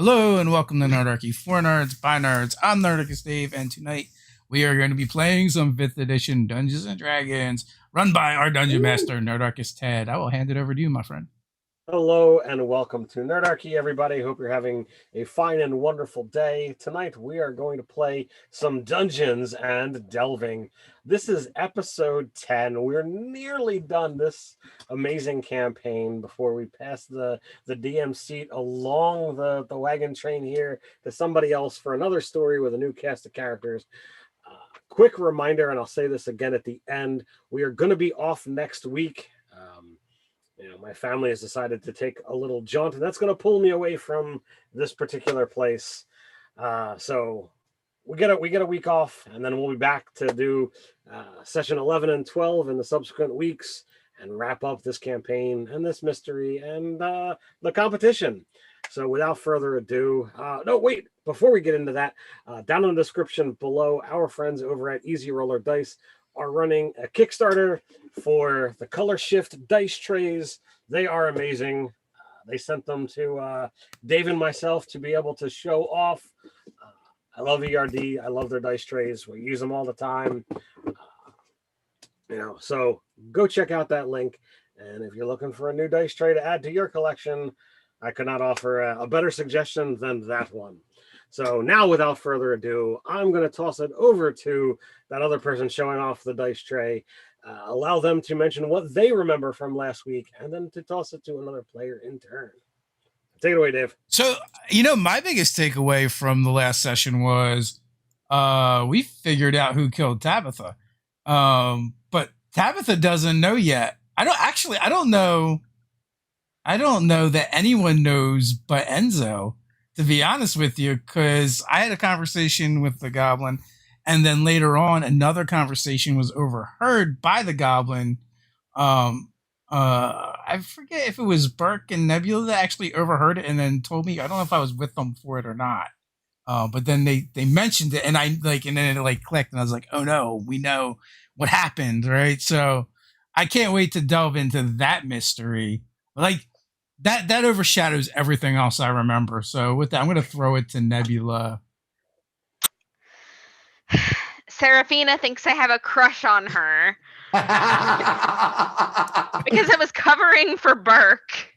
Hello and welcome to Nerdarchy for Nerds by Nerds. I'm Nerdarchist Dave, and tonight we are going to be playing some 5th edition Dungeons and Dragons, run by our Dungeon Master, Nerdarchist Ted. I will hand it over to you, my friend. Hello and welcome to Nerdarchy, everybody. Hope you're having a fine and wonderful day. Tonight we are going to play some Dungeons and Delving. This is episode 10. We're nearly done this amazing campaign before we pass the DM seat along the wagon train here to somebody else for another story with a new cast of characters. Quick reminder, and I'll say this again at the end, we are going to be off next week. My family has decided to take a little jaunt, and that's going to pull me away from this particular place. So we get a week off, and then we'll be back to do session 11 and 12 in the subsequent weeks and wrap up this campaign and this mystery and the competition. So without further ado, before we get into that, down in the description below, our friends over at Easy Roller Dice are running a Kickstarter for the Color Shift dice trays. They are amazing. They sent them to Dave and myself to be able to show off. I love ERD. I love their dice trays. We use them all the time. So go check out that link. And if you're looking for a new dice tray to add to your collection, I could not offer a better suggestion than that one. So now, without further ado, I'm going to toss it over to that other person showing off the dice tray, allow them to mention what they remember from last week, and then to toss it to another player in turn. Take it away, Dave. So, my biggest takeaway from the last session was we figured out who killed Tabitha. But Tabitha doesn't know yet. I don't know that anyone knows but Enzo, to be honest with you, because I had a conversation with the goblin, and then later on another conversation was overheard by the goblin. I forget if it was Burke and Nebula that actually overheard it and then told me. I don't know if I was with them for it or not. But then they mentioned it, and and then it clicked, and I was like, oh no, we know what happened, right? So I can't wait to delve into that mystery. That overshadows everything else I remember. So with that, I'm going to throw it to Nebula. Serafina thinks I have a crush on her because I was covering for Burke.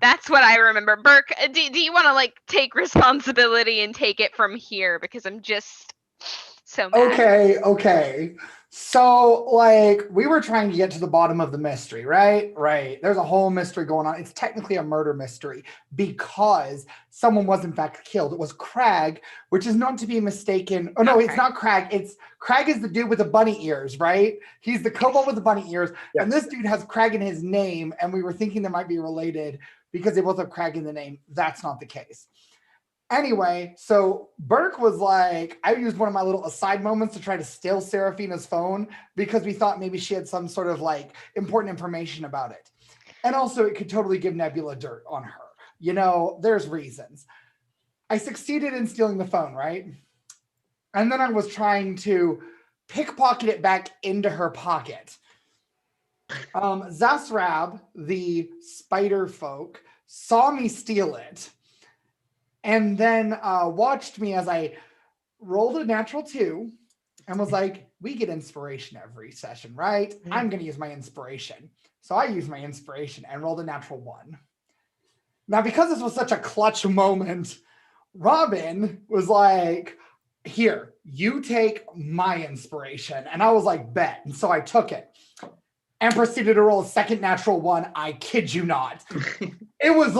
That's what I remember. Burke, do you want to take responsibility and take it from here? Because I'm just so mad. Okay. So, we were trying to get to the bottom of the mystery, right? Right. There's a whole mystery going on. It's technically a murder mystery because someone was in fact killed. It was Crag, which is not to be mistaken. Oh, no, okay. It's not Crag. Crag is the dude with the bunny ears, right? He's the kobold with the bunny ears. Yes. And this dude has Crag in his name, and we were thinking they might be related because they both have Crag in the name. That's not the case. Anyway, so Burke was I used one of my little aside moments to try to steal Serafina's phone because we thought maybe she had some sort of important information about it. And also it could totally give Nebula dirt on her. There's reasons. I succeeded in stealing the phone, right? And then I was trying to pickpocket it back into her pocket. Zasrab, the spider folk, saw me steal it. And then watched me as I rolled a natural 2 and was like, we get inspiration every session, right? Mm-hmm. I'm going to use my inspiration. So I used my inspiration and rolled a natural 1. Now, because this was such a clutch moment, Robin was like, here, you take my inspiration. And I was like, bet. And so I took it and proceeded to roll a second natural 1. I kid you not. It was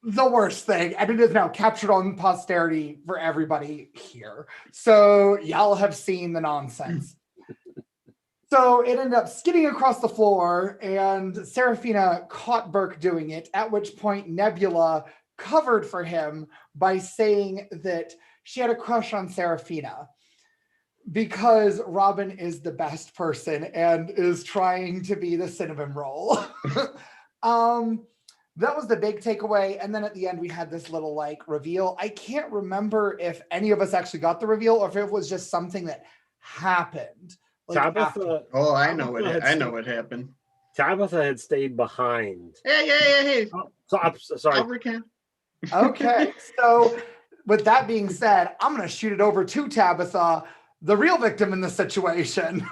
the worst thing, and it is now captured on posterity for everybody here. So y'all have seen the nonsense. So it ended up skidding across the floor, and Serafina caught Burke doing it, at which point Nebula covered for him by saying that she had a crush on Serafina because Robin is the best person and is trying to be the cinnamon roll. That was the big takeaway. And then at the end, we had this little reveal. I can't remember if any of us actually got the reveal or if it was just something that happened. Tabitha. Oh, I know what happened. Tabitha had stayed behind. Hey. I'm sorry. I'll recount. Okay, so with that being said, I'm going to shoot it over to Tabitha, the real victim in the situation.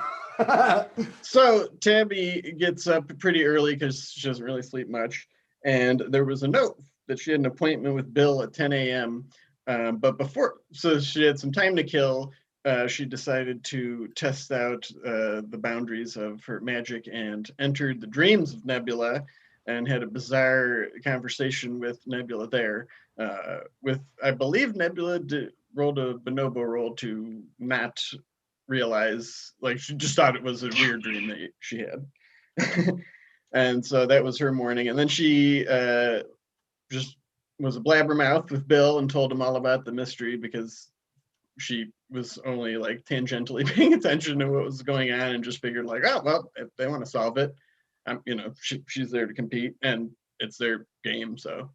So Tabby gets up pretty early because she doesn't really sleep much. And there was a note that she had an appointment with Bill at 10 a.m. But so she had some time to kill. She decided to test out the boundaries of her magic and entered the dreams of Nebula and had a bizarre conversation with Nebula there. I believe Nebula rolled a bonobo roll to not realize, like, she just thought it was a weird dream that she had. And so that was her morning. And then she just was a blabbermouth with Bill and told him all about the mystery because she was only like tangentially paying attention to what was going on and just figured like, oh, well, if they want to solve it, she's there to compete and it's their game, so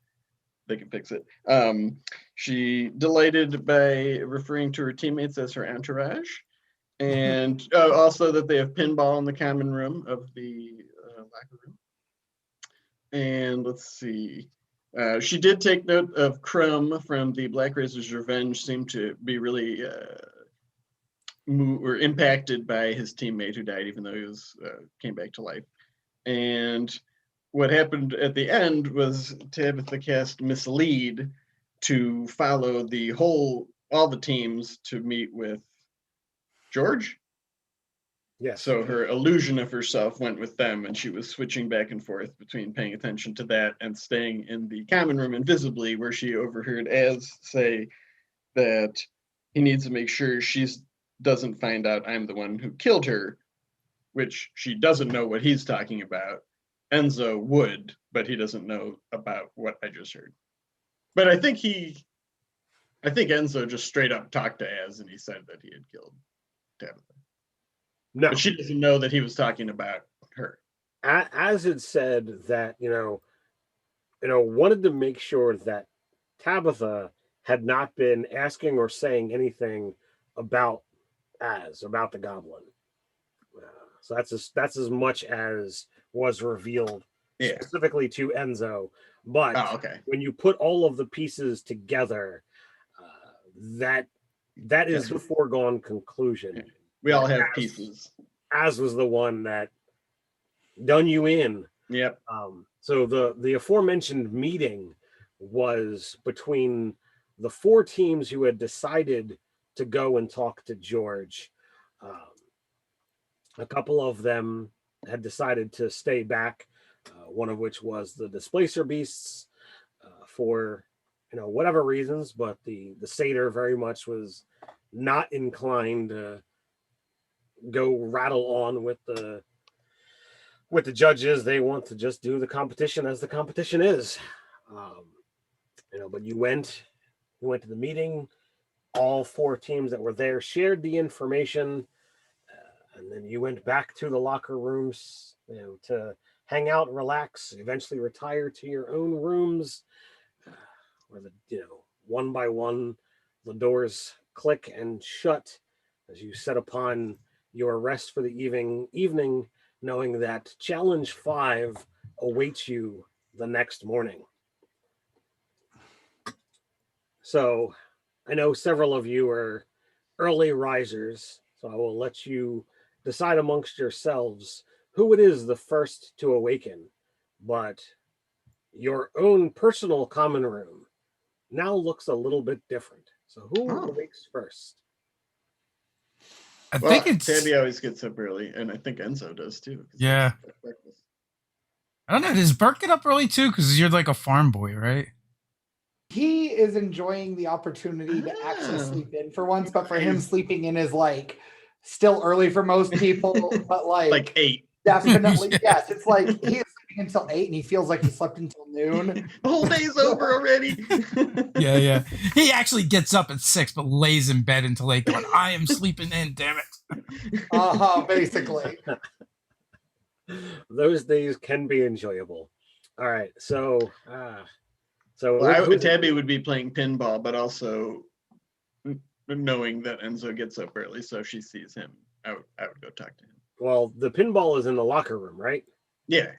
they can fix it. She delighted by referring to her teammates as her entourage, and also that they have pinball in the common room of the locker room. And let's see. She did take note of Crumb from the Black Razor's Revenge seemed to be really impacted by his teammate who died, even though he came back to life. And what happened at the end was Tabitha cast Mislead to follow all the teams to meet with George. Yes. So her illusion of herself went with them, and she was switching back and forth between paying attention to that and staying in the common room invisibly, where she overheard Az say that he needs to make sure she doesn't find out I'm the one who killed her, which she doesn't know what he's talking about. Enzo would, but he doesn't know about what I just heard. But I think Enzo just straight up talked to Az and he said that he had killed Tabitha. No, but she doesn't know that he was talking about her. As it said that, wanted to make sure that Tabitha had not been asking or saying anything about the goblin. So that's as much as was revealed specifically to Enzo. But when you put all of the pieces together, that is the foregone conclusion. Yeah. We all have pieces. Az was the one that done you in. Yep. So the aforementioned meeting was between the four teams who had decided to go and talk to George. A couple of them had decided to stay back, one of which was the Displacer Beasts for whatever reasons, but the Satyr very much was not inclined to go rattle on with the judges. They want to just do the competition as the competition is. But you went to the meeting. All four teams that were there shared the information, and then you went back to the locker rooms, to hang out, relax, eventually retire to your own rooms, where one by one the doors click and shut as you set upon your rest for the evening, knowing that Challenge 5 awaits you the next morning. So I know several of you are early risers, so I will let you decide amongst yourselves who it is the first to awaken. But your own personal common room now looks a little bit different. So who awakes first? I think it's Tabby always gets up early, and I think Enzo does too. Yeah. I don't know. Does Bert get up early too? Because you're like a farm boy, right? He is enjoying the opportunity to actually sleep in for once, but for him, sleeping in is like still early for most people, but like 8. Definitely, yes. It's like he is sleeping until 8 and he feels like he slept until noon. The whole day's over already. Yeah. He actually gets up at 6, but lays in bed until 8 going, I am sleeping in, damn it. Basically. Those days can be enjoyable. All right, so Tabby would be playing pinball, but also knowing that Enzo gets up early, so if she sees him, I would go talk to him. Well, the pinball is in the locker room, right? Yeah.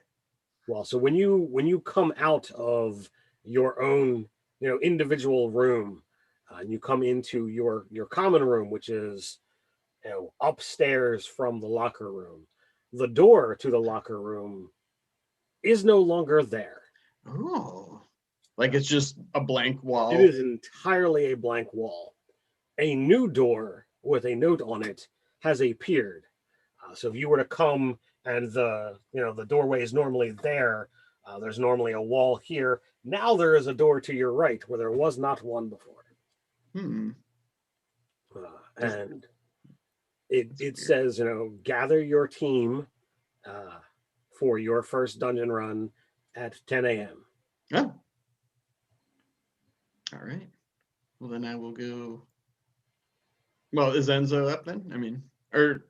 Well, so when you come out of your own individual room, and you come into your common room, which is upstairs from the locker room. The door to the locker room is no longer there. Oh, like it's just a blank wall. It is entirely a blank wall. A new door with a note on it has appeared. So if you were to come and the doorway is normally there, there's normally a wall here. Now there is a door to your right where there was not one before. And it says, gather your team for your first dungeon run at 10 a.m. Oh. All right. Well, then I will go. Well, is Enzo up then? I mean, or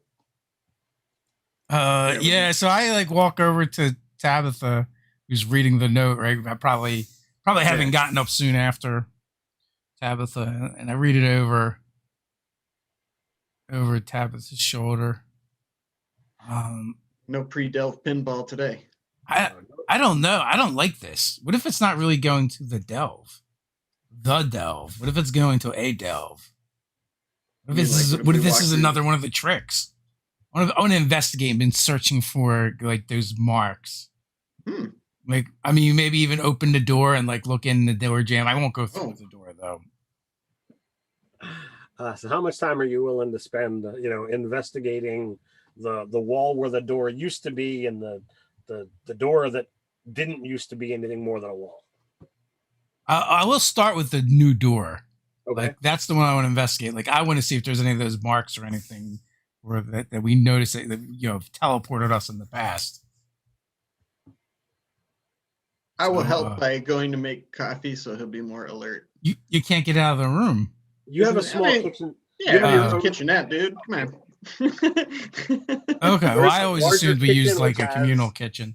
yeah. So I walk over to Tabitha, who's reading the note. Right, I probably haven't gotten up soon after Tabitha, and I read it over Tabitha's shoulder. No pre-delve pinball today. I don't know. I don't like this. What if it's not really going to the delve? The delve. What if it's going to a delve? What if this is another one of the tricks? I want to investigate and been searching for those marks. Maybe even open the door and look in the door jam. I won't go through the door though. So how much time are you willing to spend, investigating the wall where the door used to be and the door that didn't used to be anything more than a wall? I will start with the new door. Okay. That's the one I want to investigate. I want to see if there's any of those marks or anything or that we notice that have teleported us in the past. I will help by going to make coffee so he'll be more alert. You can't get out of the room. You have a small kitchen. Yeah, you have a kitchenette, dude. Come on. Okay. Well, I always assumed we used a communal kitchen.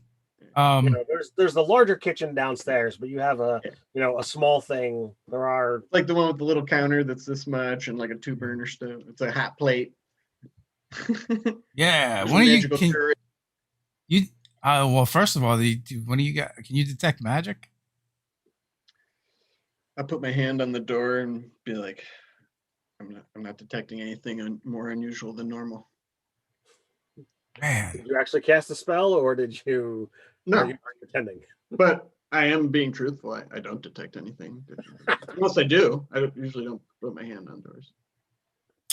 There's the larger kitchen downstairs, but you have a small thing. There are the one with the little counter that's this much and a 2-burner stove. It's a hot plate. Yeah. When you well, first of all, when do you got? Can you detect magic? I put my hand on the door and be like, I'm not detecting anything more unusual than normal. Man, did you actually cast a spell, or did you? No, are you pretending? But I am being truthful. I don't detect anything. Unless I do, I usually don't put my hand on doors.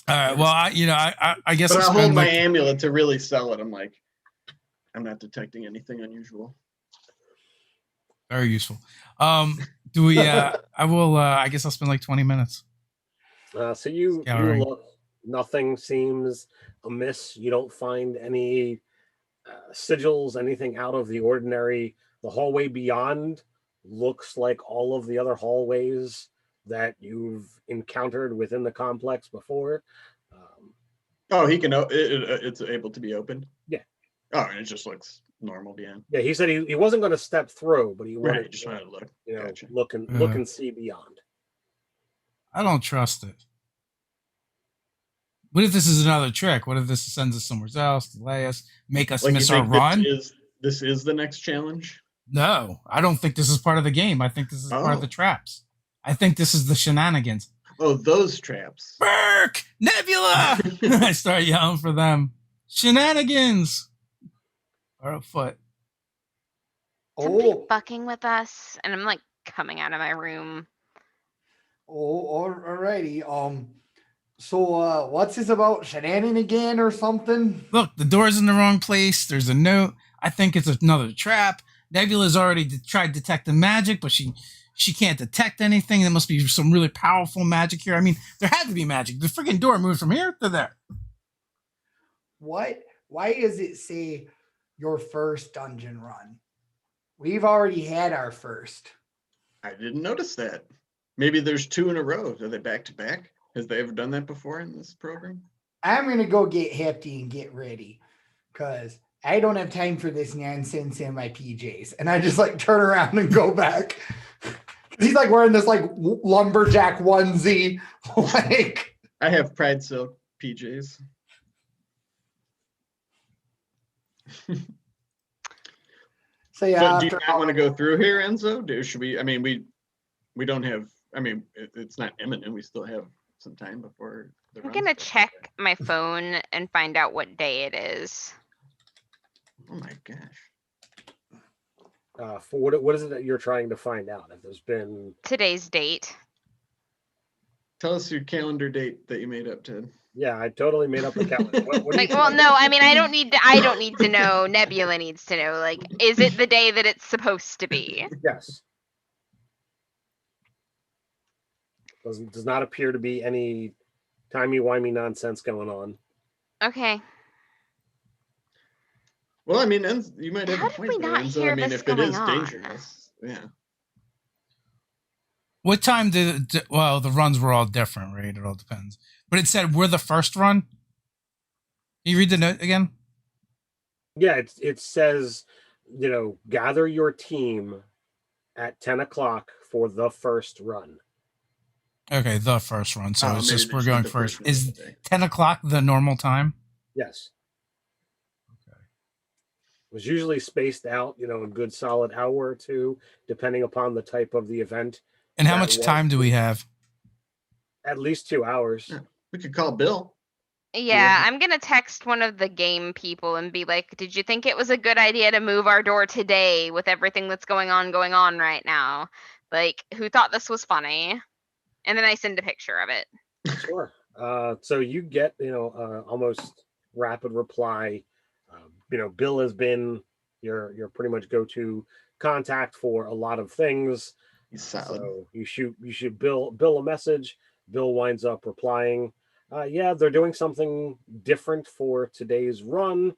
All right. Well, I guess. But I hold my amulet to really sell it. I'm like, I'm not detecting anything unusual. Very useful. Do we? I will. I guess I'll spend 20 minutes. So you look. Nothing seems amiss. You don't find any sigils, anything out of the ordinary. The hallway beyond looks like all of the other hallways that you've encountered within the complex before. He can. It's able to be opened. Yeah. Oh, and it just looks normal beyond. Yeah, he said he wasn't going to step through, but he wanted just wanted to look. Gotcha. look and see beyond. I don't trust it. What if this is another trick? What if this sends us somewhere else, delay us, make us miss our run? This is the next challenge? No, I don't think this is part of the game. I think this is part of the traps. I think this is the shenanigans. Oh, those traps. Burke! Nebula! I start yelling for them. Shenanigans! Are afoot. Somebody fucking with us, and I'm coming out of my room. Oh, alrighty. So what's this about? Shenanigan again or something? Look, the door's in the wrong place. There's a note. I think it's another trap. Nebula's already tried detecting magic, but she can't detect anything. There must be some really powerful magic here. I mean, there had to be magic. The freaking door moved from here to there. What? Why does it say your first dungeon run? We've already had our first. I didn't notice that. Maybe there's 2 in a row. Are they back to back? Has they ever done that before in this program? I'm going to go get hefty and get ready because I don't have time for this nonsense in my PJs. And I just turn around and go back. He's wearing this lumberjack onesie. I have Pride Silk PJs. So yeah. So do you not want to go through here, Enzo? Should we? I mean, we we don't have. I mean, it's not imminent. We still have some time before the. I'm gonna check my phone and find out what day it is. Oh my gosh! For what is it that you're trying to find out? If there's been Today's date. Tell us your calendar date that you made up, Ted. Yeah, I totally made up a calendar. What are you Like, well, no, I mean, I don't need to know. Nebula needs to know. Like, is it the day that it's supposed to be? Yes. Does not appear to be any timey-wimey nonsense going on. Okay. Well, I mean, you might have How a did point we there. not And so, hear I mean, this if it is going on? dangerous, yeah. What time well, the runs were all different, right? It all depends. But it said we're the first run. Can you read the note again? Yeah, it says, gather your team at 10 o'clock for the first run. Okay, the first run. So it's maybe just they we're said going the first. first run Is of the day. 10 o'clock the normal time? Yes. Okay. It was usually spaced out, a good solid hour or two, depending upon the type of the event. And how much time do we have? At least 2 hours. Yeah. We could call Bill. Yeah, I'm gonna text one of the game people and be like, "Did you think it was a good idea to move our door today with everything that's going on right now? Like, who thought this was funny?" And then I send a picture of it. Sure. So you get, almost rapid reply. Bill has been your pretty much go-to contact for a lot of things. He's solid. So you shoot Bill a message. Bill winds up replying. Yeah, they're doing something different for today's run,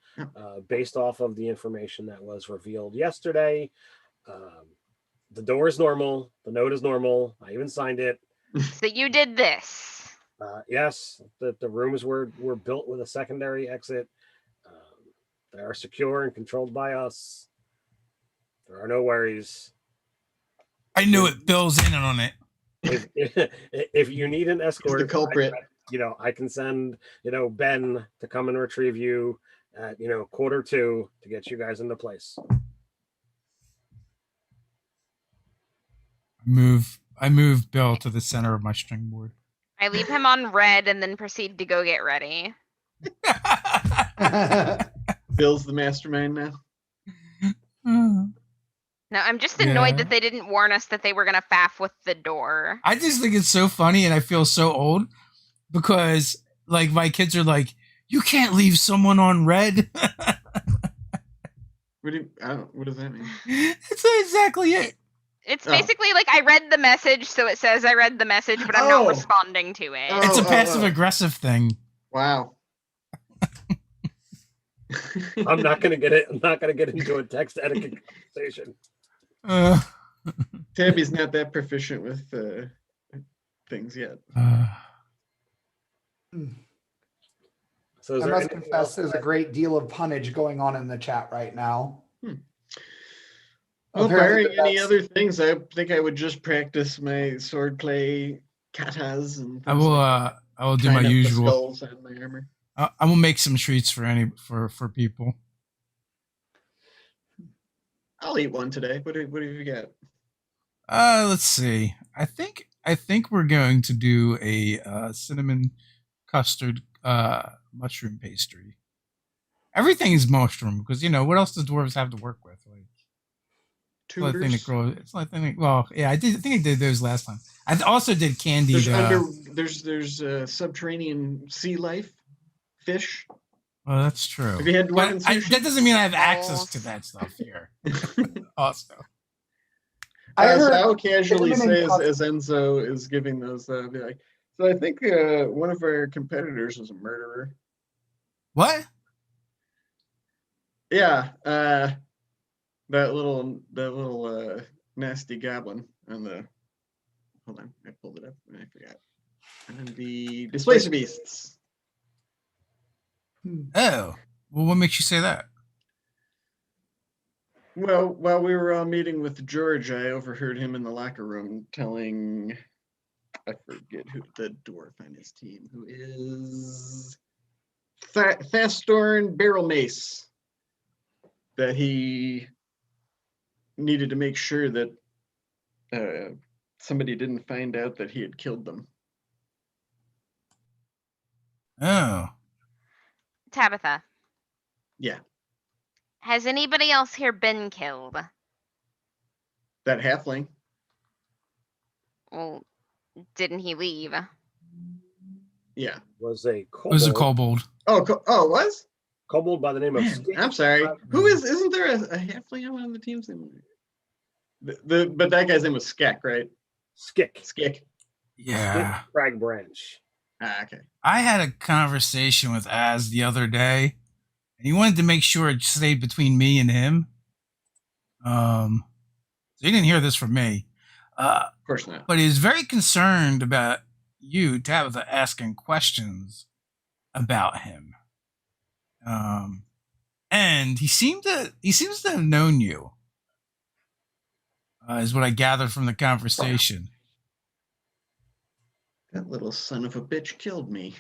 based off of the information that was revealed yesterday. The door is normal. The note is normal. I even signed it. So you did this. Yes, the rooms were built with a secondary exit. They are secure and controlled by us. There are no worries. I knew it. Bill's in on it. If you need an escort, the culprit. I can send Ben to come and retrieve you at 1:45 to get you guys into place. I move Bill to the center of my string board. I leave him on red and then proceed to go get ready. Bill's the mastermind now. No, I'm just annoyed that they didn't warn us that they were gonna faff with the door. I just think it's so funny, and I feel so old because, like, my kids are like, "You can't leave someone on red." What does that mean? That's exactly it. It's basically like I read the message, so it says I read the message, but I'm not responding to it. It's a passive aggressive thing. Wow. I'm not gonna get into a text etiquette conversation. Tabby's not that proficient with things yet. So I must confess, there's a great deal of punnage going on in the chat right now. Well, barring any other things, I think I would just practice my swordplay katas and. I will do my usual. Skulls on my armor. I will make some treats for people. I'll eat one today. What have you got? Let's see. I think we're going to do a cinnamon custard mushroom pastry. Everything is mushroom because what else does dwarves have to work with? Like, it's like thing. Well, yeah, I think I did those last time. I also did candied. There's subterranean sea life, fish. Oh, that's true. Have you had one? That doesn't mean I have access to that stuff here. Also, I will casually say as Enzo is giving those, be like, so I think one of our competitors was a murderer. What? Yeah, that little nasty goblin on the. Hold on, I pulled it up and I forgot. And the Displacer Beasts. Oh, well, what makes you say that? Well, while we were all meeting with George, I overheard him in the locker room telling, I forget who the dwarf on his team, who is Thastorn Barrel Mace, that he needed to make sure that somebody didn't find out that he had killed them. Oh. Tabitha, Yeah, has anybody else here been killed? that halfling. Well, didn't he leave? Yeah. Was a It was a kobold. kobold. Oh, it was? Kobold by the name of Man, Skink. I'm sorry. Who isn't there a halfling on one of the teams? But that guy's name was Skek, right? Skick. Skek. Yeah. Skick Crag Branch. Ah, okay. I had a conversation with Az the other day, and he wanted to make sure it stayed between me and him. So he didn't hear this from me. Of course not. But he's very concerned about you, Tabitha, asking questions about him. And he seems to have known you. Is what I gathered from the conversation. That little son of a bitch killed me.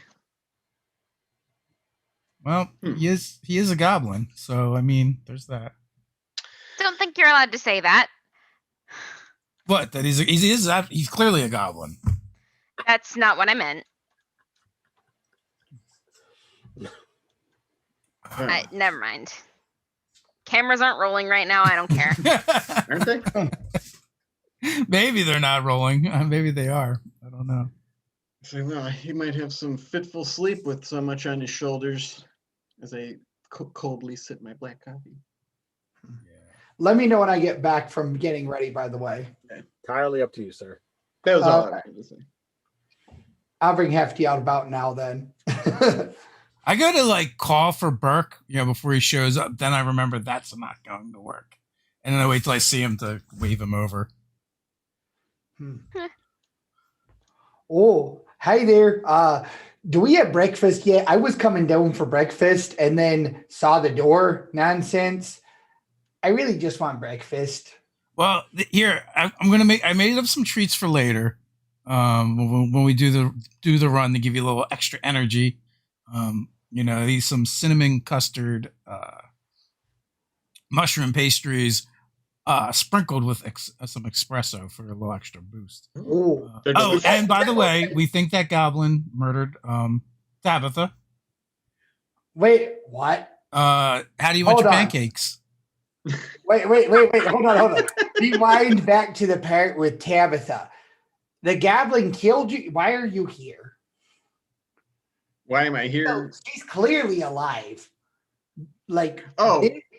Well, he is a goblin, so I mean, there's that. Don't think you're allowed to say that. What? That he's clearly a goblin. That's not what I meant. Never mind. Cameras aren't rolling right now. I don't care. Aren't they? Maybe they're not rolling. Maybe they are. I don't know. So, well, he might have some fitful sleep with so much on his shoulders as I coldly sip my black coffee. Let me know when I get back from getting ready, by the way. Entirely up to you, sir. That was all I was going to say. I'll bring Hefty out about now then. I go to like call for Burke, before he shows up. Then I remember that's not going to work. And then I wait till I see him to wave him over. Oh, hi there. Do we have breakfast yet? I was coming down for breakfast and then saw the door nonsense. I really just want breakfast. Well, here I made up some treats for later. When we do the run to give you a little extra energy. These some cinnamon custard, mushroom pastries, sprinkled with some espresso for a little extra boost. And by the way, we think that goblin murdered Tabitha. Wait, what? How do you want your pancakes? Wait. Hold on. Rewind back to the part with Tabitha. The goblin killed you. Why are you here? Why am I here? She's clearly alive. Like,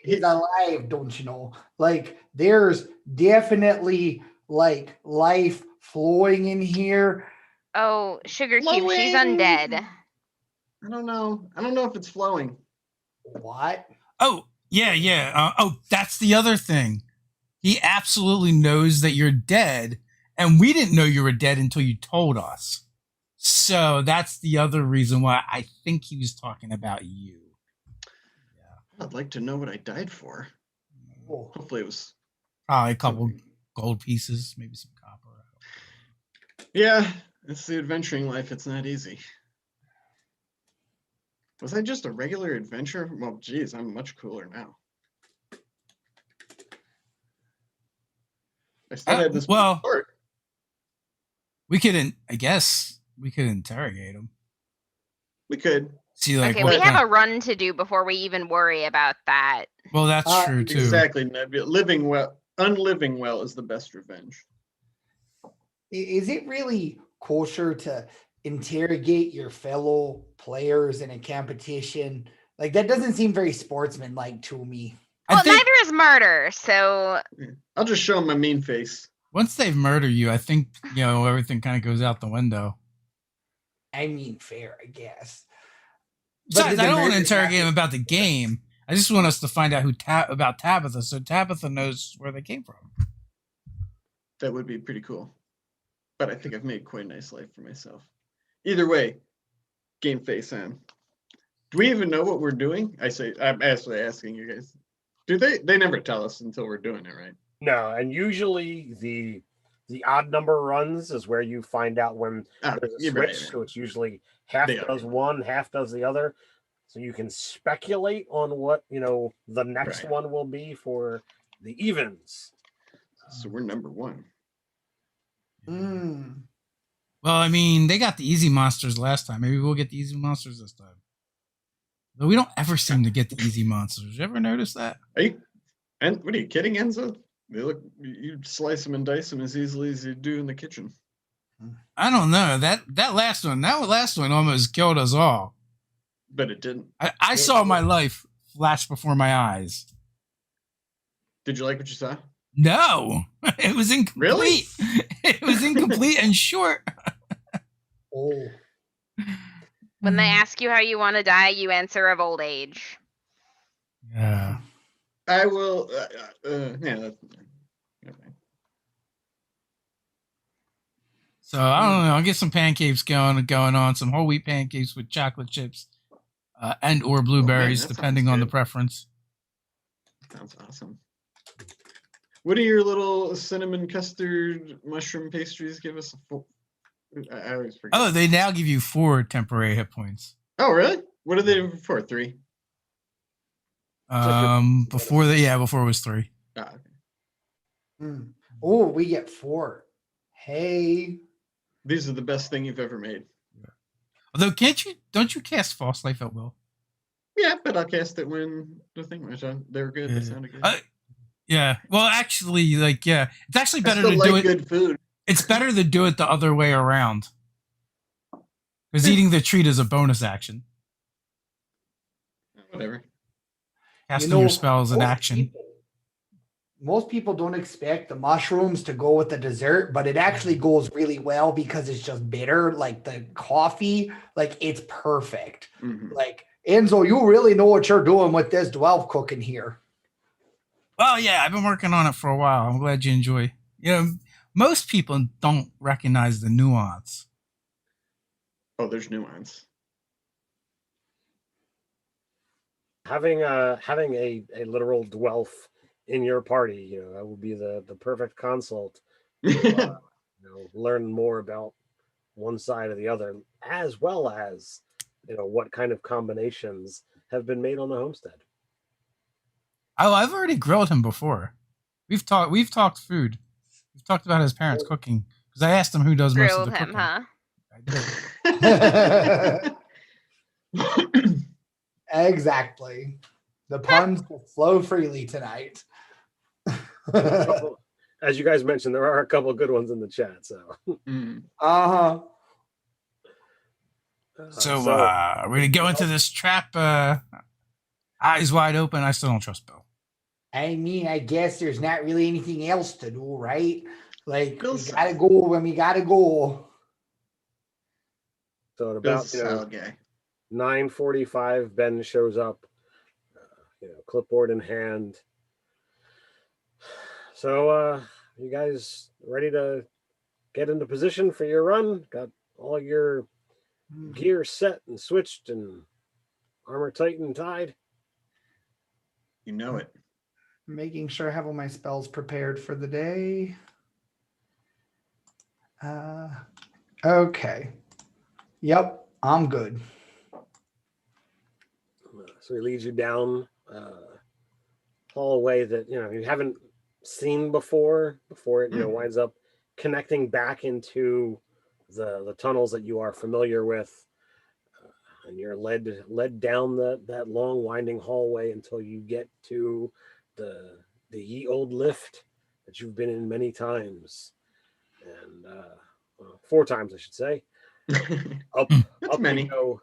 he's alive, don't you know? Like, there's definitely like life flowing in here. Oh, Sugar Cube, she's undead. I don't know if it's flowing. What? Oh, yeah. That's the other thing. He absolutely knows that you're dead, and we didn't know you were dead until you told us. So that's the other reason why I think he was talking about you. I'd like to know what I died for. Hopefully it was probably a couple gold pieces, maybe some copper. Yeah, it's the adventuring life. It's not easy. Was I just a regular adventurer? Well, geez, I'm much cooler now. I still had this. Well, we could interrogate him. We could. See, like, okay, we have a run to do before we even worry about that. Well, that's true too. Exactly. Living well, unliving well is the best revenge. Is it really kosher to interrogate your fellow players in a competition? Like, that doesn't seem very sportsmanlike to me. Well, neither is murder, so I'll just show them my mean face. Once they've murdered you, I think everything kind of goes out the window. I mean, fair, I guess. Besides, I don't want to interrogate him about the game. I just want us to find out about Tabitha, so Tabitha knows where they came from. That would be pretty cool. But I think I've made quite a nice life for myself. Either way, game face on. Do we even know what we're doing? I'm actually asking you guys. Do they never tell us until we're doing it, right? No, and usually the odd number runs is where you find out when there's a switch. Right. So it's usually half does one, half does the other. So you can speculate on what the next one will be for the evens. So we're number one. Mm. Well, I mean, they got the easy monsters last time. Maybe we'll get the easy monsters this time. But we don't ever seem to get the easy monsters. You ever notice that? And what are you kidding, Enzo? They look. You slice them and dice them as easily as you do in the kitchen. I don't know. That last one almost killed us all. But it didn't. I saw my life flash before my eyes. Did you like what you saw? No, it was incomplete. Really? It was incomplete and short. Oh. When they ask you how you want to die, you answer of old age. Yeah. I will. Yeah. Okay. So I don't know. I'll get some pancakes going on. Some whole wheat pancakes with chocolate chips, and or blueberries, that sounds depending on the good. preference. Sounds awesome. What are your little cinnamon custard mushroom pastries? Give us a full. I always forget. Oh, they now give you 4 temporary hit points. Oh, really? What are they for? 3? Before it was 3. Ah, okay. Mm. Oh, we get 4. Hey. These are the best thing you've ever made. Although, don't you cast False Life at will? Yeah, but I'll cast it when the thing was on. They were good. They sounded good. Yeah. Well, actually, it's actually better I still to do like it. good food. It's better to do it the other way around. Because eating the treat is a bonus action. Whatever. Casting your spells in action. Most people don't expect the mushrooms to go with the dessert, but it actually goes really well because it's just bitter. Like the coffee, like it's perfect. Mm-hmm. Like, Enzo, you really know what you're doing with this 12 cooking here. Well, yeah, I've been working on it for a while. I'm glad you enjoy. Most people don't recognize the nuance. Oh, there's nuance. Having a literal dwelf in your party, that would be the perfect consult. Learn more about one side or the other, as well as what kind of combinations have been made on the homestead. Oh, I've already grilled him before. We've talked food. We've talked about his parents cooking because I asked him who does most of Grilled the him, cooking. huh? I did. Exactly. The puns will flow freely tonight. As you guys mentioned, there are a couple of good ones in the chat. So, Uh-huh. So we're gonna go into this trap, eyes wide open. I still don't trust Bill. I mean, I guess there's not really anything else to do, right? Like, we Bill's gotta go when we gotta go. So at Bill's about a solid guy. 9:45, Ben shows up, clipboard in hand. So, you guys ready to get into position for your run? Got all your gear set and switched and armor tightened and tied? You know it. Making sure I have all my spells prepared for the day. Okay. Yep, I'm good. So he leads you down hallway that you haven't seen before it winds up connecting back into the tunnels that you are familiar with, and you're led down that long winding hallway until you get to the ye old lift that you've been in many times, and 4 times I should say. Up many. you go.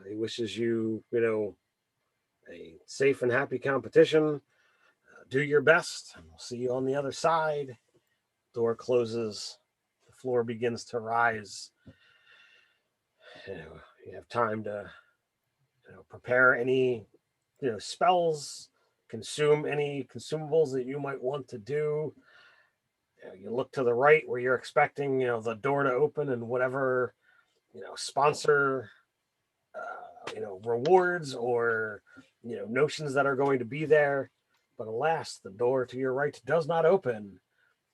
He wishes you a safe and happy competition. Do your best, and we'll see you on the other side. Door closes. The floor begins to rise. You have time to prepare any spells, consume any consumables that you might want to do. You look to the right where you're expecting the door to open, and whatever sponsor rewards or notions that are going to be there. But alas, the door to your right does not open,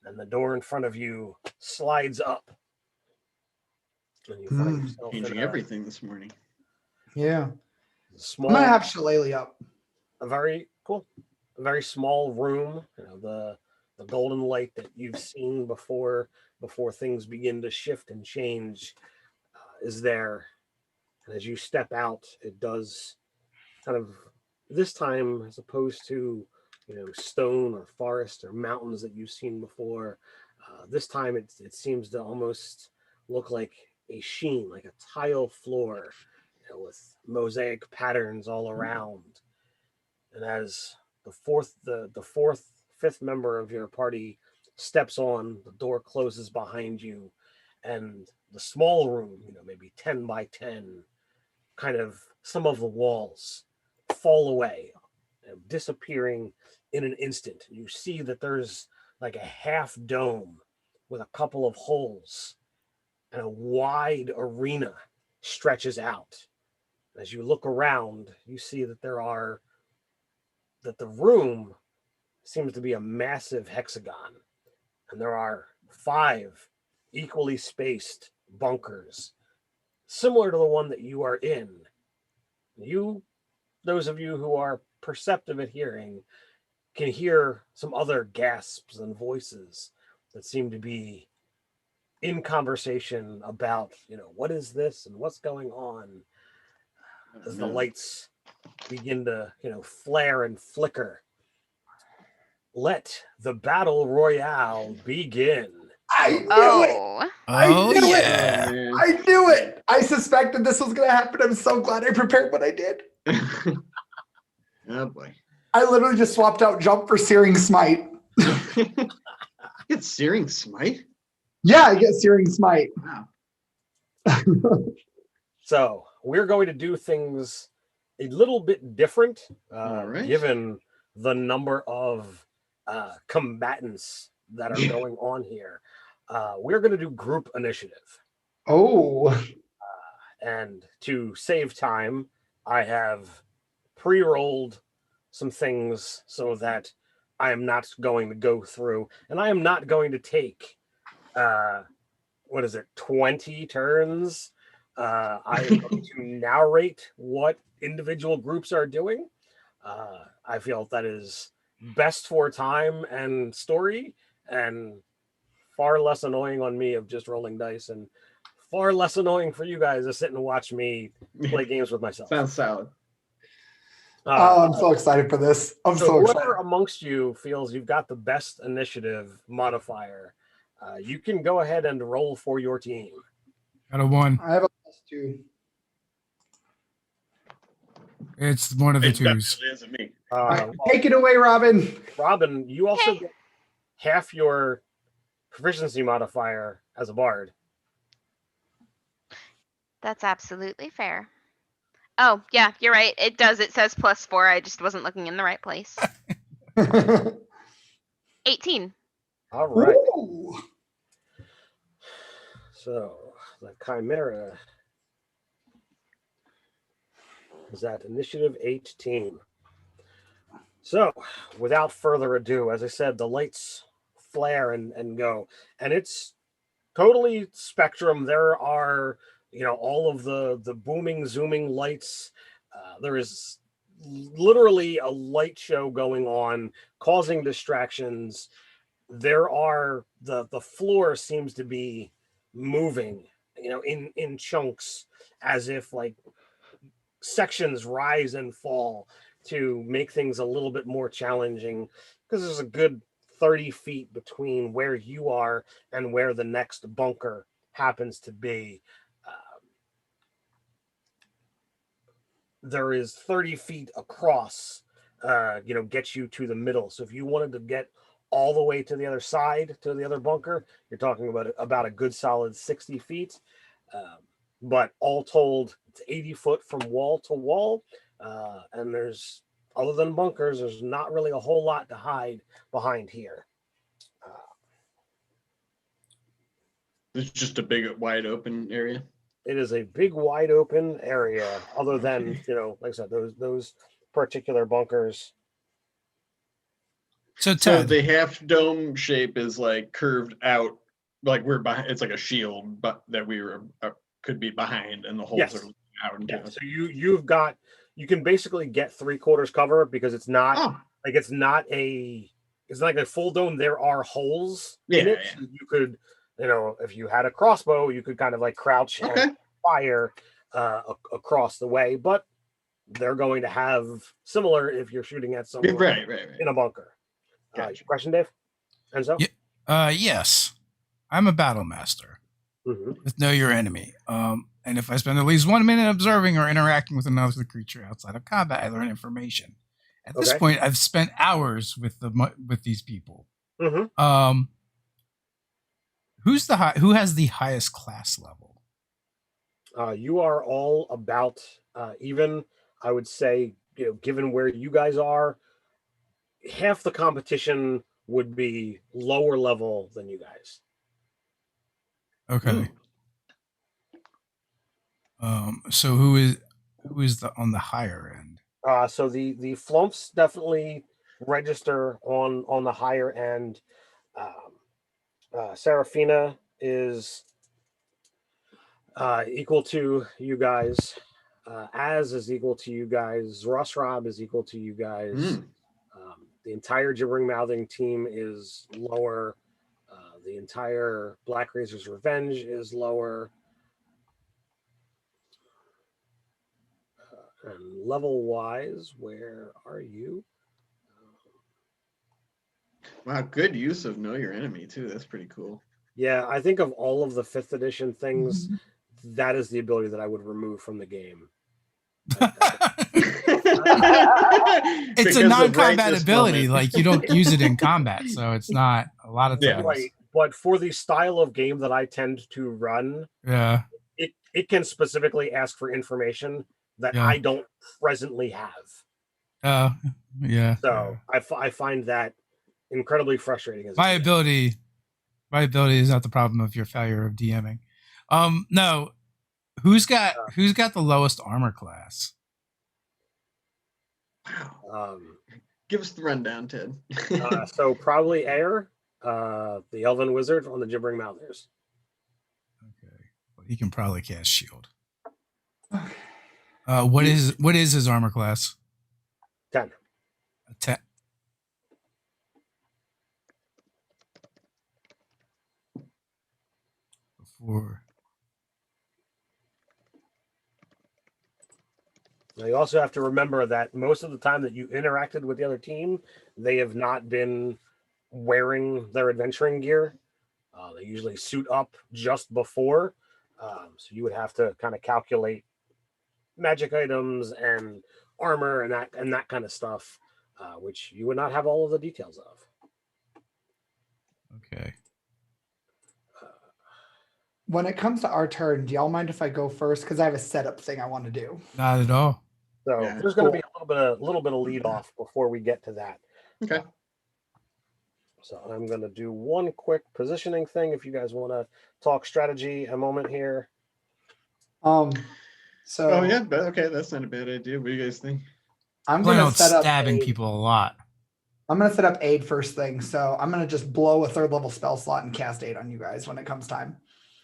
and the door in front of you slides up. And you find yourself Changing everything this morning. Yeah. Small, I'm gonna have Shillelagh up. a very small room. The the golden light that you've seen before things begin to shift and change is there. And as you step out, it does kind of this time, as opposed to stone or forest or mountains that you've seen before, this time it seems to almost look like a sheen, like a tile floor, with mosaic patterns all around. And as the fifth member of your party steps on, the door closes behind you, and the small room, maybe 10 by 10, kind of some of the walls fall away, disappearing in an instant. You see that there's like a half dome with a couple of holes, and a wide arena stretches out. As you look around, you see that the room seems to be a massive hexagon, and there are 5 equally spaced bunkers, similar to the one that you are in. Those of you who are perceptive at hearing, can hear some other gasps and voices that seem to be in conversation about, what is this and what's going on, as the lights begin to, flare and flicker. Let the battle royale begin. I knew it. Oh, Oh knew it. yeah. man. I knew it. I suspected this was going to happen. I'm so glad I prepared what I did. Oh boy. I literally just swapped out jump for searing smite. It's Searing Smite? Yeah, I get searing smite. Wow. So we're going to do things a little bit different, All right. given the number of combatants that are going on here. We're going to do group initiative. Oh. And to save time, I have pre-rolled some things so that I am not going to go through, and I am not going to take 20 turns. I am going to narrate what individual groups are doing. I feel that is best for time and story, and far less annoying on me of just rolling dice, and far less annoying for you guys to sit and watch me play games with myself. Sounds solid. I'm so excited for this. I'm so excited. Whoever amongst you feels you've got the best initiative modifier, you can go ahead and roll for your team. Got a 1. I have a +2. It's one of the It twos. definitely isn't me. Take it away, Robin. Robin, you also Okay. get half your proficiency modifier as a bard. that's absolutely fair. Oh, yeah, you're right. It does. It says +4. I just wasn't looking in the right place. 18. All right. Ooh. So the Chimera is at initiative 18. So without further ado, as I said, the lights flare and go, and it's totally spectrum. There are, all of the booming, zooming lights. There is literally a light show going on, causing distractions. There are the floor seems to be moving, in chunks, as if like sections rise and fall to make things a little bit more challenging, because there's a good 30 feet between where you are and where the next bunker happens to be. There is 30 feet across, gets you to the middle. So if you wanted to get all the way to the other side, to the other bunker, you're talking about a good solid 60 feet. But all told, it's 80 foot from wall to wall. And there's, other than bunkers, there's not really a whole lot to hide behind here. It's just a big, wide open area. It is a big, wide open area, other than, like I said, those particular bunkers. So So Ted, the half dome shape is like curved out, like we're behind. It's like a shield, but that we were could be behind, and the holes Yes. are out. Into Yeah, so you can basically get 3/4 cover, because it's not Oh, like it's not a it's like a full dome. There are holes Yeah, in it. yeah. So you could, if you had a crossbow, you could kind of like crouch Okay. and fire across the way. But they're going to have similar if you're shooting at someone Right. in a bunker. Gotcha. Question, Dave? Enzo? Yes. I'm a battle master Mhm. with Know Your Enemy. And if I spend at least 1 minute observing or interacting with another creature outside of combat, I learn information. At this Okay. point, I've spent hours with these people. Mhm. Who has the highest class level? You are all about even. I would say, given where you guys are, half the competition would be lower level than you guys. Okay. So who is on the higher end? So the flumps definitely register on the higher end. Serafina is equal to you guys. Az is equal to you guys. Rob is equal to you guys. The entire gibbering mouthing team is lower. The entire Black Razor's Revenge is lower. And level wise, where are you? Wow, good use of Know Your Enemy too. That's pretty cool. Yeah, I think of all of the 5th edition things, that is the ability that I would remove from the game. It's a non-combat ability. Like you don't use it in combat, so it's not a lot of times. Right. But for the style of game that I tend to run, Yeah, it can specifically ask for information that Yeah. I don't presently have. yeah. So I find that incredibly frustrating. As My ability is not the problem of your failure of DMing. No, who's got the lowest armor class? Wow. Give us the rundown, Ted. So probably Air, the Elven Wizard on the Gibbering Mouthers. Okay, well, he can probably cast Shield. What is his armor class? 10. 10. Before. Now you also have to remember that most of the time that you interacted with the other team, they have not been wearing their adventuring gear. They usually suit up just before. So you would have to kind of calculate magic items and armor and that kind of stuff, which you would not have all of the details of. Okay. When it comes to our turn, do y'all mind if I go first? Because I have a setup thing I want to do. Not at all. So Yeah. there's going to be a little bit of lead off before we get to that. Okay. So I'm going to do one quick positioning thing. If you guys want to talk strategy a moment here. So Oh yeah, but okay, that's not a bad idea. What do you guys think? I'm Plan gonna on set up stabbing people a lot. I'm gonna set up aid first thing. So I'm gonna just blow a 3rd level spell slot and cast aid on you guys when it comes time.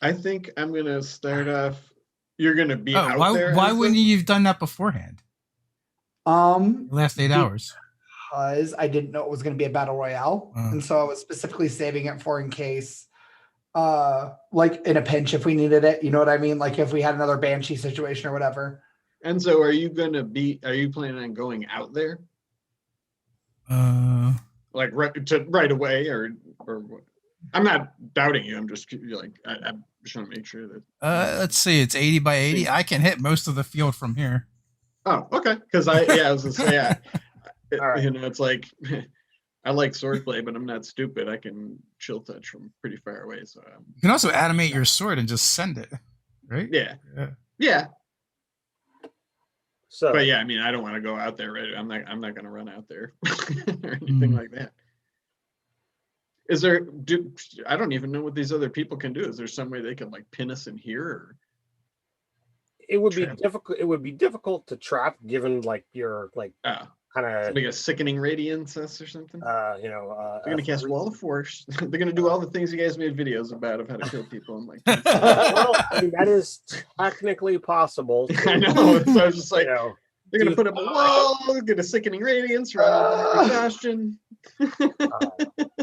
I think I'm gonna start off. You're gonna be out why there. why wouldn't you have done that beforehand? The last 8 hours. Because I didn't know it was going to be a battle royale, and so I was specifically saving it for in case, like in a pinch if we needed it. You know what I mean? Like if we had another banshee situation or whatever. And so, are you planning on going out there? Like right away, or what? I'm not doubting you. I'm just like I'm just trying to make sure that. Let's see. It's 80 by 80. I can hit most of the field from here. Oh, okay. Because I was gonna say, All right. it's like I like swordplay, but I'm not stupid. I can chill touch from pretty far away. So you can also animate your sword and just send it, right? Yeah. So, But yeah, I mean, I don't want to go out there. Right? I'm not going to run out there or anything like that. Is there? I don't even know what these other people can do. Is there some way they can like pin us in here? Or it would be difficult. It would be difficult to trap, given like your like kind of like a sickening radiance or something. They're gonna cast Wall of Force. They're gonna do all the things you guys made videos about of how to kill people. I'm like, well, I mean, that is technically possible. I know. So I was just like, They're gonna put up a wall, get a sickening radiance, run exhaustion.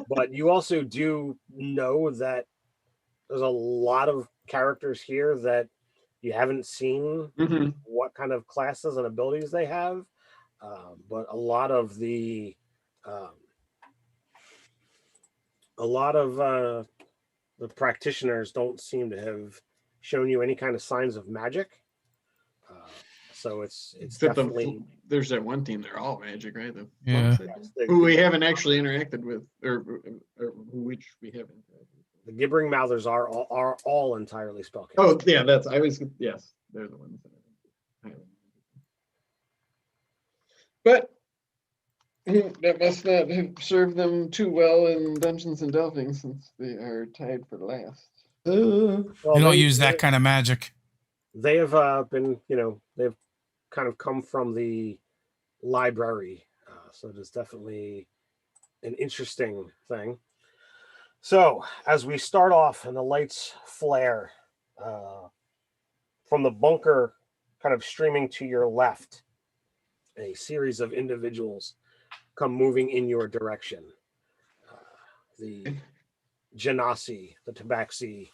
But you also do know that there's a lot of characters here that you haven't seen what kind of classes and abilities they have, but a lot of the practitioners don't seem to have shown you any kind of signs of magic. So it's Except definitely there's that one team. They're all magic, right? Yeah. Who we haven't actually interacted with, or which we haven't. The gibbering mouthers are all entirely spellcasting. Oh yeah, yes, they're the ones. But that must not have served them too well in Dungeons and Delving, since they are tied for last. Well, they don't use that kind of magic. They have been, they've kind of come from the library, so it is definitely an interesting thing. So as we start off and the lights flare from the bunker kind of streaming to your left, a series of individuals come moving in your direction. The Genasi, the Tabaxi,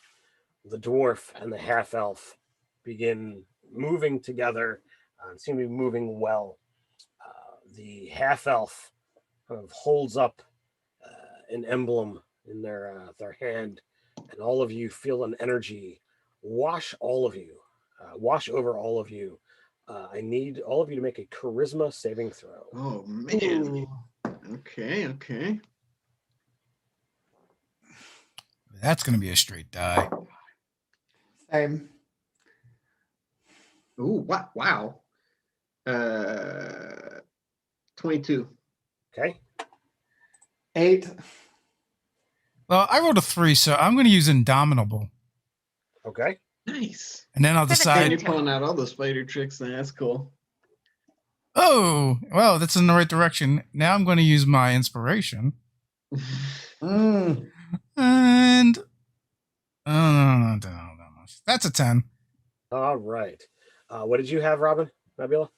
the dwarf, and the half-elf begin moving together and seem to be moving well. The half-elf kind of holds up an emblem in their hand, and all of you feel an energy wash over all of you. I need all of you to make a charisma saving throw. Oh man. Okay. That's going to be a straight die. Same. Ooh, wow. 22. Okay. 8. Well, I rolled a 3, so I'm going to use Indomitable. Okay. Nice. And then I'll And decide. you're pulling out all the spider tricks, then that's cool. Oh, well, that's in the right direction. Now I'm going to use my inspiration. And no. That's a 10. All right. What did you have, Robin? Nebula?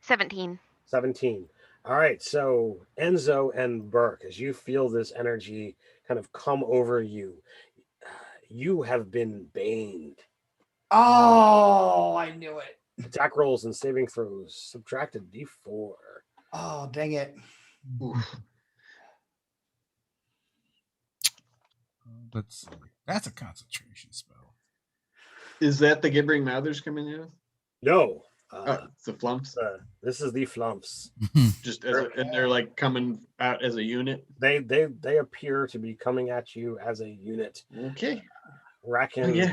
17. 17. All right. So Enzo and Burke, as you feel this energy kind of come over you, you have been baned. Oh, I knew it. Attack rolls and saving throws subtracted D4. Oh, dang it. Oof. Let's see. That's a concentration spell. Is that the gibbering mouthers coming in? No. It's the flumps. This is the flumps. Just and they're like coming out as a unit. They appear to be coming at you as a unit. Okay. Racken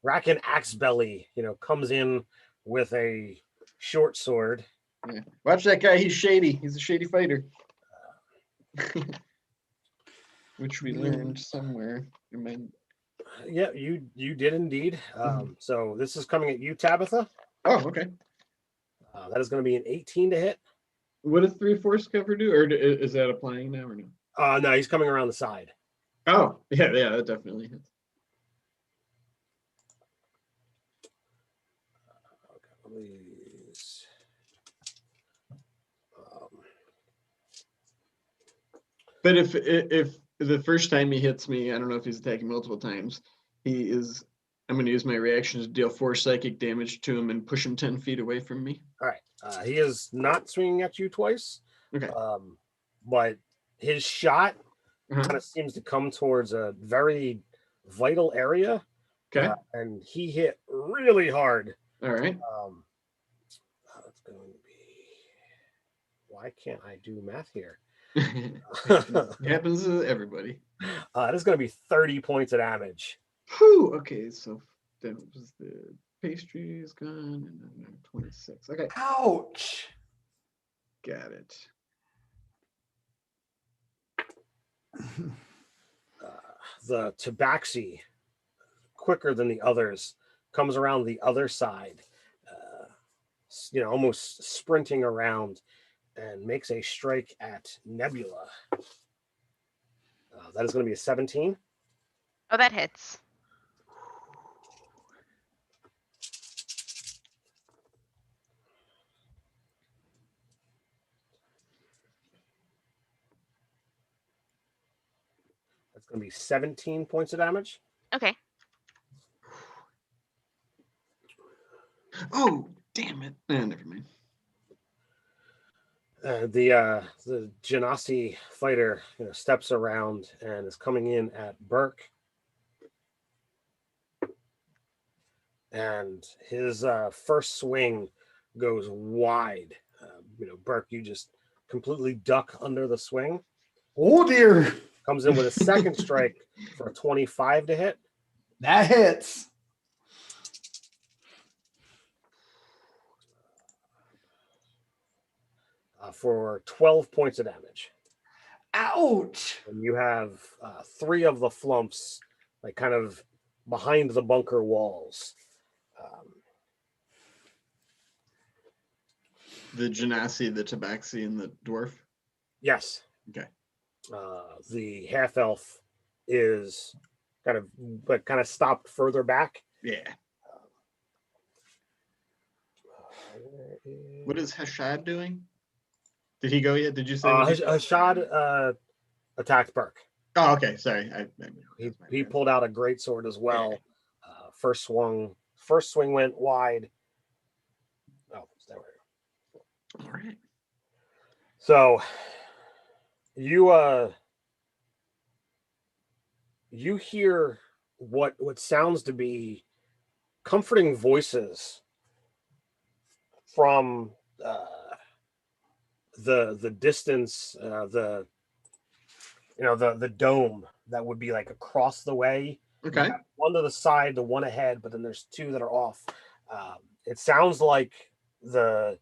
Axebelly, comes in with a short sword. Yeah. Watch that guy. He's shady. He's a shady fighter. Which we learned somewhere. Yeah, you did indeed. So this is coming at you, Tabitha. Oh, okay. That is going to be an 18 to hit. What does 3/4 cover do? Or is that applying now or no? No, he's coming around the side. Oh, yeah, that definitely hits. Please. But if the first time he hits me, I don't know if he's attacking multiple times, I'm going to use my reaction to deal 4 psychic damage to him and push him 10 feet away from me. All right. He is not swinging at you twice. Okay. But his shot kind of seems to come towards a very vital area. Okay. And he hit really hard. All right. That's going to be. Why can't I do math here? It happens to everybody. That is going to be 30 points of damage. Whew. Okay, so that was the pastry is gone, and then 26. Okay. Ouch. Got it. The Tabaxi, quicker than the others, comes around the other side, almost sprinting around, and makes a strike at Nebula. That is going to be a 17. Oh, that hits. That's going to be 17 points of damage. Okay. Oh, damn it. Never mind. The Genasi fighter steps around and is coming in at Burke. And his first swing goes wide. Burke, you just completely duck under the swing. Oh dear. Comes in with a second strike for a 25 to hit. That hits. For 12 points of damage. Ouch. And you have 3 of the flumps, like kind of behind the bunker walls. The Genasi, the Tabaxi, and the dwarf? Yes. Okay. The half elf is kind of stopped further back. Yeah. What is Hashad doing? Did he go yet? Did you say? Hashad attacked Burke. Oh, okay. Sorry. He pulled out a greatsword as well. Yeah. First swing went wide. Oh, there we go. All right. So you hear what sounds to be comforting voices from the distance, the dome that would be like across the way. Okay. One to the side, the one ahead, but then there's 2 that are off. It sounds like the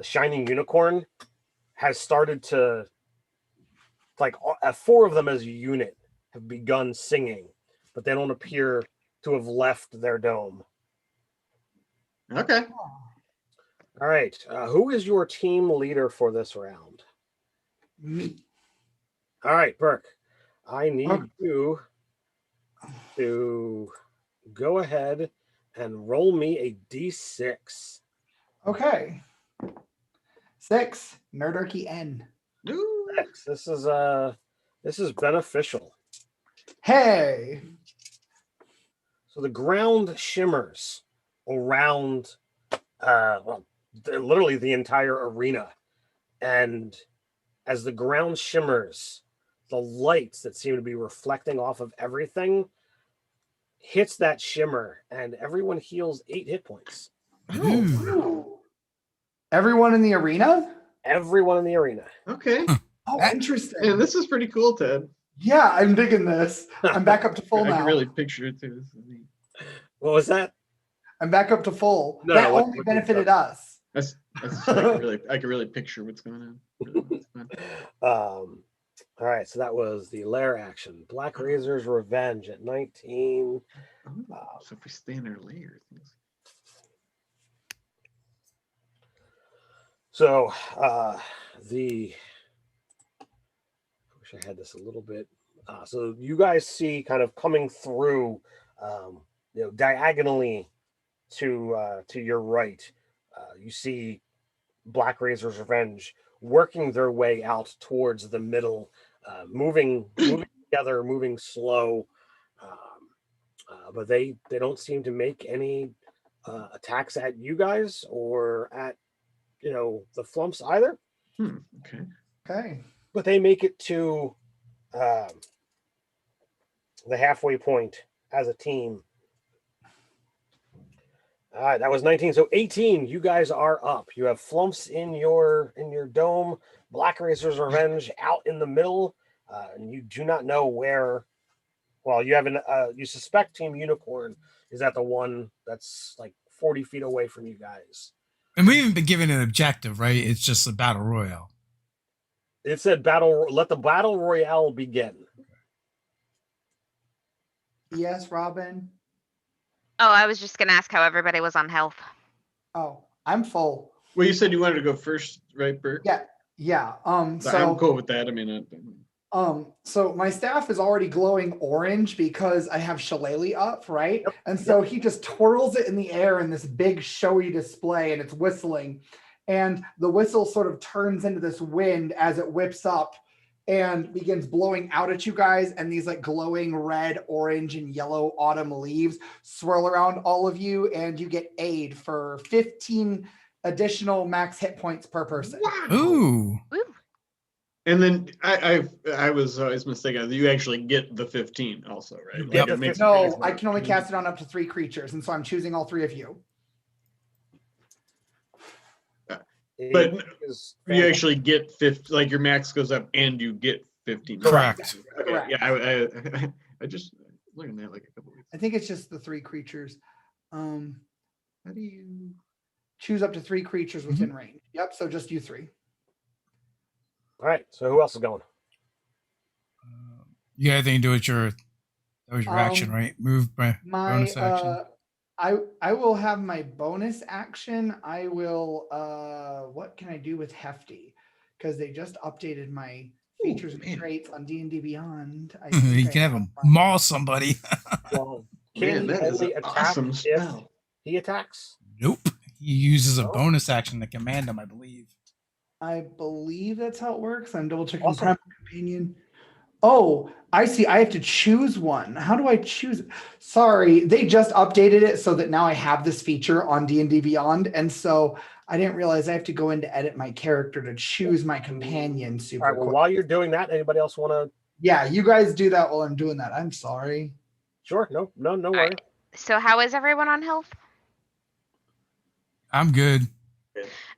shining unicorn has started to, like, 4 of them as a unit have begun singing, but they don't appear to have left their dome. Okay. All right. Who is your team leader for this round? Me. All right, Burke. I need you to go ahead and roll me a d6. Okay. 6. Nerdarchy N. Ooh. 6. This is beneficial. Hey. So the ground shimmers around literally the entire arena. And as the ground shimmers, the lights that seem to be reflecting off of everything hits that shimmer, and everyone heals 8 hit points. Ooh. Everyone in the arena? Everyone in the arena. Okay. Oh, interesting. And this is pretty cool, Ted. Yeah, I'm digging this. I'm back up to full I now. can really picture it too. This is neat. What was that? I'm back up to full. No, that what only you benefited us. That's I can really picture what's going on. Really, All right, so that was the lair action. Black Razor's Revenge at 19. So if we stay in our layer, So I wish I had this a little bit. So you guys see kind of coming through, diagonally to your right. You see Black Razor's Revenge working their way out towards the middle, moving together, moving slow, but they don't seem to make any attacks at you guys or at the flumps either. Okay. But they make it to the halfway point as a team. All right, that was 19. So 18, you guys are up. You have flumps in your dome, Black Razor's Revenge out in the middle, and you do not know where. Well, you have you suspect Team Unicorn is at the one that's like 40 feet away from you guys. And we haven't been given an objective, right? It's just a battle royale. It said let the battle royale begin. Yes, Robin. Oh, I was just gonna ask how everybody was on health. Oh, I'm full. Well, you said you wanted to go first, right, Bert? Yeah. So I'm cool with that. I mean, so my staff is already glowing orange because I have Shillelagh up, right? Yep. And so he just twirls it in the air in this big showy display, and it's whistling. And the whistle sort of turns into this wind as it whips up, and begins blowing out at you guys. And these like glowing red, orange, and yellow autumn leaves swirl around all of you. And you get aid for 15 additional max hit points per person. Wow. Ooh. And then I was always mistaken. You actually get the 15 also, right? You get it the makes No, I can only cast it on up to 3 creatures. And so I'm choosing all 3 of you. But Is you actually get 50, like your max goes up and you get 15. Correct. Okay. Correct. Yeah, I just learned that like a couple weeks. I think it's just the 3 creatures. How do you Choose up to 3 creatures within range. Yep, so just you 3. all right. So who else is going? You got anything to do with that was your action, right? Move by bonus action. I will have my bonus action. I will what can I do with Hefty? Because they just updated my features and traits on D&D Beyond. You can have him maul somebody. Well, Man, can he that is only an attack awesome if spell. he attacks? Nope. He uses a Oh. bonus action to command him, I believe. I believe that's how it works. I'm double checking Awesome. Prime Companion. Oh, I see. I have to choose one. How do I choose? Sorry, they just updated it so that now I have this feature on D&D Beyond, and so I didn't realize I have to go in to edit my character to choose my companion super All right. Well, quick. while you're doing that, anybody else want to? Yeah, you guys do that while I'm doing that. I'm sorry. Sure. No All worry. right. So how is everyone on health? I'm good.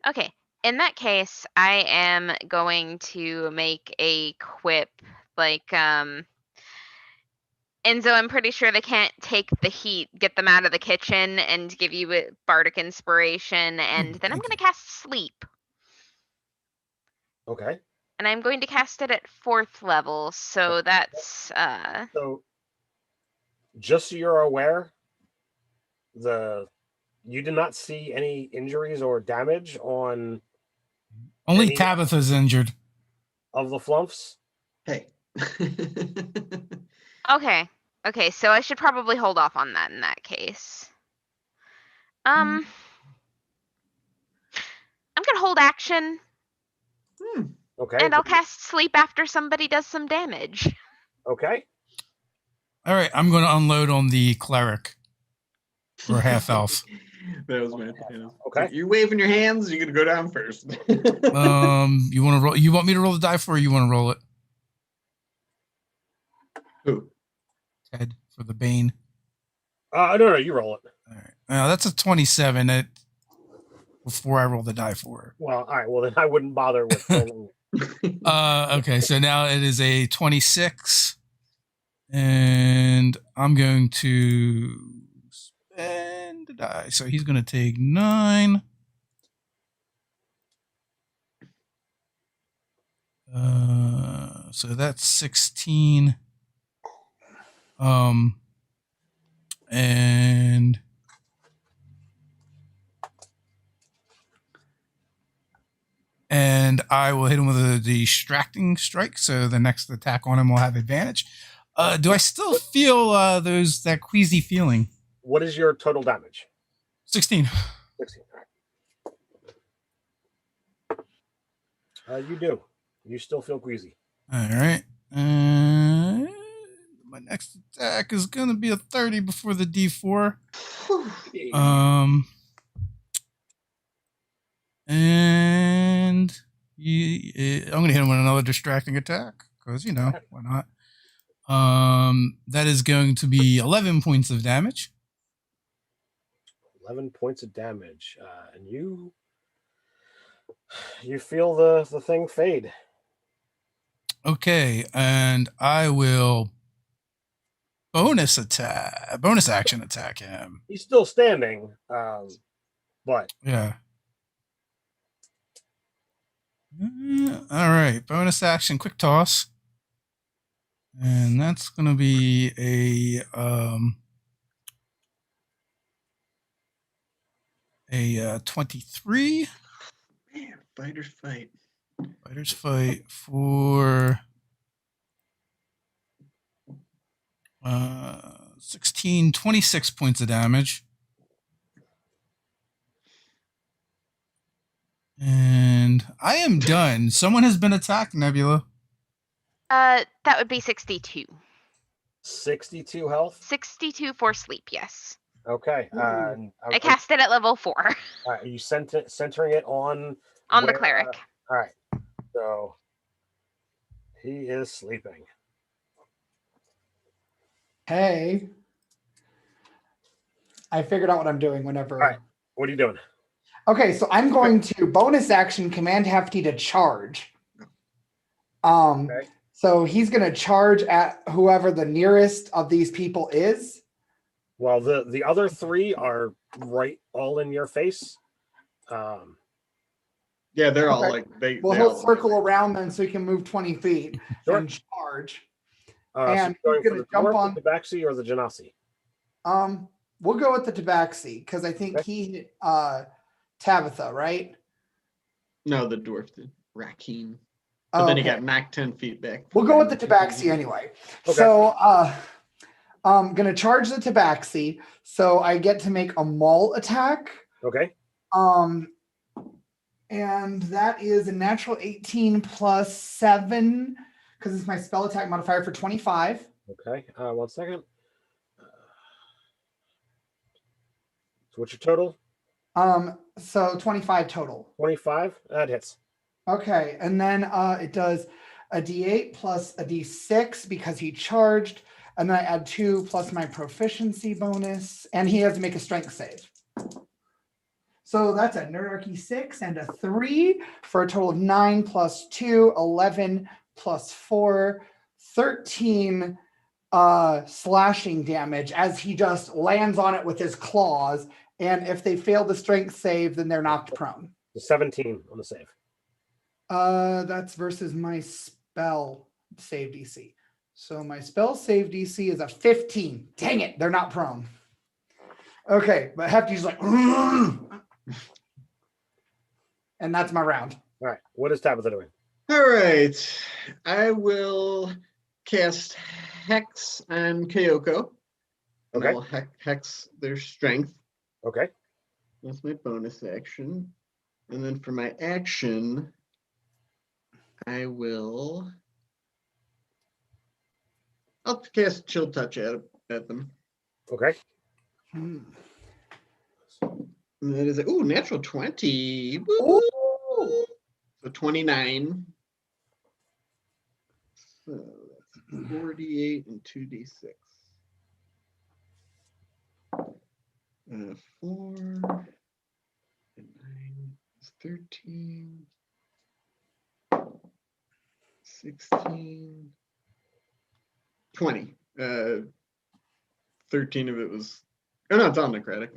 Okay. In that case, I am going to make a quip like Enzo, I'm pretty sure they can't take the heat, get them out of the kitchen, and give you a bardic inspiration. And then I'm thank going to cast sleep. Okay. And I'm going to cast it at 4th level. So that's So, just so you're aware, you did not see any injuries or damage on Only Any- Tabitha's injured. of the flumps. Hey. okay. Okay, so I should probably hold off on that in that case. I'm gonna hold action Okay. and I'll cast sleep after somebody does some damage. Okay. All right, I'm going to unload on the cleric or half elf. That was my Okay. You're waving your hands. You're gonna go down first. You want to roll? You want me to roll the die for, or you want to roll it, Who? Ted, for the Bane? No, you roll it. All right. That's a 27. Before I roll the die for it. Well, all right. Well, then I wouldn't bother with rolling. Okay, so now it is a 26, and I'm going to spend a die. So he's going to take 9. So that's 16. And I will hit him with a distracting strike, so the next attack on him will have advantage. Do I still feel that queasy feeling? What is your total damage? 16. 16. You do. You still feel queasy. All right. My next attack is going to be a 30 before the D4. And I'm going to hit him with another distracting attack because, why not? That is going to be 11 points of damage. 11 points of damage. And you feel the thing fade. Okay, and I will bonus action attack him. He's still standing, but Yeah. All right, bonus action, quick toss, and that's gonna be a 23. Man, fighters fight. Fighters fight for 26 points of damage. And I am done. Someone has been attacked, Nebula. That would be 62. 62 health. 62 for sleep, yes. Okay. I cast it at level 4 Are you centering it on on the where, cleric. all right. So he is sleeping. Hey. I figured out what I'm doing whenever. All right. What are you doing? Okay, so I'm going to bonus action command Hefty to charge. Okay. So he's going to charge at whoever the nearest of these people is. Well, the other 3 are right all in your face. Yeah, they're all like they. Well, they he'll all circle around then, so he can move 20 feet and charge. And so you're going to jump on the Tabaxi or the Genasi. We'll go with the Tabaxi because I think he hit Tabitha, right? No, the dwarf did. Rakeen. But then he got knocked 10 feet back. We'll go with the Tabaxi anyway. Okay. So I'm gonna charge the Tabaxi, so I get to make a maul attack. Okay. And that is a natural 18 plus 7 because it's my spell attack modifier for 25. Okay. 1 second. So what's your total? So 25 total. 25? That hits. Okay, and then it does a D8 plus a D6 because he charged, and then I add 2 plus my proficiency bonus, and he has to make a strength save. So that's a Nerdarchy 6 and a 3 for a total of 9 plus 2, 11 plus 4, 13 slashing damage as he just lands on it with his claws. And if they fail the strength save, then they're knocked prone. 17 on the save. That's versus my spell save DC. So my spell save DC is a 15. Dang it, they're not prone. Okay, but Hefty's like, and that's my round. All right, what is Tabitha doing? All right, I will cast Hex on Kyoko. Okay. I will hex their strength. Okay. That's my bonus action. And then for my action, I'll cast Chill Touch at them. Okay. And that is natural 20. Woo! So 29. So that's 48 and 2d6. 4 and 9 is 13. 16. 20. 13 of it was. Oh no, it's on necrotic.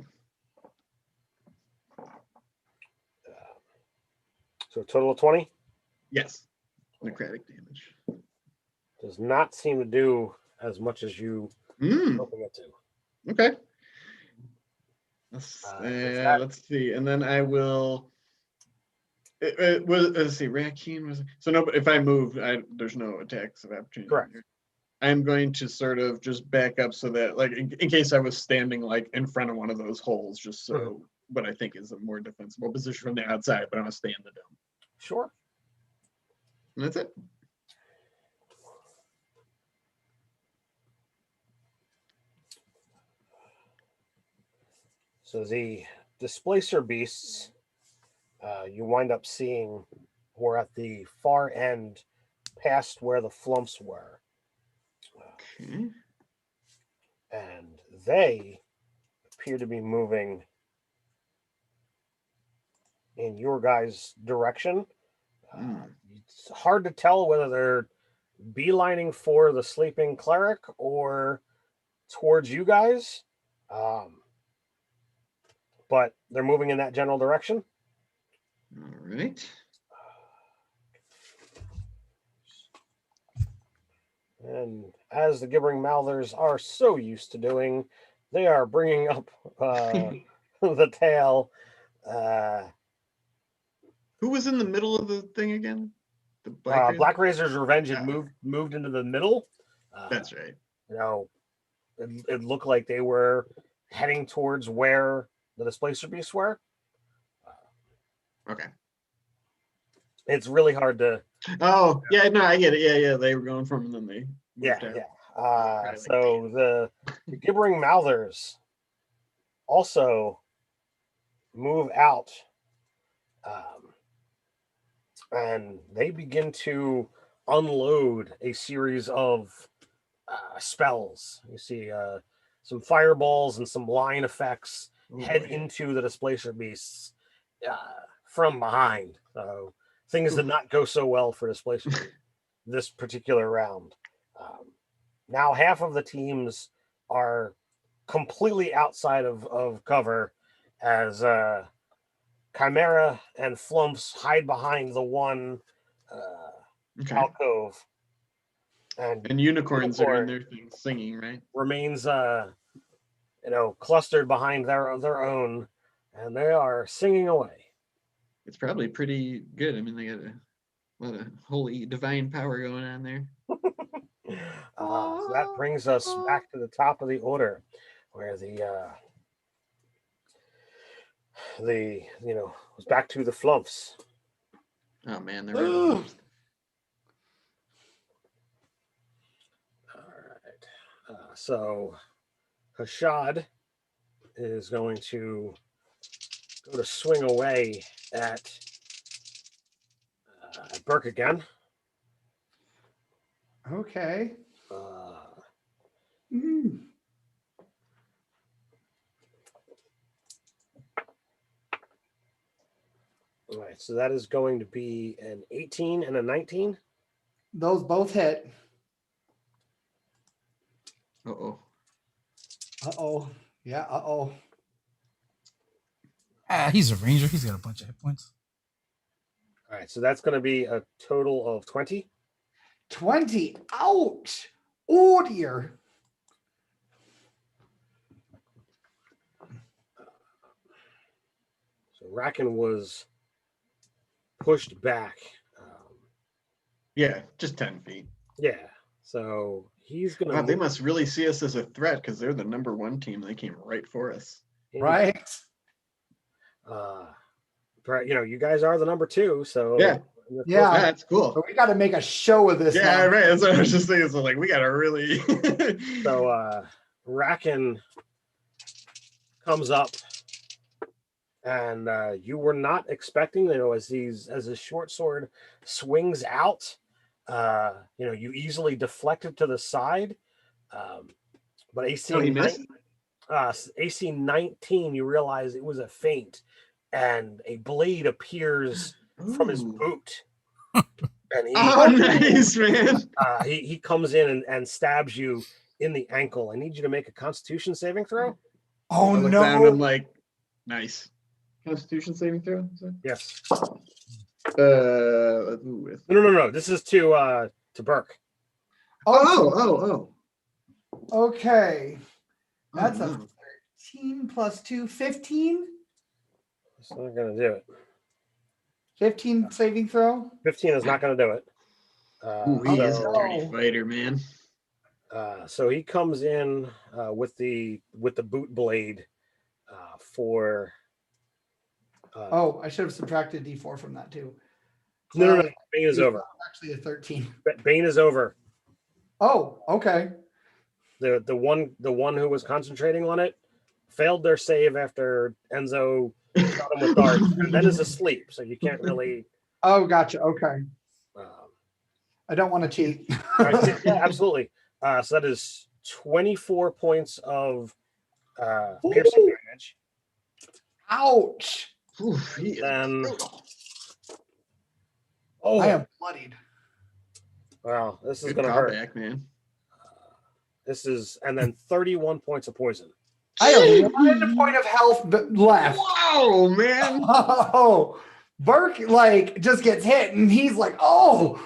So a total of 20? Yes. Necrotic damage. Does not seem to do as much as you hoping it to. Okay. Let's see. And then I will. Let's see. Rakeen was so no. But if I move, there's no attacks of opportunity. Correct. I'm going to sort of just back up so that, like, in case I was standing like in front of one of those holes, just so what I think is a more defensible position from the outside, but I'm gonna stay in the dome. Sure. And that's it. So the displacer beasts, you wind up seeing were at the far end, past where the flumps were. Okay. And they appear to be moving in your guys' direction. It's hard to tell whether they're beelining for the sleeping cleric or towards you guys. But they're moving in that general direction. All right. And as the gibbering mouthers are so used to doing, they are bringing up the tail. Who was in the middle of the thing again? The Black Razor's Revenge had moved into the middle. That's right. You know, it looked like they were heading towards where the displacer beasts were. Okay. It's really hard to Oh, yeah, no, I get it. Yeah, they were going from and then they moved out. Right, So the gibbering mouthers also move out, and they begin to unload a series of spells. You see some fireballs and some line effects head into the displacer beasts from behind. So things did not go so well for displacer beasts this particular round. Now half of the teams are completely outside of cover as Chimera and Flumps hide behind the one alcove. And unicorns are in their thing singing, right? Remains clustered behind their own, and they are singing away. It's probably pretty good. I mean, they got a lot of holy divine power going on there. So that brings us back to the top of the order, where was back to the Flumps. Oh man, they're really All right. So Hashad is going to go to swing away at Burke again. Okay. All right, so that is going to be an 18 and a 19. Those both hit. Uh-oh. Uh-oh. Yeah, uh-oh. He's a ranger. He's got a bunch of hit points. All right, so that's going to be a total of 20. 20. Ouch. Oh, dear. So Racken was pushed back. Yeah, just 10 feet. Yeah, so he's going to... Wow, they must really see us as a threat because they're the number one team. They came right for us. Right? You guys are the number two, so... Yeah. Yeah, that's cool. But we got to make a show of this. Yeah, now. right. That's what I was just saying. So, we got to really... So, Racken comes up, and you were not expecting, as his short sword swings out, you easily deflect it to the side, but AC 19, you realize it was a feint, and a blade appears from his boot. And nice, man. He comes in and stabs you in the ankle. I need you to make a Constitution saving throw. Oh, I look no. down and I'm like, nice. Constitution saving throw? Yes. No. This is to Burke. Oh. Okay. That's a 13 plus 2, 15? It's not going to do it. 15 saving throw? 15 is not going to do it. He is a dirty fighter, man. So he comes in with the boot blade for... I should have subtracted D4 from that too. No. Bane is over. Actually, a 13. Bane is over. Oh, okay. The one who was concentrating on it failed their save after Enzo shot him with darts, and then is asleep, so you can't really. Oh, gotcha. Okay. I don't want to cheat. Yeah, absolutely. So that is 24 points of piercing damage. Ouch. Oof, Then, I am bloodied. Wow, this is going to hurt. Back, man. And then 31 points of poison. I have 1 point of health left. Wow, man. Oh, Burke just gets hit and he's like, oh,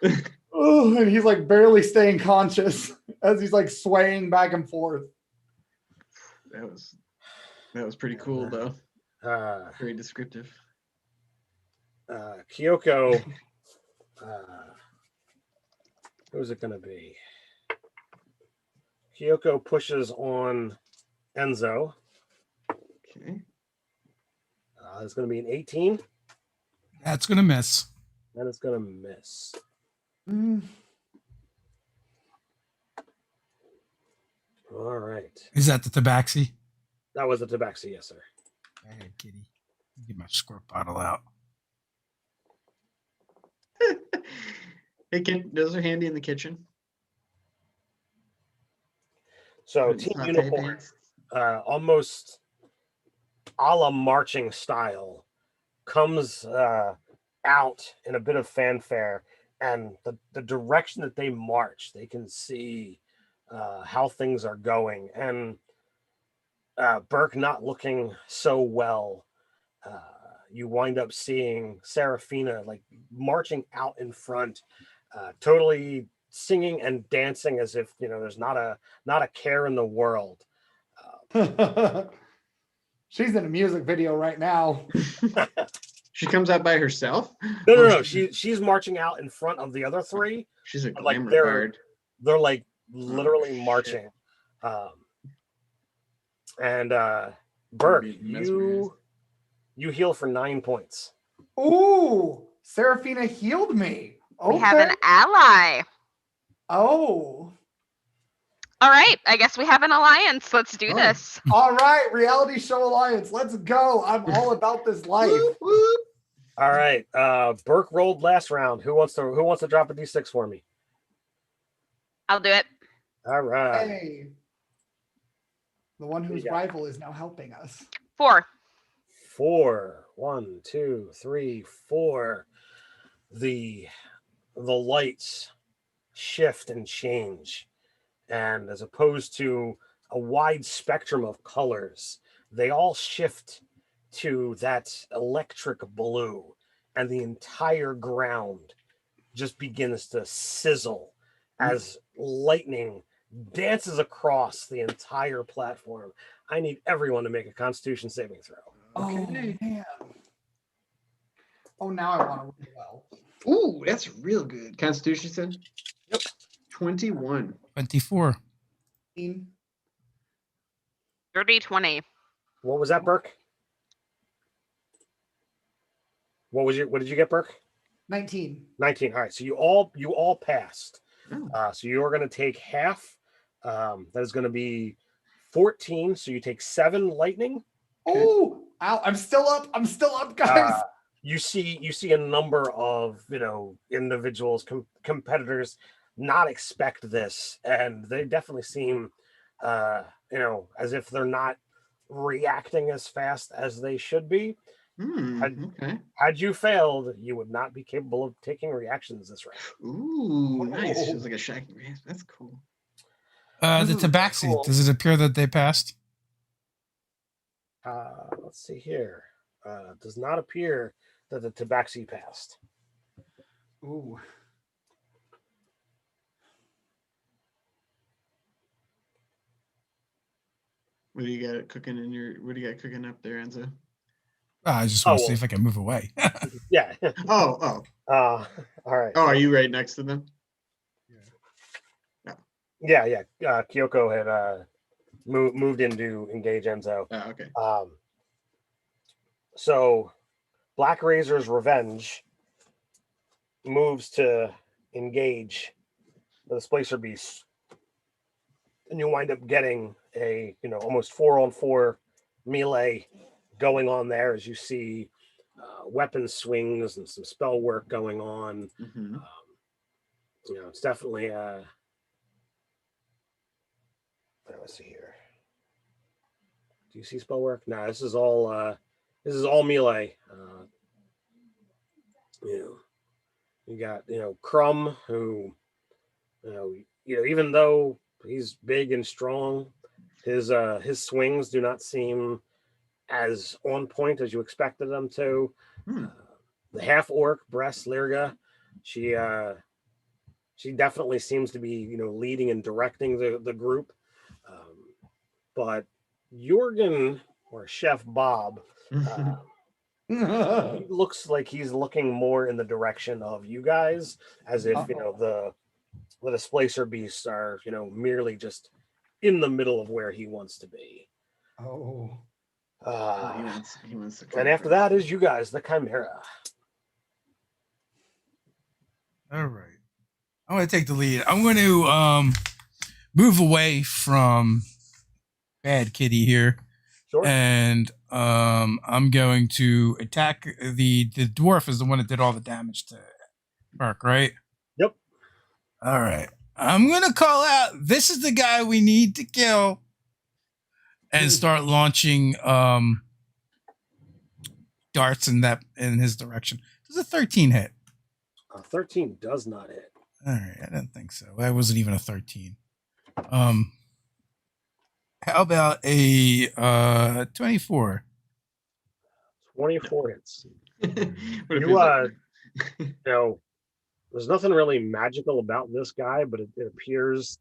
and he's barely staying conscious as he's swaying back and forth. That was pretty cool though. Very descriptive. Kyoko, who's it going to be? Kyoko pushes on Enzo. Okay. It's going to be an 18. That's going to miss. and it's gonna miss. Mm. All right. Is that the tabaxi? That was the tabaxi, yes, sir. Hey, kitty. Get my squirt bottle out. Hey, those are handy in the kitchen. So Put Team saute Unicorn, pans. almost a la marching style, comes out in a bit of fanfare, and the direction that they march, they can see how things are going. And Burke not looking so well, you wind up seeing Serafina like marching out in front, totally singing and dancing as if there's not a care in the world. She's in a music video right now. She comes out by herself? No. She's marching out in front of the other three. She's a Like glamour they're bard. they're like literally shit. marching. And Burke, Being mesmerized. you heal for 9 points. Ooh, Serafina healed me. Okay. We have an ally. Oh. All right, I guess we have an alliance. Let's do this. All right, reality show alliance. Let's go. I'm all about this life. Whoop, whoop. All right. Burke rolled last round. Who wants to drop a d6 for me? I'll do it. All right. Hey. The one whose Yeah. rival is now helping us. 4. 4. 1, 2, 3, 4. The lights shift and change, and as opposed to a wide spectrum of colors, they all shift to that electric blue, and the entire ground just begins to sizzle as lightning dances across the entire platform. I need everyone to make a Constitution saving throw. Okay. Oh, man. Oh, now I want to roll well. Ooh, that's real good. Constitution said? Yep. 21. 24. Dirty 20. What was that, Burke? What did you get, Burke? 19. 19. All right. So you all passed. Oh. So you're going to take half. That is going to be 14. So you take 7 lightning. Okay. Oh, ow, I'm still up, guys. You see a number of individuals, competitors, not expect this, and they definitely seem as if they're not reacting as fast as they should be. Okay. Had you failed, you would not be capable of taking reactions this round. Ooh, nice. She was like a shaggy race. That's cool. The This is tabaxi, cool. does it appear that they passed? Let's see here. Does not appear that the tabaxi passed. Ooh. What do you got cooking up there, Enzo? I just want to see if I can move away. Yeah. Oh. All right. Oh, are you right next to them? Yeah. Kyoko had moved in to engage Enzo. Oh, okay. So Black Razor's Revenge moves to engage the Displacer Beast, and you wind up getting a almost 4-on-4 melee going on there as you see weapon swings and some spell work going on. Mm-hmm. It's definitely let's see here. Do you see spell work? No, this is all melee. You got Crumb, who even though he's big and strong, his swings do not seem as on point as you expected them to. The half orc Bress Lirga, she definitely seems to be leading and directing the group, but Jorgen, or Chef Bob, he looks like he's looking more in the direction of you guys, as if the Displacer Beasts are merely just in the middle of where he wants to be. Oh. He wants to come And after across. that is you guys, the Chimera. All right. I'm going to take the lead. I'm going to move away from Bad Kitty here. Sure. And I'm going to attack the dwarf is the one that did all the damage to Burke, right? Yep. All right. I'm going to call out, this is the guy we need to kill, and start launching darts in his direction. Does a 13 hit? 13 does not hit. All right, I didn't think so. That wasn't even a 13. How about a 24? 24 hits. What if You, he's you know, there's nothing really magical about this guy, but it appears,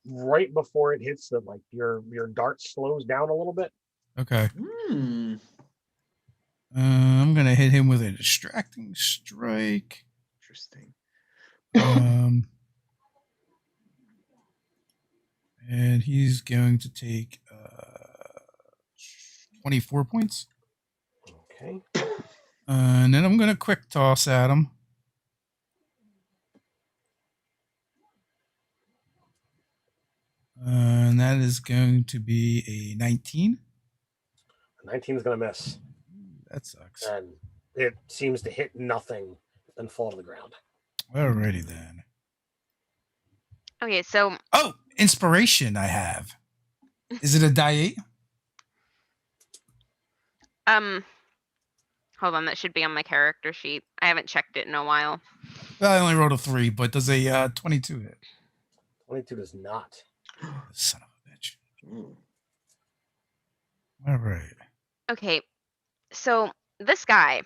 right before it hits that, like, your dart slows down a little bit. Okay. Hmm. I'm gonna hit him with a distracting strike. Interesting. And he's going to take 24 points. Okay. And then I'm gonna quick toss at him. And that is going to be a 19. 19 is going to miss. That sucks. And it seems to hit nothing and fall to the ground. Alrighty then. Okay, so Oh, inspiration I have. Is it a die 8? hold on, that should be on my character sheet. I haven't checked it in a while. Well, I only rolled a 3, but does a 22 hit? 22 does not. Son of a bitch. Ooh. All right. Okay, so this guy,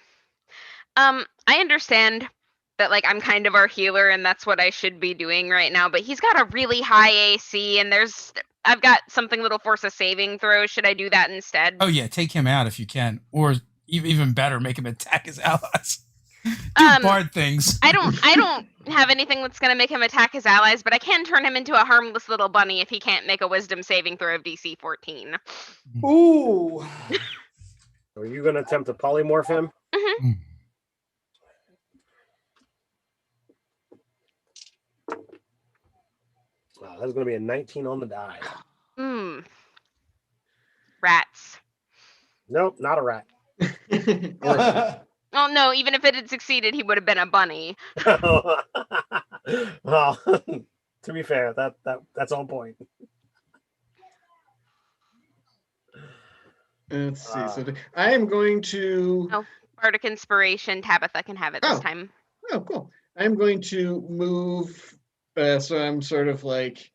I understand that, like, I'm kind of our healer and that's what I should be doing right now, but he's got a really high AC and I've got something that'll force a saving throw. Should I do that instead? Oh yeah, take him out if you can, or even better, make him attack his allies. Do bard things. I don't have anything that's gonna make him attack his allies, but I can turn him into a harmless little bunny if he can't make a wisdom saving throw of DC 14. Ooh. Are you going to attempt to polymorph him? Mm-hmm. Wow, that's going to be a 19 on the die. Rats. Nope, not a rat. Well, no, even if it had succeeded, he would have been a bunny. Well, to be fair, that's on point. Let's see. So I am going to. Oh, Bardic Inspiration. Tabitha can have it this time. Oh, cool. I'm going to move. So I'm sort of like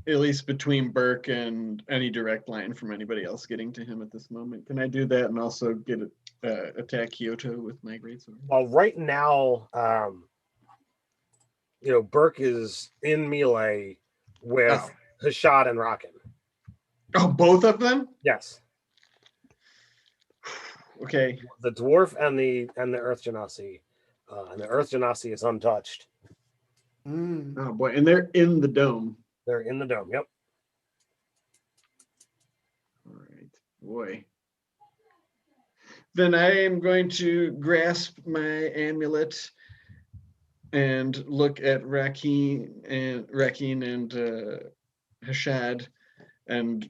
at least between Burke and any direct line from anybody else getting to him at this moment. Can I do that and also get attack Kyoto with my greatsword? Well, right now, Burke is in melee with Hashad and Rockin. Oh, both of them? Yes. Okay. The dwarf and the Earth Genasi. And the Earth Genasi is untouched. Oh boy, and they're in the dome. They're in the dome, yep. All right, boy. Then I am going to grasp my amulet and look at Rakeen and Hashad and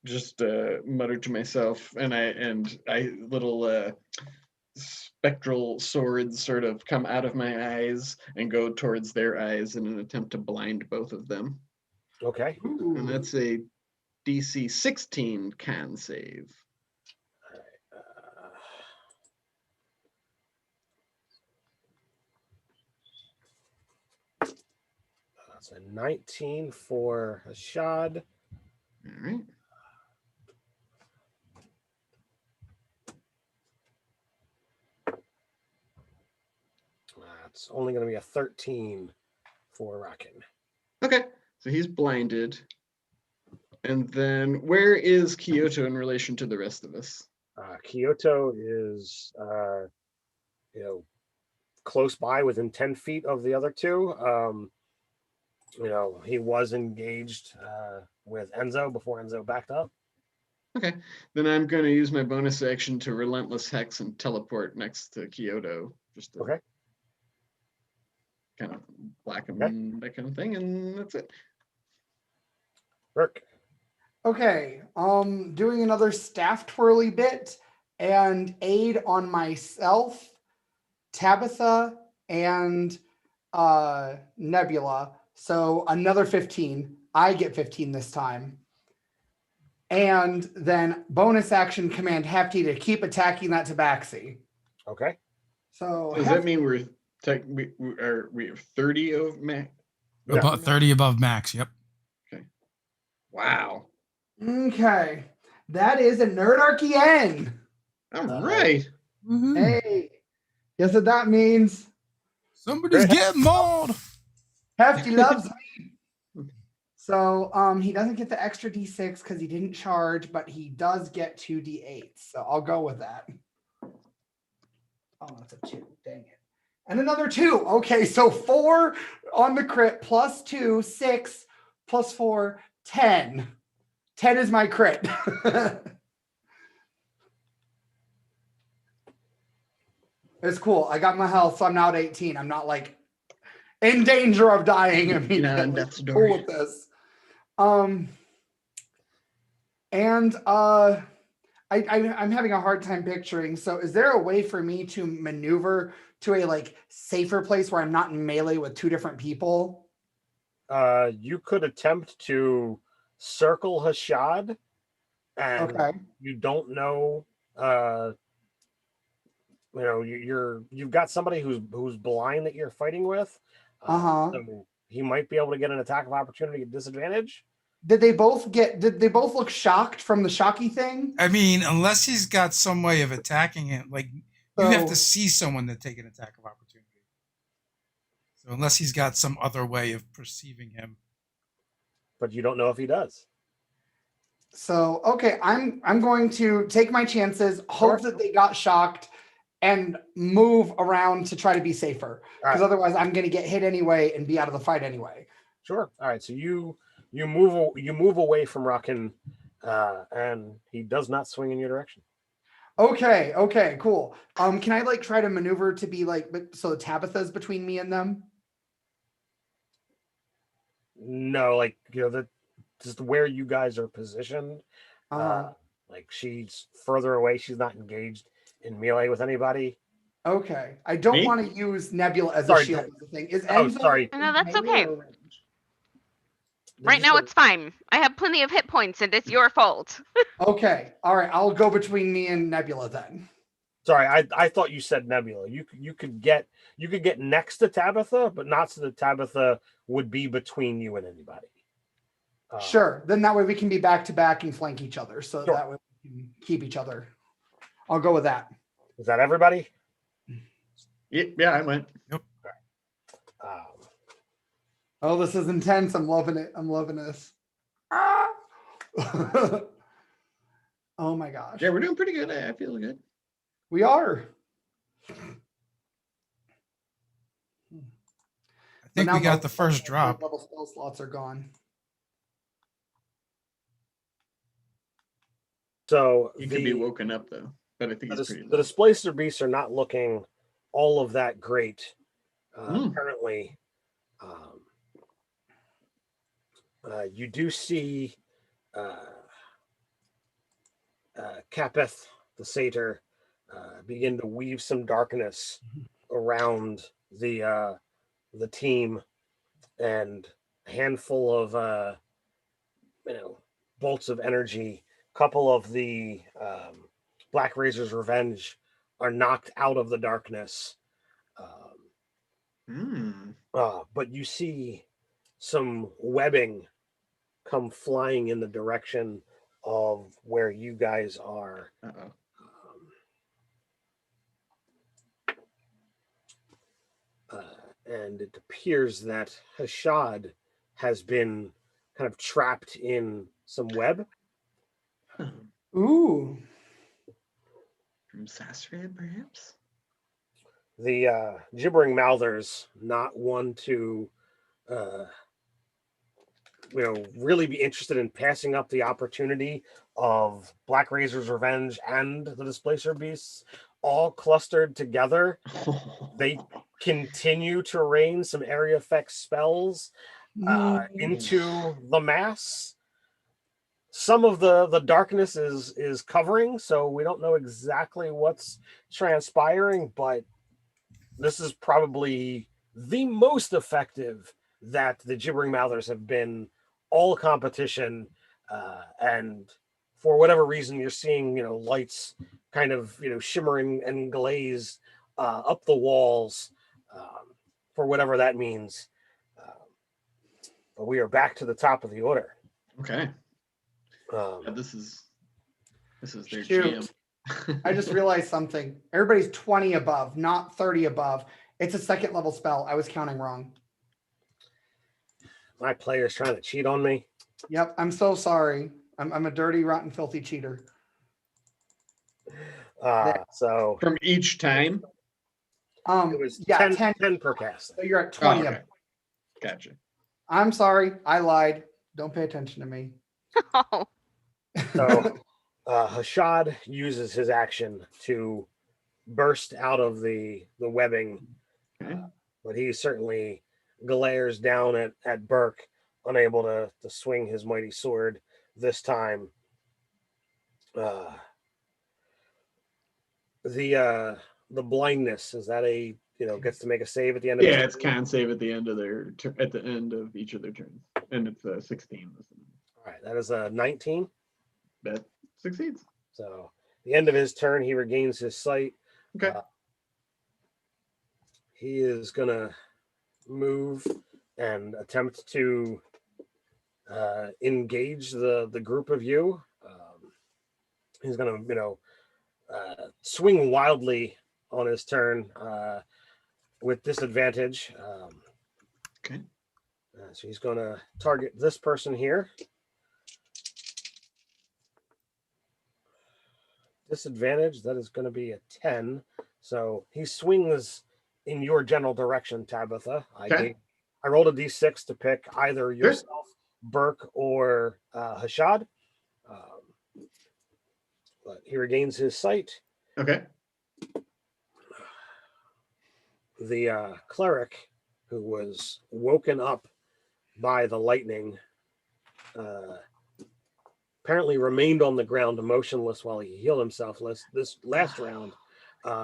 just mutter to myself, and I little spectral swords sort of come out of my eyes and go towards their eyes in an attempt to blind both of them. Okay. And that's a DC 16 con save. That's a 19 for Hashad. All right. It's only going to be a 13 for Rockin. Okay, so he's blinded. And then where is Kyoto in relation to the rest of us? Kyoto is, close by, within 10 feet of the other two. He was engaged with Enzo before Enzo backed up. Okay, then I'm going to use my bonus action to Relentless Hex and teleport next to Kyoto. Okay. kind of black Okay. and that kind of thing, and that's it. Burke. Okay, doing another staff twirly bit and aid on myself, Tabitha, and Nebula. So another 15. I get 15 this time. And then bonus action command Hefty to keep attacking that Tabaxi. Okay. So Does that mean we have 30 of max? Yeah. About 30 above max. Yep. Wow. Okay. That is a Nerdarchy N. All right. Woohoo. Hey. Guess what that means? Somebody's getting mauled. Hefty loves me. So he doesn't get the extra D6 because he didn't charge, but he does get 2 D8. So I'll go with that. Oh, that's a 2. Dang it. And another 2. Okay, so 4 on the crit plus 2, 6 plus 4, 10. 10 is my crit. It's cool. I got my health, so I'm now at 18. I'm not like in danger of dying immediately. Death's door. Cool with this. I'm having a hard time picturing. So is there a way for me to maneuver to a like safer place where I'm not in melee with 2 different people? You could attempt to circle Hashad, and Okay. you don't know. You've got somebody who's blind that you're fighting with. So he might be able to get an attack of opportunity at disadvantage. Did they both look shocked from the shocky thing? I mean, unless he's got some way of attacking him, like you have to see someone to take an attack of opportunity. So unless he's got some other way of perceiving him, but you don't know if he does. So okay, I'm going to take my chances, hope that they got shocked, and move around to try to be safer. Because otherwise, I'm going to get hit anyway and be out of the fight anyway. Sure. All right. So you move away from Rockin, and he does not swing in your direction. Okay, cool. Can I like try to maneuver to be like so Tabitha's between me and them? No, like just where you guys are positioned. Like she's further away. She's not engaged in melee with anybody. Okay. I don't want to use Nebula as a shield. Thing. Is Enzo sorry. No, that's okay. Right now it's fine. I have plenty of hit points and it's your fault. Okay. All right. I'll go between me and Nebula then. Sorry, I thought you said Nebula. You could get next to Tabitha, but not so that Tabitha would be between you and anybody. Sure. Then that way we can be back to back and flank each other. So Sure. that way we can keep each other. I'll go with that. Is that everybody? Yeah, I went. Yep. Oh, this is intense. I'm loving it. I'm loving this. Ah! Oh my gosh. Yeah, we're doing pretty good. I feel good. We are. I think we got the first drop. Level spell slots are gone. So You could be woken up though, but I think it's pretty the displacer beasts are not looking all of that great currently. You do see Capeth, the satyr, begin to weave some darkness around the team, and a handful of bolts of energy. Couple of the Black Razor's Revenge are knocked out of the darkness. But you see some webbing come flying in the direction of where you guys are. And it appears that Hashad has been kind of trapped in some web. Ooh. From Sasria, perhaps? The gibbering mouthers, not one to really be interested in passing up the opportunity of Black Razor's Revenge and the Displacer Beasts all clustered together. They continue to rain some area effect spells into the mass. Some of the darkness is covering, so we don't know exactly what's transpiring, but this is probably the most effective that the Gibbering Mouthers have been all competition. And for whatever reason, you're seeing, lights kind of, shimmering and glaze up the walls, for whatever that means. But we are back to the top of the order. Okay. This is their Shoot. jam. I just realized something. Everybody's 20 above, not 30 above. It's a second level spell. I was counting wrong. My player's trying to cheat on me. Yep, I'm so sorry. I'm a dirty, rotten, filthy cheater. So From each time? it was yeah, 10 per cast. So you're at 20 okay. above. Gotcha. I'm sorry. I lied. Don't pay attention to me. Oh. So Hashad uses his action to burst out of the webbing, Okay. but he certainly glares down at Burke, unable to swing his mighty sword this time. The blindness, is that gets to make a save at the end of Yeah, his it's turn? con save at the end of at the end of each of their turns, and it's 16. All right, that is a 19. That succeeds. So the end of his turn, he regains his sight. Okay. He is gonna move and attempt to engage the group of you. He's gonna swing wildly on his turn with disadvantage. Okay. So he's gonna target this person here. Disadvantage, that is going to be a 10. So he swings in your general direction, Tabitha. Okay. I rolled a d6 to pick either yourself, Burke, or Hashad. But he regains his sight. Okay. The cleric, who was woken up by the lightning, apparently remained on the ground motionless while he healed himself. This last round,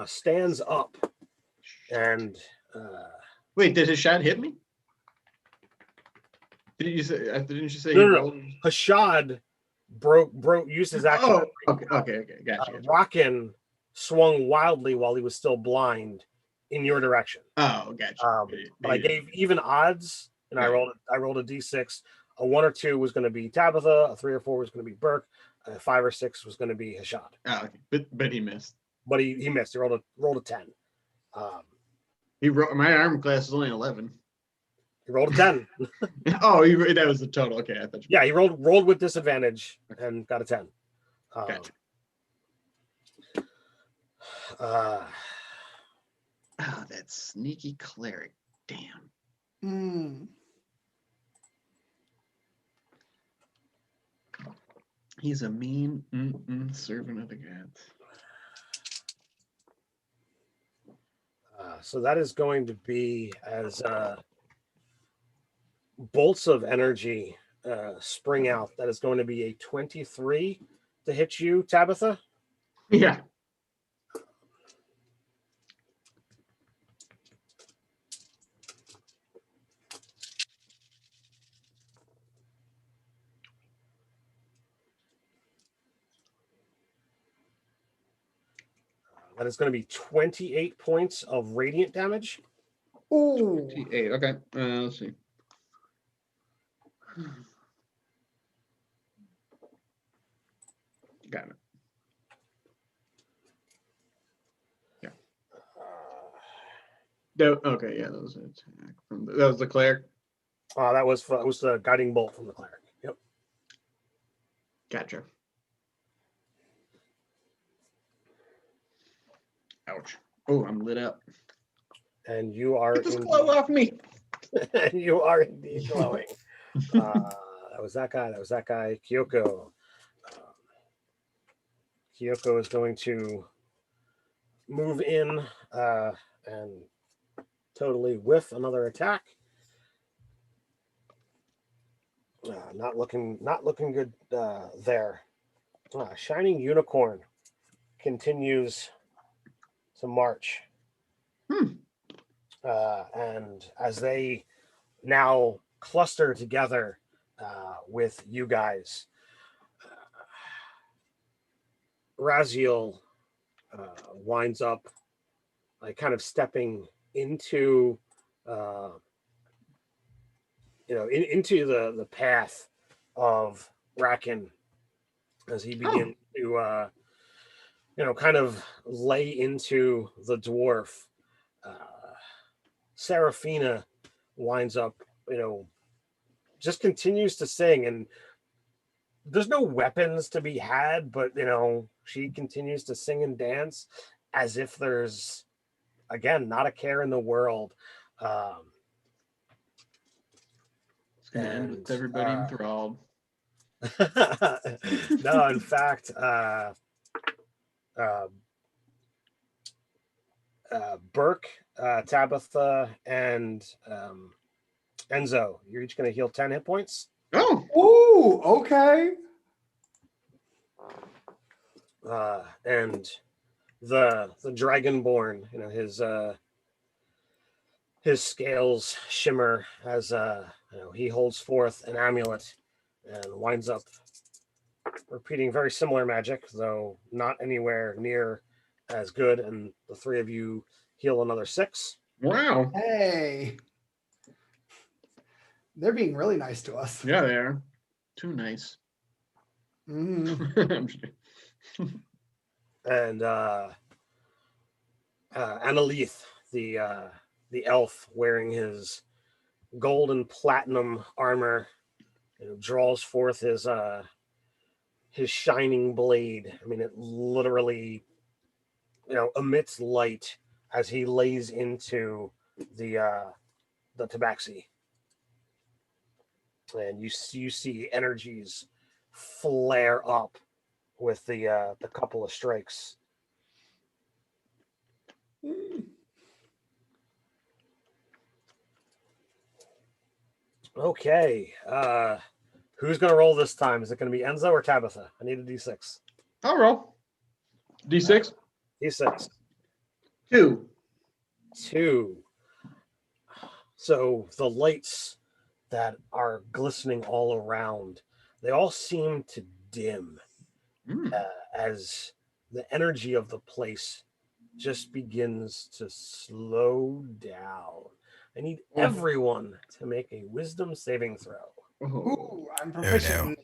stands up and Wait, did his shot hit me? Didn't you say no, he no, rolled? no. Hashad broke used his action. Oh, okay, gotcha. Rockin swung wildly while he was still blind in your direction. Oh, gotcha. But I gave even odds, and I rolled a d6. A 1 or 2 was going to be Tabitha. A 3 or 4 was going to be Burke. A 5 or 6 was going to be Hashad. Oh, okay. But he missed. But he missed. He rolled a 10. He wrote my arm class is only 11. He rolled a 10. Oh, that was the total. Okay, I thought. Yeah, he rolled with disadvantage and got a 10. Gotcha. Oh, that sneaky cleric. Damn. He's a mean servant of the gods. So that is going to be as bolts of energy spring out. That is going to be a 23 to hit you, Tabitha. Yeah. That is going to be 28 points of radiant damage. Ooh. 28. Okay. Let's see. Got it. Yeah. Okay. Yeah, that was an attack from that was the cleric. That was the guiding bolt from the cleric. Yep. Gotcha. Ouch. Oh, I'm lit up. And you are Get this glow off me. you are indeed glowing. That was that guy. Kyoko. Kyoko is going to move in and totally whiff another attack. Not looking good there. Shining Unicorn continues to march. And as they now cluster together with you guys, Raziel winds up like kind of stepping into into the path of Bracken as he begins to kind of lay into the dwarf. Seraphina winds up, just continues to sing, and there's no weapons to be had, but she continues to sing and dance as if there's, again, not a care in the world. And everybody enthralled. No, in fact, Burke, Tabitha, and Enzo, you're each going to heal 10 hit points. Oh, Ooh, okay. And the Dragonborn, his scales shimmer as he holds forth an amulet and winds up repeating very similar magic, though not anywhere near as good. And the three of you heal another 6. wow. Hey. They're being really nice to us. Yeah, they are. Too nice. Mm. I'm just kidding. And Annalith, the elf wearing his gold and platinum armor, draws forth his shining blade. I mean, it literally, emits light as he lays into the tabaxi, and you see energies flare up with the couple of strikes. Okay, who's gonna roll this time? Is it gonna be Enzo or Tabitha? I need a D6. I'll roll. D6? D6. 2. 2. So the lights that are glistening all around, they all seem to dim as the energy of the place just begins to slow down. I need everyone to make a wisdom saving throw. Ooh, I'm proficient.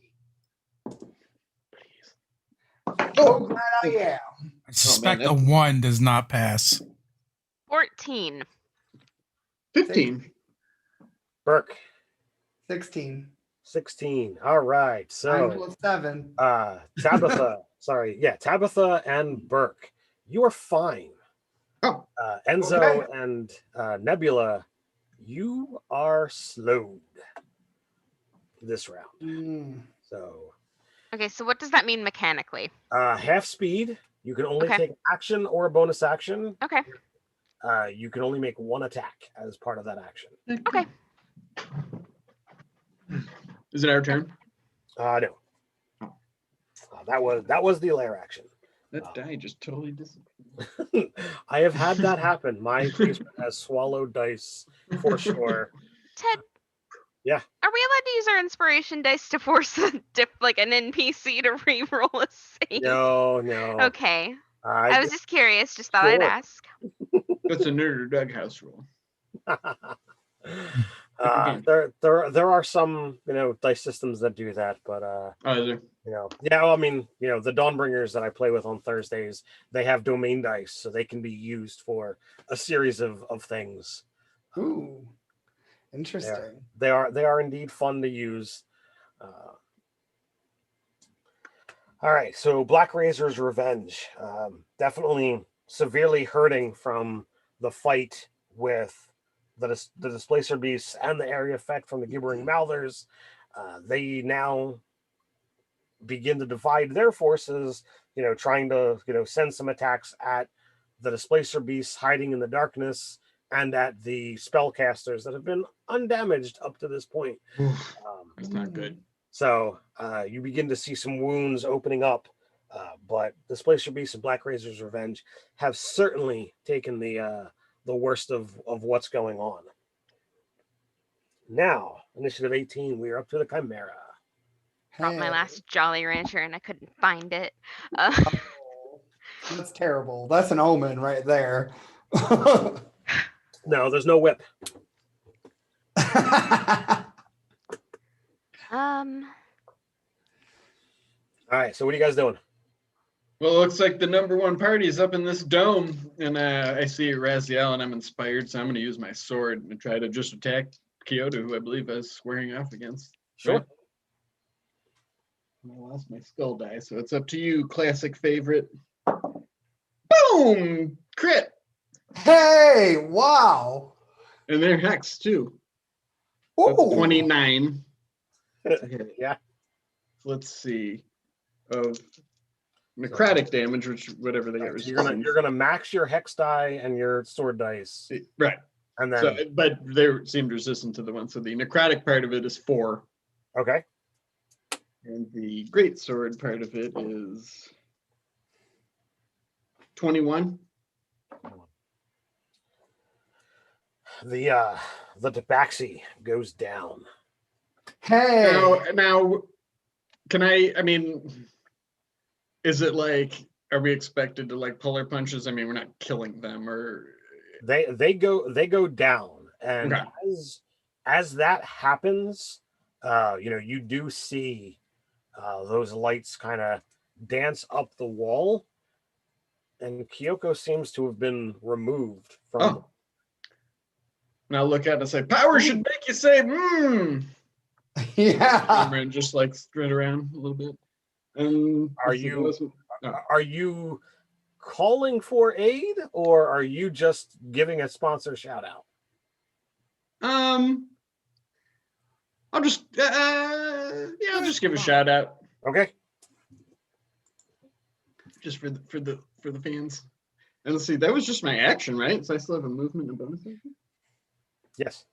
Oh, So glad I am. I suspect man, a 1 does not pass. 14. 15. Burke, 16. 16. All right. 9 So plus 7. Tabitha, Tabitha and Burke, you are fine. Oh, Enzo Okay. and Nebula, you are slowed this round. So Okay, so what does that mean mechanically? half speed. You can only Okay. take action or a bonus action. Okay. You can only make one attack as part of that action. Okay. is it our turn? No. That was the lair action. That die just totally disappeared. I have had that happen. My basement has swallowed dice for sure. Ted. Yeah. Are we allowed to use our inspiration dice to force an NPC to re-roll a save? No. Okay. I was just curious. Just thought Sure. I'd ask. That's a nerd or Dughouse rule. There are some dice systems that do that, but Oh, is there? I mean the Dawnbringers that I play with on Thursdays, they have domain dice, so they can be used for a series of things. Ooh, interesting. They are indeed fun to use. All right, so Black Razor's Revenge, definitely severely hurting from the fight with the Displacer Beasts and the area effect from the Gibbering Mouthers. They now begin to divide their forces, trying to, send some attacks at the Displacer Beasts hiding in the darkness, and at the spellcasters that have been undamaged up to this point. That's not good. So you begin to see some wounds opening up, but this place should be some Black Razor's revenge have certainly taken the worst of what's going on. Now, initiative 18, we are up to the Chimera. Brought my Hey. last Jolly Rancher and I couldn't find it. That's terrible. That's an omen right there. No, there's no whip. All right, so what are you guys doing? Well, it looks like the number one party is up in this dome, and I see Raziel, and I'm inspired, so I'm going to use my sword and try to just attack Kyoto, who I believe I was squaring off against. Sure. Right? I lost my skull die, so it's up to you, classic favorite. Boom! Crit! Hey, wow. And they're hex, too. Ooh. That's 29. Yeah. Let's see. Of necrotic damage, which whatever they get resistance. You're gonna max your hex die and your sword dice, Right. and then So, but they seemed resistant to the one. So the necrotic part of it is 4. okay. And the great sword part of it is 21. The tabaxi goes down. Hey. Now, can I mean, is it like, are we expected to like pull our punches? I mean, we're not killing them, or They go down, and Okay. as that happens, you do see those lights kind of dance up the wall, and Kyoko seems to have been removed from. Oh. Now look at it and say, power should make you say, Yeah. and just like straight around a little bit. And Are you calling for aid, or are you just giving a sponsor shout out? I'll just I'll just give a shout out Okay. just for the fans. And let's see, that was just my action, right? So I still have a movement and bonus action. Yes.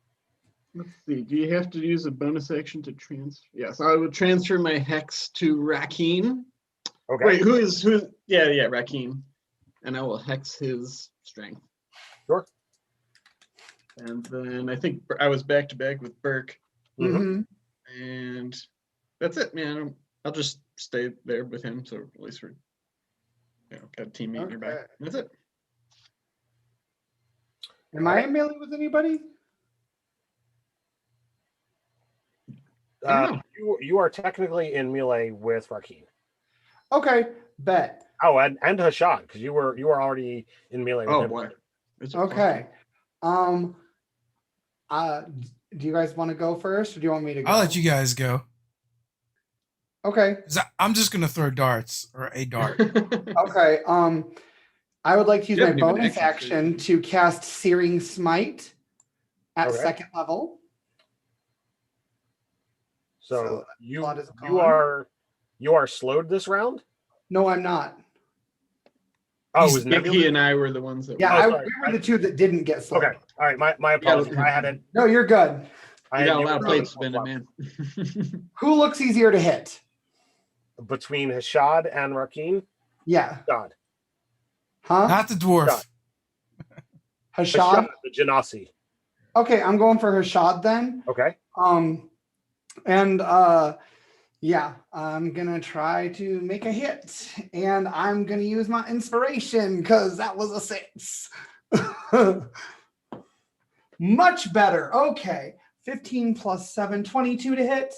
Let's see. Do you have to use a bonus action to transfer? Yes, I will transfer my hex to Rakeen. Okay. Wait, who? Yeah, Rakeen. And I will hex his strength. Sure. And then I think I was back to back with Burke. Mm-hmm. And that's it, man. I'll just stay there with him. So at least we're, got a teammate nearby. Okay. That's it. Am I in melee with anybody? You are technically in melee with Rakeen. Okay, bet. Oh, and Hashad, because you were already in melee with him. Boy. It's Okay. Do you guys want to go first, or do you want me to go? I'll let you guys go. Okay. 'Cause I'm just gonna throw darts or a dart. Okay. I would like to use You my haven't even bonus actually action to cast Searing Smite at Okay. 2nd level. So So plot is you gone. are slowed this round. No, I'm not. Oh, it He's- was Nick, Nebula? he and I were the ones that Yeah, were. sorry. we were the two that didn't get slowed. Okay. All right. My apologies. I had it. No, you're good. I You had got a you lot of were plates on spinning, man. Who looks easier to hit? between Hashad and Rakeen. Yeah. God. Huh? Not the dwarf. God. Hashad? The Genasi. Okay, I'm going for Hashad then. Okay. And yeah, I'm gonna try to make a hit, and I'm gonna use my inspiration because that was a 6. Much better. Okay, 15 plus 7, 22 to hit.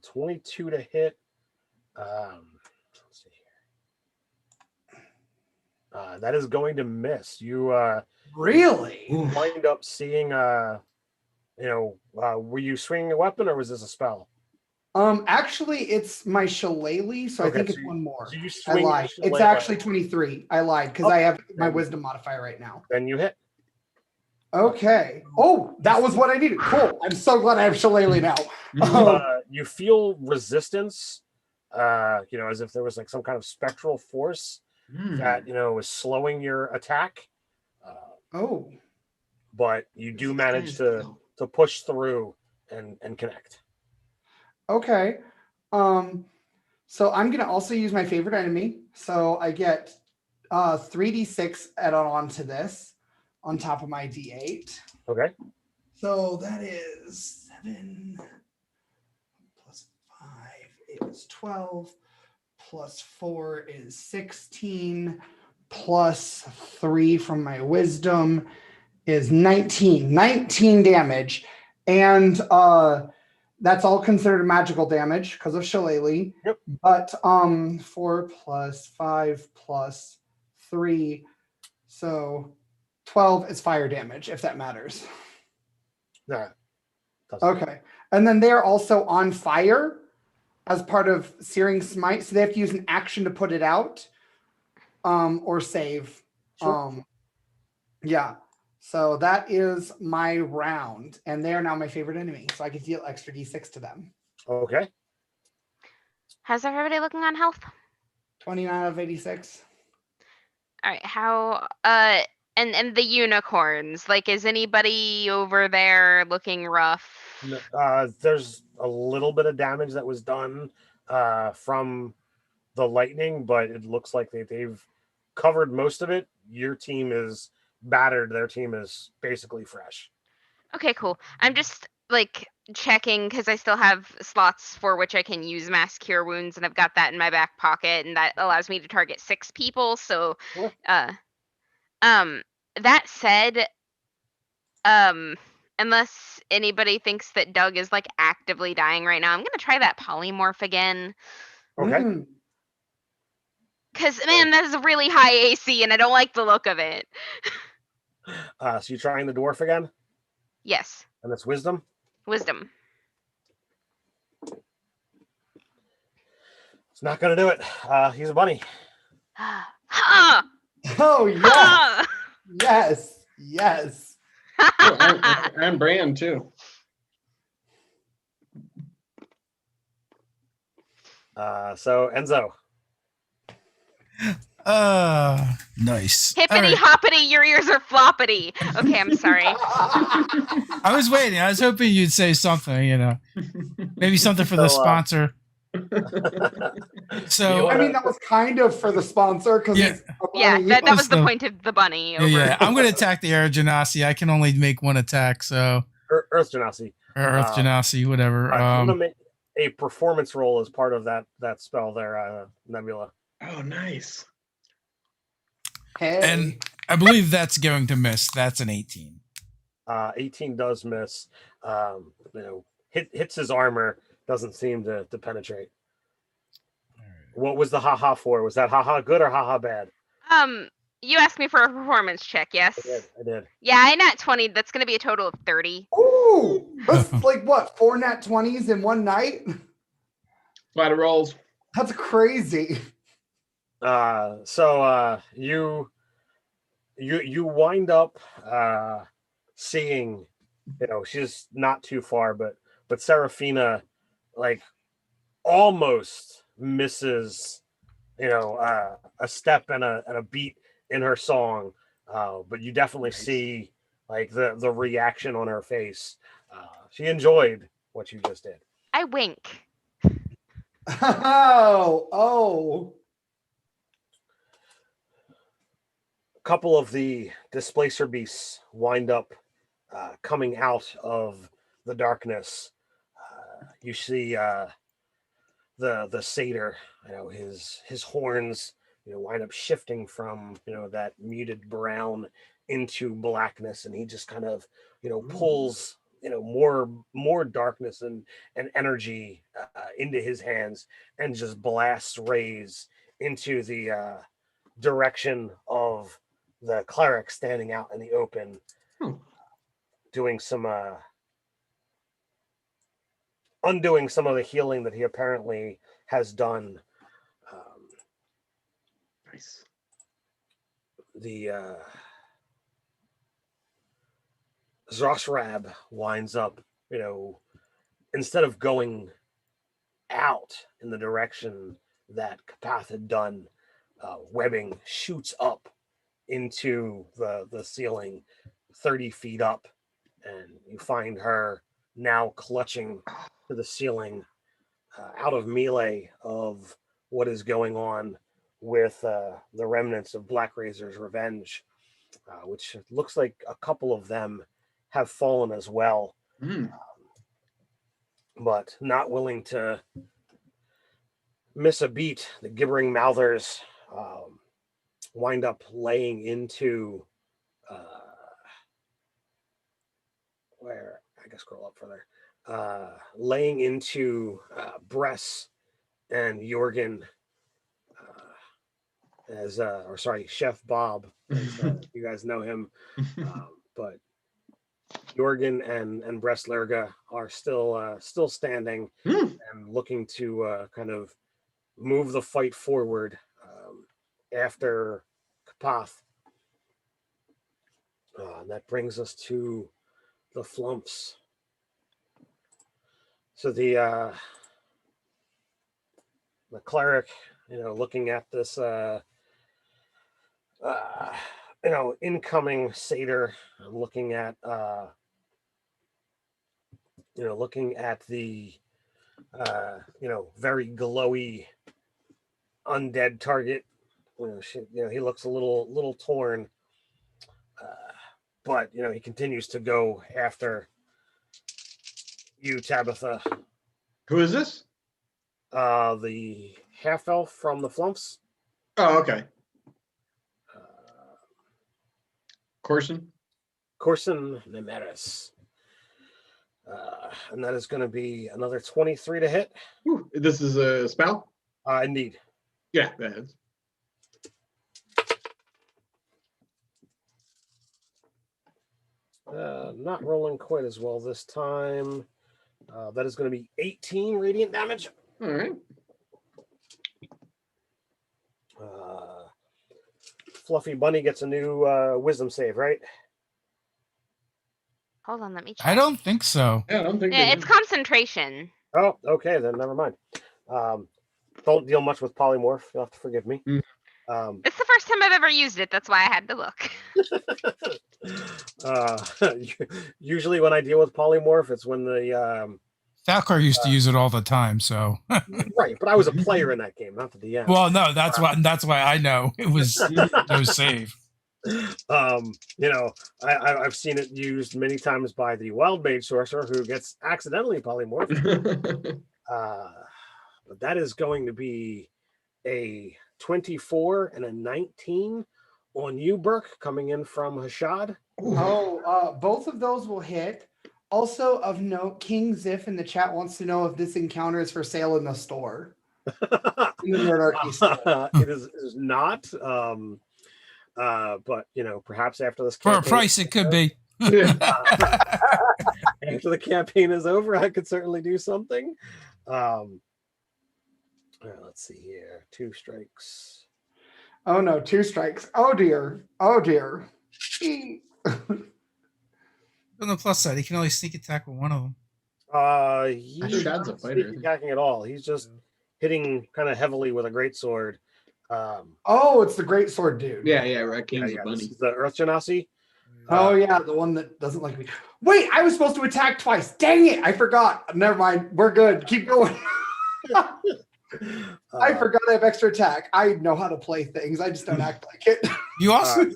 22 to hit. Let's see here. That is going to miss. You Really? wind up seeing were you swinging a weapon or was this a spell? Actually, it's my shillelagh, so I Okay, think so it's one more. So you I swing your lied. It's shillelagh, actually 23. I lied because I have my then- wisdom modifier right now. then you hit. Okay. Oh, that was what I needed. Cool. I'm so glad I have shillelagh now. You feel resistance, as if there was like some kind of spectral force that was slowing your attack. Oh. but you do manage Guys, to push through and connect. Okay. So I'm gonna also use my favorite enemy. So I get 3d6 added on to this on top of my d8. Okay. So that is 7 plus 5 is 12 plus 4 is 16 plus 3 from my wisdom is 19 damage, and that's all considered magical damage because of Shillelagh. Yep. But 4 plus 5 plus 3, so 12 is fire damage, if that matters. Nah, doesn't. Okay. And then they're also on fire as part of Searing Smite, so they have to use an action to put it out, or save. Sure. Yeah. So that is my round, and they are now my favorite enemy, so I can deal extra d6 to them. Okay. How's everybody looking on health? 29 out of 86. All right, how and the unicorns, like, is anybody over there looking rough? There's a little bit of damage that was done from the lightning, but it looks like they've covered most of it. Your team is battered. Their team is basically fresh. Okay, cool. I'm just like checking because I still have slots for which I can use mass cure wounds, and I've got that in my back pocket, and that allows me to target 6 people. So, Sure. That said, unless anybody thinks that Doug is like actively dying right now, I'm gonna try that polymorph again. Okay. Cause man, that is a really high AC, and I don't like the look of it. So you're trying the dwarf again, Yes, and it's wisdom. wisdom. It's not gonna do it. He's a bunny. Ha! Oh, yes. Ha! Yes. Yes. Oh, and Bran too. So Enzo. Nice. All Hippity right. hoppity, your ears are floppity. Okay, I'm sorry. I was waiting. I was hoping you'd say something, maybe something for the So, sponsor. So, I mean, that was kind of for the sponsor because Yeah. Yeah, that was was the the- point of the bunny. yeah, Over. yeah. I'm going to attack the Air Genasi. I can only make one attack, so Earth Genasi. or Earth Genasi, whatever. I'm gonna make a performance roll as part of that spell there, Nebula. Oh, nice. Hey. And I believe that's going to miss. That's an 18. 18 does miss. Hits his armor, doesn't seem to penetrate. What was the haha for? Was that haha good or haha bad? You asked me for a performance check, yes? I did. Yeah, I nat 20. That's gonna be a total of 30. Ooh, that's like what, 4 nat 20s in one night? A lot of rolls. That's crazy. So you wind up seeing, she's not too far, but Seraphina like almost misses, a step and a beat in her song, but you definitely see like the reaction on her face. She enjoyed what you just did. I wink. Oh. A couple of the displacer beasts wind up coming out of the darkness. You see the satyr, his horns, wind up shifting from that muted brown into blackness, and he just kind of pulls more darkness and energy into his hands, and just blasts rays into the direction of the cleric standing out in the open, doing some undoing some of the healing that he apparently has done. Nice. The Zosrab winds up, instead of going out in the direction that Kapath had done, webbing shoots up into the ceiling, 30 feet up, and you find her now clutching to the ceiling, out of melee of what is going on with the remnants of Black Razor's revenge, which looks like a couple of them have fallen as well, but not willing to miss a beat. The gibbering mouthers wind up laying into where I guess scroll up further, laying into Bress and Jorgen, Chef Bob, as, you guys know him, but Jorgen and Bress Lerga are still standing and looking to kind of move the fight forward after Kapath. And that brings us to the Flumps. So the cleric, looking at this, incoming satyr, looking at, looking at the, very glowy undead target. He looks a little torn, but he continues to go after you, Tabitha. Who is this? The half elf from the Flumps. Oh, okay. Corson Nemeris. And that is going to be another 23 to hit. Ooh, this is a spell? Indeed. Yeah, that is. Not rolling quite as well this time. That is going to be 18 radiant damage. All right. Fluffy Bunny gets a new wisdom save, right? Hold on, let me check. I don't think so. Yeah, I don't think Yeah, it's concentration. Oh, okay, then never mind. Don't deal much with polymorph. You'll have to forgive me. It's the first time I've ever used it. That's why I had to look. Usually when I deal with polymorph, it's when the Thalkar used to use it all the time, so right. But I was a player in that game, not the DM. well, no, that's why I know it was no save. I've seen it used many times by the wild mage sorcerer who gets accidentally polymorphed. But that is going to be a 24 and a 19 on you, Burke, coming in from Hashad. Both of those will hit. Also of note, King Ziff in the chat wants to know if this encounter is for sale in the store. In the Nerdarchy store. It is not. But perhaps after this For campaign, a price, it could be. after the campaign is over, I could certainly do something. Let's see here. 2 strikes. Oh no, 2 strikes. Oh dear. Oh dear. On the plus side, he can only sneak attack with one of them. He's Hashad's a not fighter. sneak attacking at all. He's just hitting kind of heavily with a greatsword. It's the great sword dude. Yeah, right. King's a bunny. This is the Earth Genasi. Oh yeah, the one that doesn't like me. Wait, I was supposed to attack twice. Dang it, I forgot. Never mind. We're good. Keep going. I forgot I have extra attack. I know how to play things. I just don't act like it. You also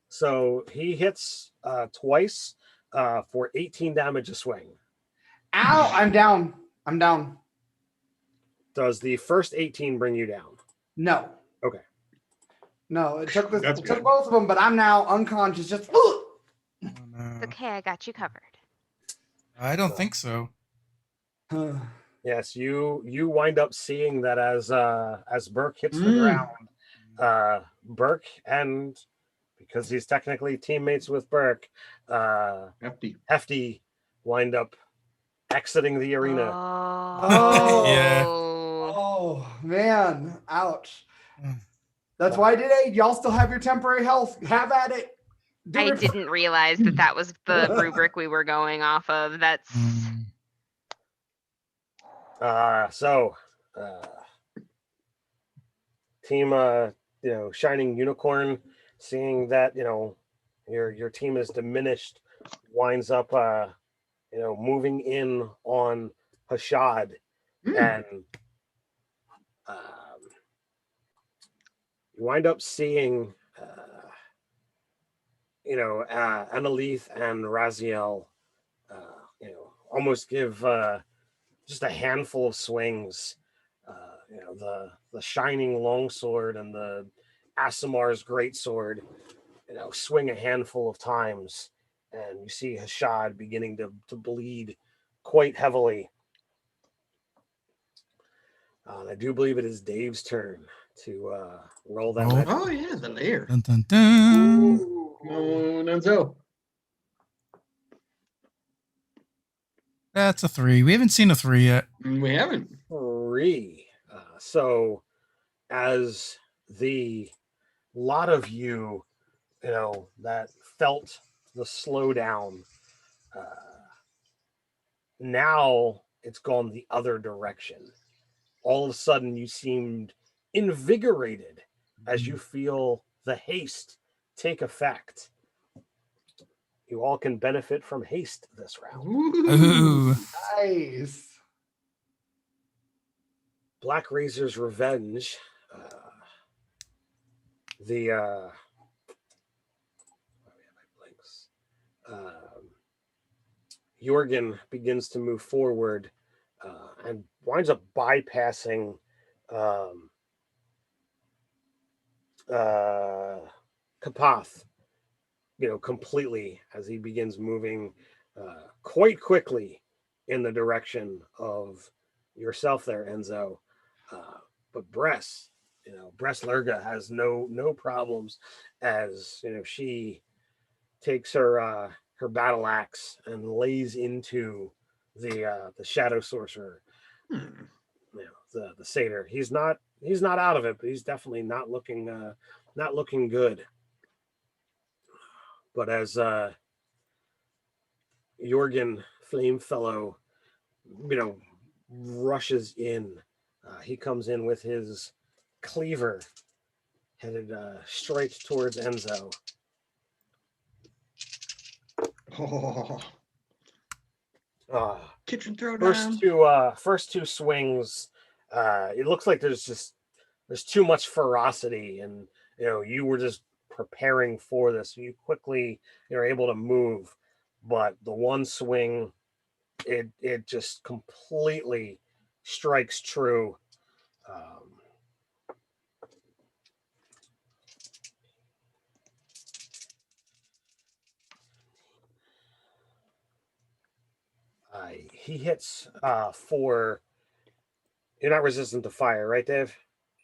so he hits twice for 18 damage a swing. Ow, I'm down. Does the first 18 bring you down? No. Okay. No, it took That's took good. both of them, but I'm now unconscious. Just It's okay, I got you covered. I don't think so. Yes, you wind up seeing that as Burke hits the ground. Burke, and because he's technically teammates with Burke, Hefty wind up exiting the arena. Oh. Yeah. Oh man, ouch. That's why I did aid. Y'all still have your temporary health. Have at it. I didn't realize that was the rubric we were going off of. That's Team Shining Unicorn, seeing that your team is diminished, winds up moving in on Hashad, and you wind up seeing Annalith and Raziel almost give just a handful of swings. The shining longsword and the Asimar's greatsword, swing a handful of times, and you see Hashad beginning to bleed quite heavily. I do believe it is Dave's turn to roll that. Roll. Oh yeah, the lair. Dun, dun, dun. Oh, Nunzo. That's a 3. We haven't seen a 3 yet. We haven't. 3. So as the lot of you, that felt the slowdown, now it's gone the other direction. All of a sudden you seemed invigorated as you feel the haste take effect. You all can benefit from haste this round. Ooh. Nice. Black Razor's Revenge. Jorgen begins to move forward and winds up bypassing Kapath, completely, as he begins moving quite quickly in the direction of yourself there, Enzo. But Bress Lurga has no problems, as she takes her battle axe and lays into the shadow sorcerer. The satyr. He's not out of it, but he's definitely not looking good. But as Jorgen Flamefellow, rushes in, he comes in with his cleaver headed straight towards Enzo. Oh, kitchen First two swings, it looks like there's too much ferocity, and you were just preparing for this. You quickly you're able to move, but the one swing, it just completely strikes true. He hits for. You're not resistant to fire, right, Dave?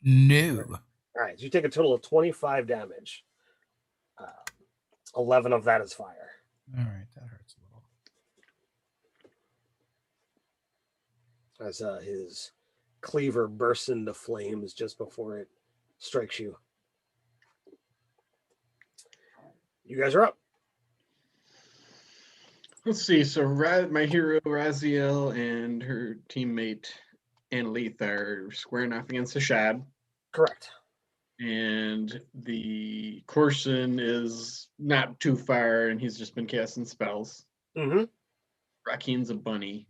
No. All right, so you take a total of 25 damage. 11 of that is fire. All right, that hurts a little. As his cleaver bursts into flames just before it strikes you. You guys are up. Let's see. So my hero Raziel and her teammate Annalith are squaring off against Hashad. Correct. And the Corson is not too far, and he's just been casting spells. Mm-hmm. Rakeen's a bunny.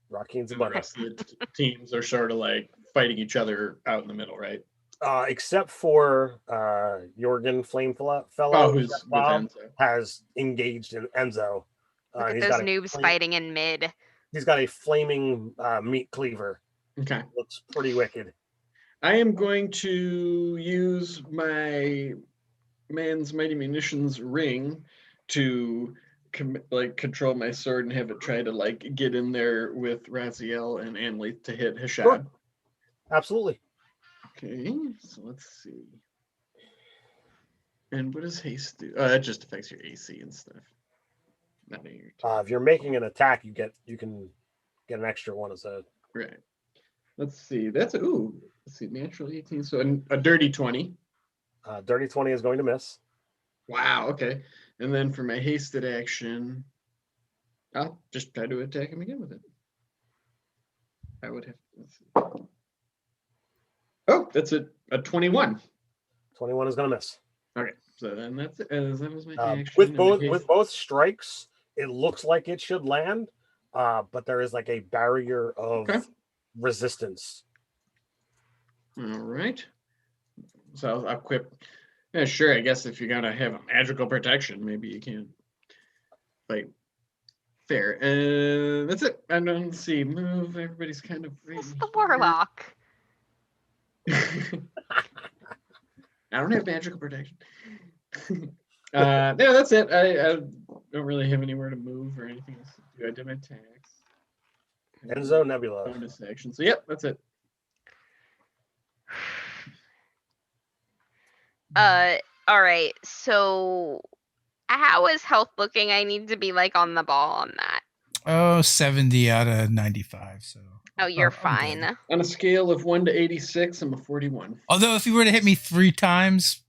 Rakeen's a And bunny. the rest of the teams are sort of like fighting each other out in the middle, right? Except for Jorgen Flamefellow, who's with Enzo. has engaged in Enzo. Look at those noobs fighting in mid. He's got a flaming meat cleaver. Okay. Looks pretty wicked. I am going to use my Man's Mighty Munitions ring to control my sword and have it try to get in there with Raziel and Annalith to hit Hashad. Sure. Absolutely. Okay, so let's see. And what does haste do? That just affects your AC and stuff. Not in your if you're making an attack, you can get an extra one as a right. Let's see. That's let's see, natural 18. So a dirty 20. Dirty 20 is going to miss. Wow. Okay. And then for my hasted action, I'll just try to attack him again with it. I would have. Let's see. Oh, that's a 21. 21 is going to miss. Okay. So then that's it. That was my action. With both strikes, it looks like it should land, but there is like a barrier of resistance. All right. So I'll equip. Yeah, sure. I guess if you're gonna have a magical protection, maybe you can. Like, fair. That's it. And then let's see. Move. Everybody's kind of. It's the warlock. I don't have magical protection. Yeah, that's it. I don't really have anywhere to move or anything else to do. I did my attacks. Enzo Nebula. Bonus action. So yep, that's it. All right. So how is health looking? I need to be like on the ball on that. Oh, 70 out of 95. So. Oh, you're I'm fine. good. On a scale of 1 to 86, I'm a 41. Although if you were to hit me 3 times,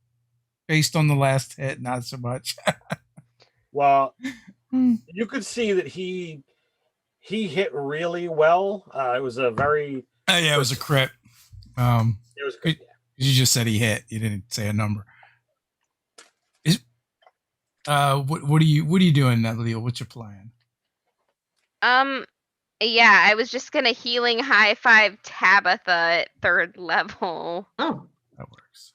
based on the last hit, not so much. Well, you could see that he hit really well. It was a very. Yeah, it was a crit. It was good. You just said he hit. You didn't say a number. What are you doing, Leo? What's your plan? Yeah, I was just gonna healing high five Tabitha at 3rd level. Oh, that works.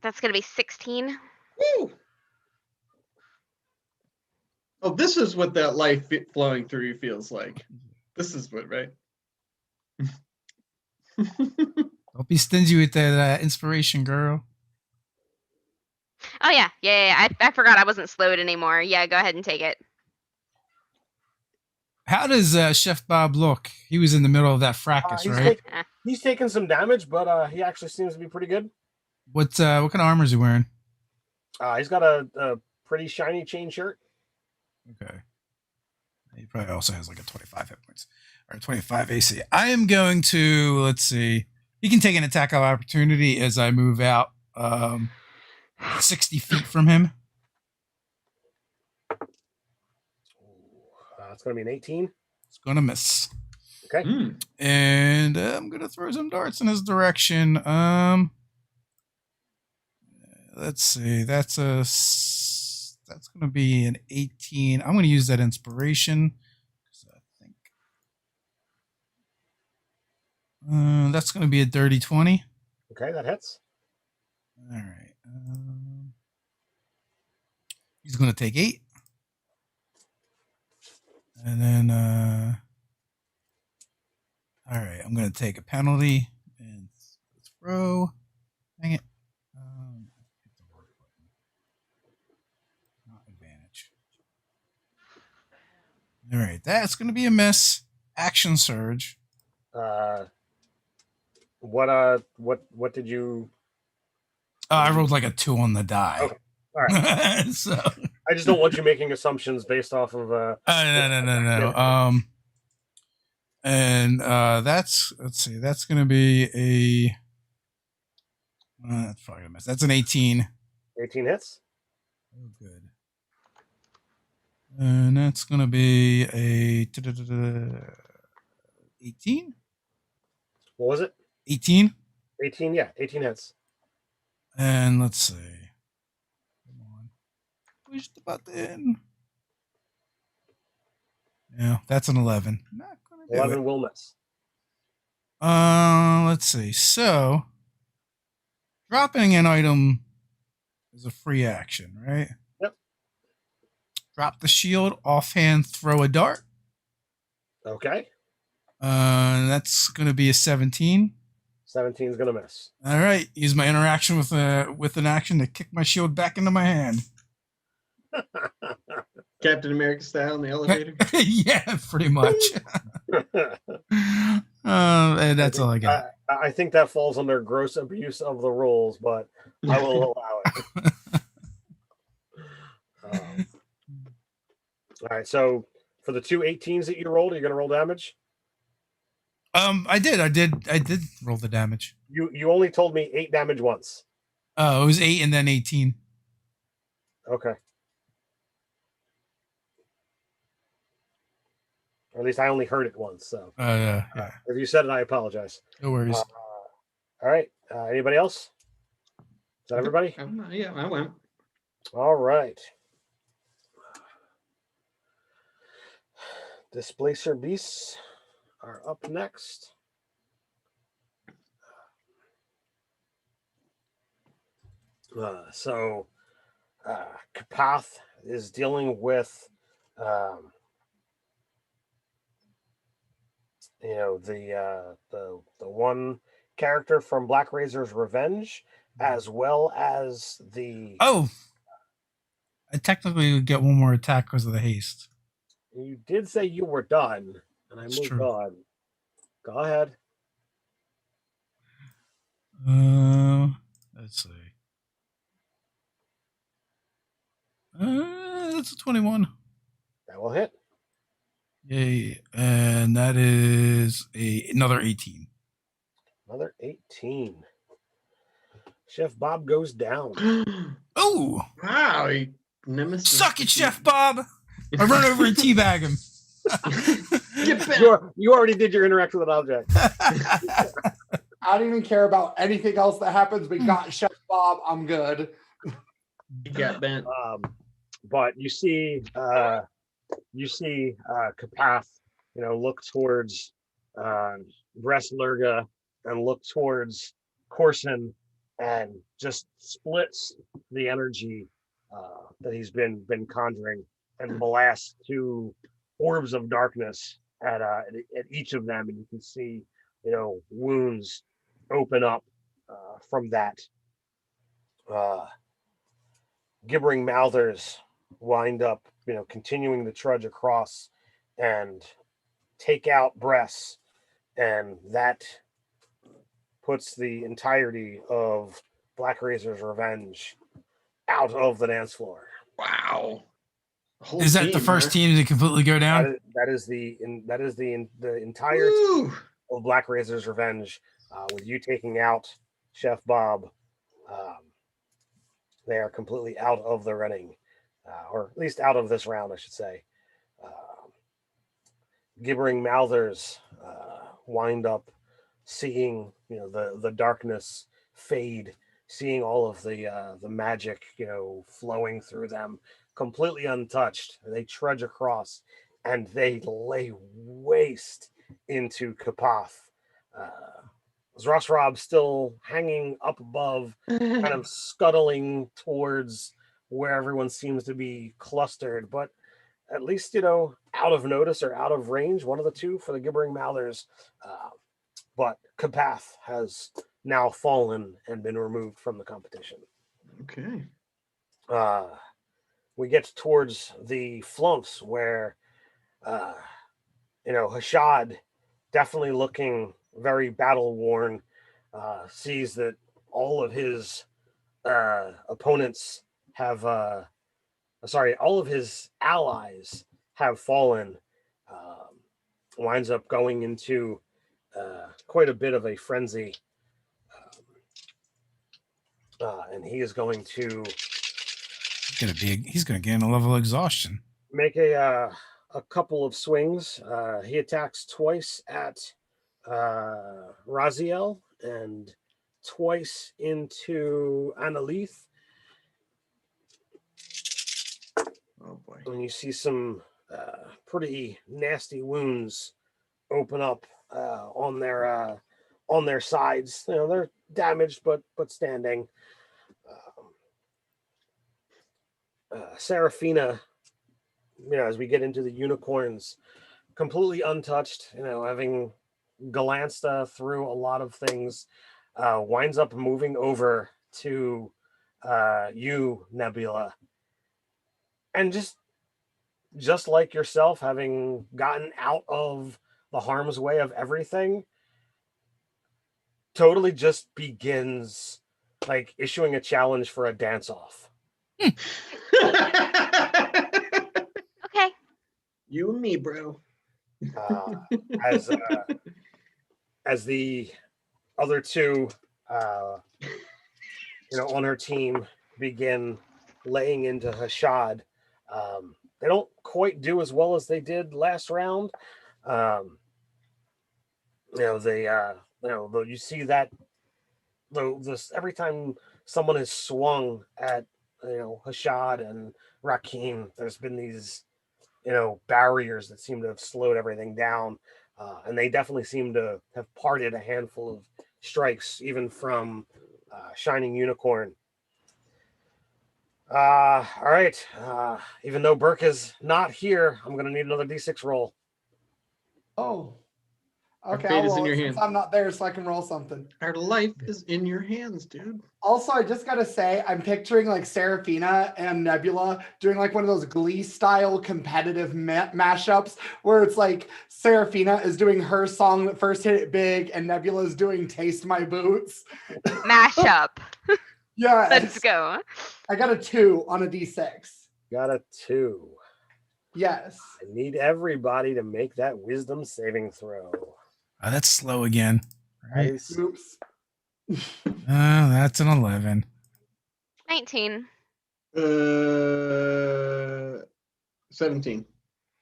That's gonna be 16. Woo! Oh, this is what that life flowing through you feels like. This is what, right? Don't be stingy with that inspiration, girl. Oh yeah. I forgot I wasn't slowed anymore. Yeah, go ahead and take it. How does Chef Bob look? He was in the middle of that fracas, right? He's taken some damage, but he actually seems to be pretty good. What kind of armor is he wearing? He's got a pretty shiny chain shirt. Okay. He probably also has like a 25 hit points or 25 AC. I am going to, let's see. He can take an attack of opportunity as I move out 60 feet from him. It's going to be an 18. It's going to miss. Okay. And I'm going to throw some darts in his direction. Let's see. That's going to be an 18. I'm going to use that inspiration. I think that's going to be a dirty 20. Okay, that hits. All right. He's going to take 8. And then, all right, I'm going to take a penalty and throw. Dang it. Not advantage. All right, that's going to be a miss. Action surge. What did you? I rolled like a 2 on the die. Okay. All right. So I just don't want you making assumptions based off of. No. And let's see, that's going to be a. That's probably gonna miss. That's an 18. 18 hits. Oh, good. And that's going to be a 18. What was it? 18. 18. Yeah, 18 hits. And let's see. Come on. Push the button. Yeah, that's an 11. Not gonna do 11 it. will miss. Let's see. So, dropping an item is a free action, right? Yep. Drop the shield, offhand, throw a dart. Okay. That's going to be a 17. 17 is going to miss. All right. Use my interaction with an action to kick my shield back into my hand. Captain America style in the elevator. Yeah, pretty much. And that's all I got. I think that falls under gross abuse of the rules, but I will allow it. All right. So for the 2 18s that you rolled, are you going to roll damage? I did roll the damage. You only told me 8 damage once. Oh, it was 8 and then 18. Okay. Or at least I only heard it once. So Yeah. if you said it, I apologize. No worries. All right. Anybody else? Is that everybody? Yeah, I went. All right. Displacer beasts are up next. Kapath is dealing with, the one character from Black Razor's Revenge, as well as the. Oh, I technically get one more attack because of the haste. You did say you were done, and I It's moved true. on. Go ahead. Let's see. That's a 21. That will hit. Yay. And that is another 18. Another 18. Chef Bob goes down. Oh! Wow. Nemesis. Suck it, Chef Bob! I run over and teabag him. Get back. You already did your interact with an object. I don't even care about anything else that happens. We got Chef Bob. I'm good. You got bent. But you see Kapath, look towards Brest Lurga and look towards Corson and just splits the energy that he's been conjuring and blasts two orbs of darkness at each of them, and you can see wounds open up from that. Gibbering mouthers wind up, continuing to trudge across and take out breasts, and that puts the entirety of Black Razor's Revenge out of the dance floor. Wow. Is that the first team to completely go down? That is the entirety of Black Razor's Revenge, with you taking out Chef Bob. They are completely out of the running, or at least out of this round, I should say. Gibbering mouthers wind up seeing the darkness fade, seeing all of the magic flowing through them, completely untouched. They trudge across and they lay waste into Kapath. Zrosrob still hanging up above, kind of scuttling towards where everyone seems to be clustered, but at least, out of notice or out of range, one of the two for the Gibbering Mouthers. But Kapath has now fallen and been removed from the competition. Okay. We get towards the flumps where, Hashad, definitely looking very battle worn, sees that all of his opponents have, all of his allies have fallen, winds up going into quite a bit of a frenzy. And he is going to he's gonna gain a level of exhaustion. make a couple of swings. He attacks twice at Raziel and twice into Annalith. Oh boy. And you see some pretty nasty wounds open up on their sides. They're damaged but standing. Seraphina, as we get into the unicorns, completely untouched, having glanced through a lot of things, winds up moving over to you, Nebula, and just like yourself, having gotten out of the harm's way of everything, totally just begins like issuing a challenge for a dance-off. Okay. You and me, bro. As the other two, on her team begin laying into Hashad, they don't quite do as well as they did last round, You see that this every time someone has swung at Hashad and Rakim, there's been these barriers that seem to have slowed everything down, and they definitely seem to have parted a handful of strikes, even from Shining Unicorn. All right. Even though Burke is not here, I'm gonna need another D6 roll. Oh. Our Okay, fate I'll is in roll your it since hands. I'm not there, so I can roll something. Our life is in your hands, dude. Also, I just gotta say, I'm picturing like Seraphina and Nebula doing like one of those Glee style competitive mashups where it's like Seraphina is doing her song that first hit it big, and Nebula is doing "Taste My Boots." Mashup. Yeah, Let's go. I got a 2 on a D6. Got a 2. Yes. I need everybody to make that wisdom saving throw. Oh, that's slow again. Right? Nice. Oops. Oh, that's an 11. 19. 17.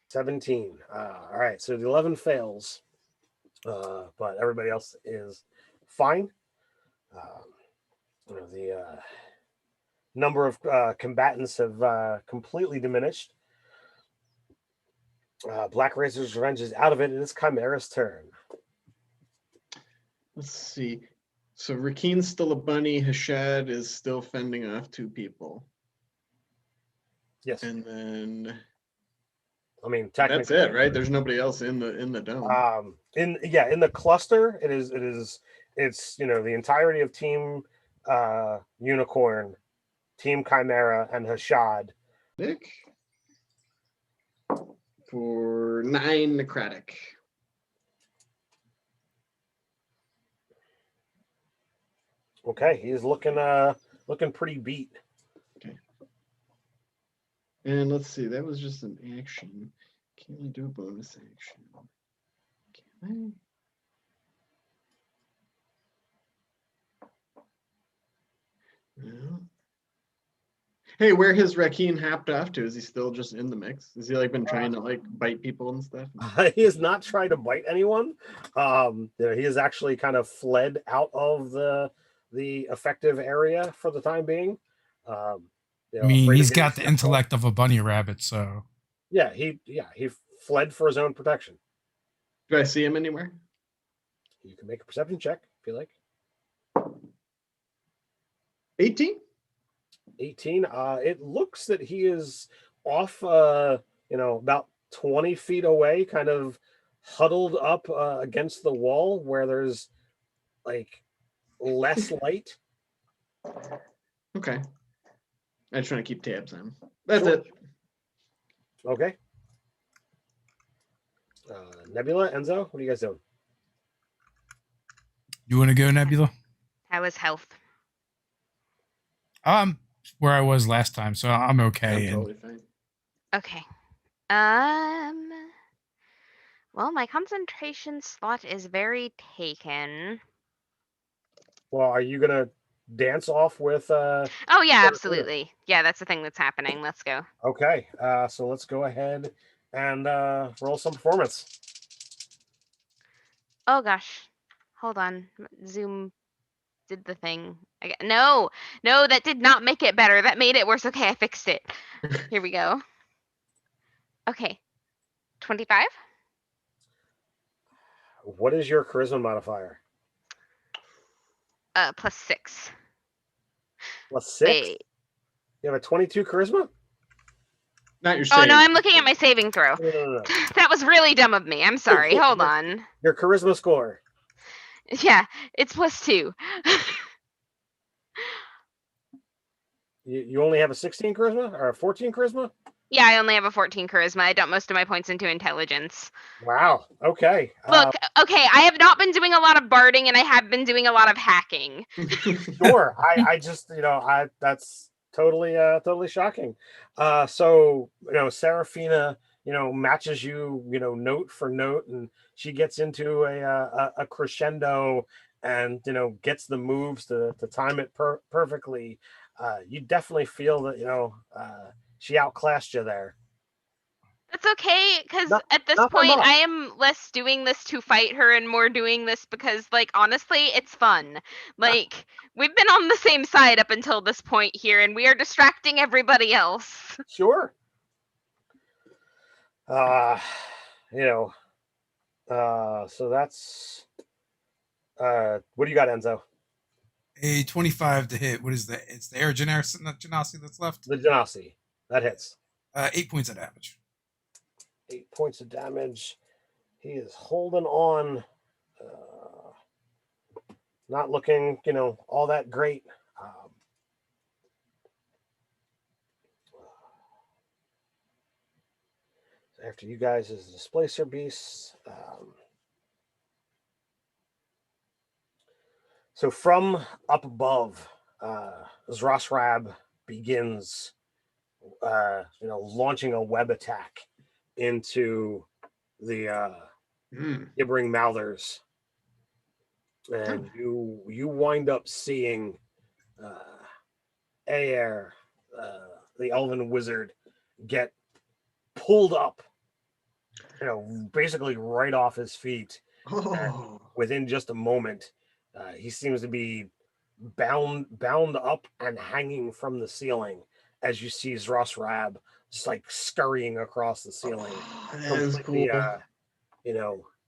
17. All right, so the 11 fails, but everybody else is fine. The number of combatants have completely diminished. Black Razor's Revenge is out of it. It is Chimera's turn. Let's see. So Rakin's still a bunny. Hashad is still fending off 2 people. Yes. And then I mean, that's technically, it, right? There's nobody else in the dome. In the cluster, it's the entirety of Team Unicorn, Team Chimera, and Hashad. Nick for 9 necrotic. Okay, he's looking pretty beat. Okay. And let's see, that was just an action. Can I do a bonus action? Can I? No. Hey, where has Rakin hopped off to? Is he still just in the mix? Has he like been trying to like bite people and stuff? He has not tried to bite anyone. He has actually kind of fled out of the effective area for the time being. I mean, afraid of he's getting got the stepped on. intellect of a bunny rabbit, so. Yeah, he fled for his own protection. Do I see him anywhere? You can make a perception check if you like. 18? 18. It looks that he is off, about 20 feet away, kind of huddled up against the wall where there's like less light. Okay. I just want to keep tabs on him. That's Sure. it. Okay. Nebula, Enzo, what are you guys doing? You want to go, Nebula? How is health? Where I was last time, so I'm okay. I'm totally fine. Okay. Well, my concentration slot is very taken. Well, are you gonna dance off with? Oh yeah, absolutely. Yeah, that's the thing that's happening. Let's go. Okay. So let's go ahead and roll some performance. Oh gosh, hold on. Zoom did the thing. No, that did not make it better. That made it worse. Okay, I fixed it. Here we go. Okay, 25. What is your charisma modifier? +6. +6. Wait. You have a 22 charisma. Not your Oh save. no, I'm looking at my saving throw. No. That was really dumb of me. I'm sorry. Hold on. Your charisma score. Yeah, it's +2. You only have a 16 charisma or a 14 charisma? Yeah, I only have a 14 charisma. I dump most of my points into intelligence. Wow. Okay. Look, okay, I have not been doing a lot of barding, and I have been doing a lot of hacking. Sure. I just that's totally shocking. So Seraphina matches you note for note, and she gets into a crescendo and gets the moves to time it perfectly. You definitely feel that she outclassed you there. That's okay, because Not- at this not by point, much. I am less doing this to fight her and more doing this because, like, honestly, it's fun. Like, we've been on the same side up until this point here, and we are distracting everybody else. Sure. So that's what do you got, Enzo? A 25 to hit. What is that? It's the air genasi that's left. The Genasi. That hits. 8 points of damage. 8 points of damage. He is holding on. Not looking, all that great. After you guys is the Displacer Beast. So from up above, Zrosrab begins, launching a web attack into the gibbering mouthers, and you wind up seeing Aer, the elven wizard, get pulled up, basically right off his feet. And within just a moment, he seems to be bound up and hanging from the ceiling as you see Zrosrab just like scurrying across the ceiling, That is cool.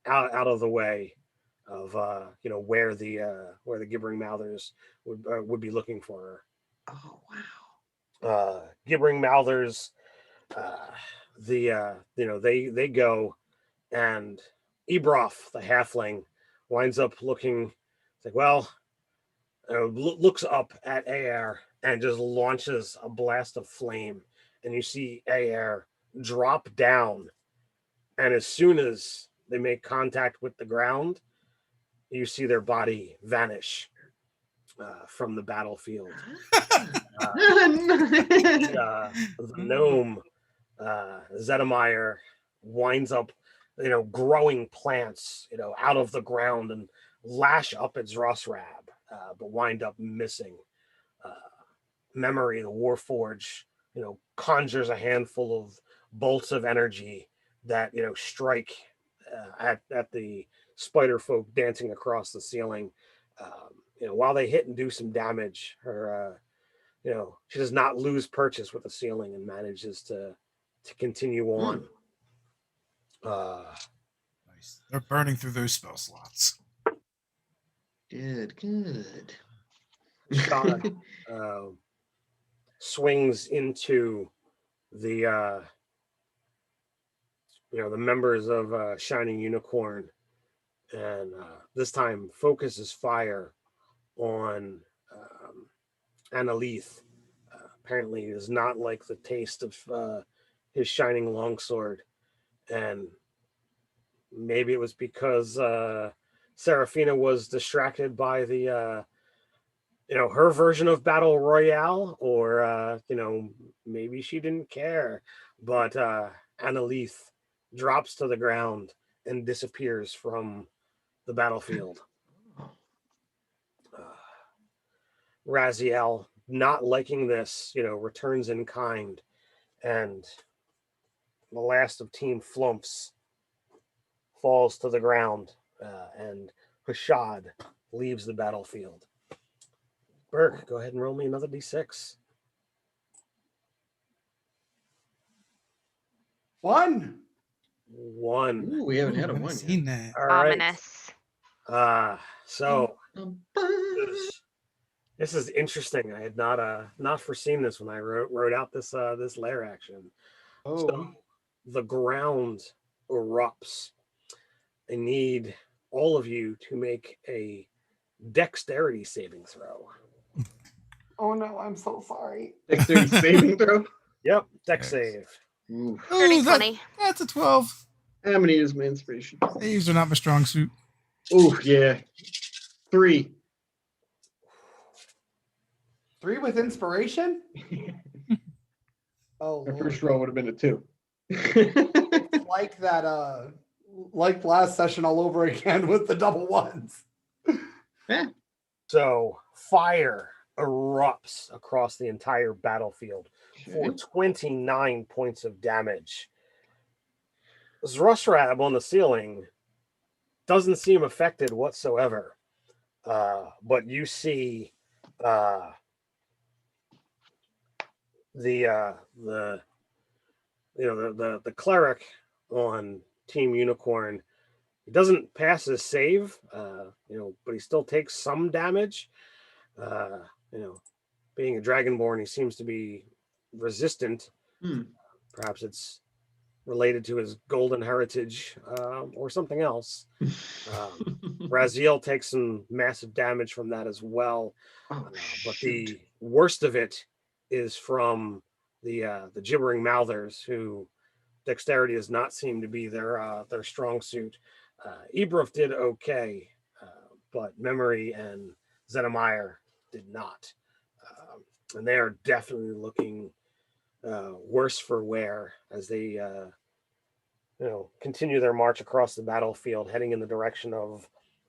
out of the way of where the gibbering mouthers would be looking for her. Oh wow. Gibbering mouthers, they go, and Ebroth, the halfling, winds up looking. It's like, well, looks up at Aer and just launches a blast of flame, and you see Aer drop down, and as soon as they make contact with the ground, you see their body vanish from the battlefield. The gnome, Zedemeyer, winds up, growing plants, out of the ground and lash up at Zrosrab, but wind up missing. Memory, the Warforge, conjures a handful of bolts of energy that, strike at the spider folk dancing across the ceiling. While they hit and do some damage, her, she does not lose purchase with the ceiling and manages to continue on. Nice. They're burning through those spell slots. Good. Shauna swings into the the members of Shining Unicorn, and this time focuses fire on Annalith. Apparently does not like the taste of his shining longsword, and maybe it was because Seraphina was distracted by the her version of Battle Royale, or maybe she didn't care, but Annalith drops to the ground and disappears from the battlefield. Raziel, not liking this, returns in kind, and the last of Team Flumps falls to the ground, and Hashad leaves the battlefield. Burke, go ahead and roll me another d6. 1. 1. Ooh, we haven't had a Ooh, I one haven't yet. seen that. All right. Ominous. So this is interesting. I had not foreseen this when I wrote out this lair action. Oh. So the ground erupts. I need all of you to make a dexterity saving throw. Oh no, I'm so sorry. Dexterity saving throw. Yep, dex Nice. save. Ooh. Dirty Ooh, 20. That's a 12. I'm gonna use my inspiration. These are not my strong suit. Ooh, yeah. 3. 3 with inspiration? Oh, My Lord. first roll would have been a 2. Like that, like last session all over again with the double ones. So fire erupts across the entire battlefield for 29 points of damage. Zrosrab on the ceiling doesn't seem affected whatsoever. But you see the the cleric on Team Unicorn. He doesn't pass his save, but he still takes some damage. Being a dragonborn, he seems to be resistant. Perhaps it's related to his golden heritage or something else. Raziel takes some massive damage from that as well. But the worst of it is from the gibbering mouthers, who dexterity does not seem to be their strong suit. Ebruf did okay, but Memory and Zedemeyer did not. And they are definitely looking worse for wear as they continue their march across the battlefield, heading in the direction of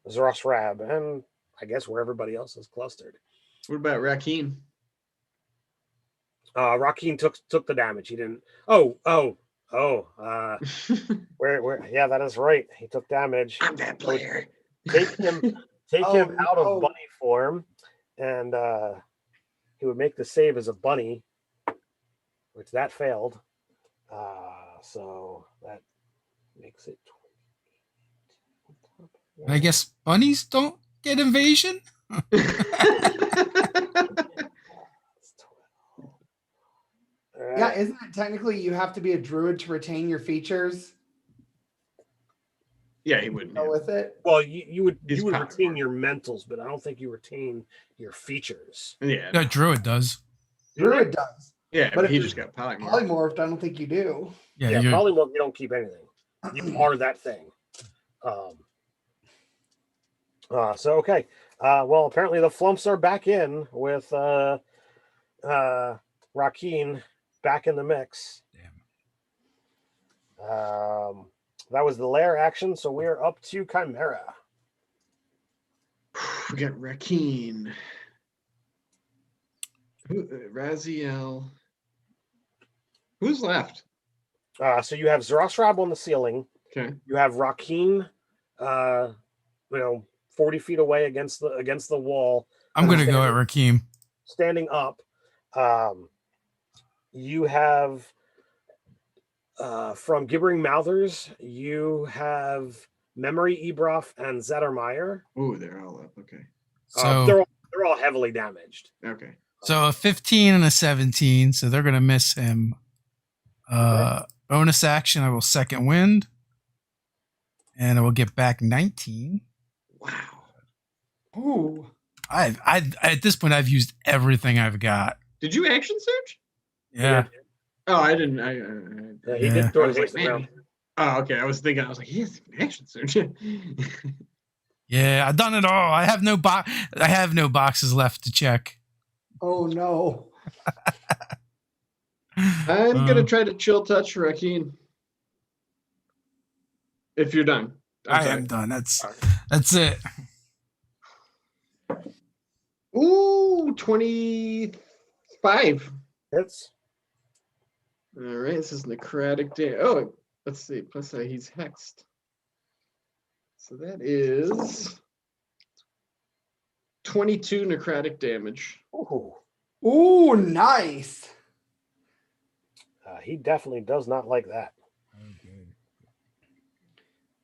Zrosrab, and I guess where everybody else is clustered. What about Rakeen? Rakeen took the damage. He didn't. Where? Yeah, that is right. He took damage. I'm that player. Take him out of bunny form, and he would make the save as a bunny, which that failed. So that makes it 28. I guess bunnies don't get invasion. Yeah, isn't it technically you have to be a druid to retain your features? Yeah, he wouldn't. Go with it. Well, you would power. retain your mentals, but I don't think you retain your features. Yeah. No, druid does. Druid does. Yeah, But but if he it's just got polymorphed. Polymorphed, I don't think you do. Yeah, Polymorph, you don't keep anything. You are that thing. So okay. Well, apparently the Flumps are back in with Rakeen back in the mix. Damn. That was the lair action, so we're up to Chimera. We got Rakeen. Raziel. Who's left? So you have Zrosrab on the ceiling. Okay. You have Rakeen, 40 feet away against the wall. I'm gonna go at Rakeem. Standing up. You have from Gibbering Mouthers, you have Memory, Ebruf, and Zettermeyer. Oh, they're all up. Okay. So they're all heavily damaged. Okay. So a 15 and a 17, so they're gonna miss him. Bonus action, I will second wind, and I will get back 19. Wow. Ooh. I at this point I've used everything I've got. Did you action search? Yeah. Oh, I didn't. He Yeah. did throw I was his like, around. man. Oh, okay. I was like, he has an action search. Yeah, I've done it all. I have no boxes left to check. Oh no. I'm gonna try to chill touch Rakeen. If you're done. I am done. That's it. Ooh, 25. Hits. All right, this is necrotic damage. Oh, let's see. Plus he's hexed. So that is 22 necrotic damage. Ooh, nice. He definitely does not like that.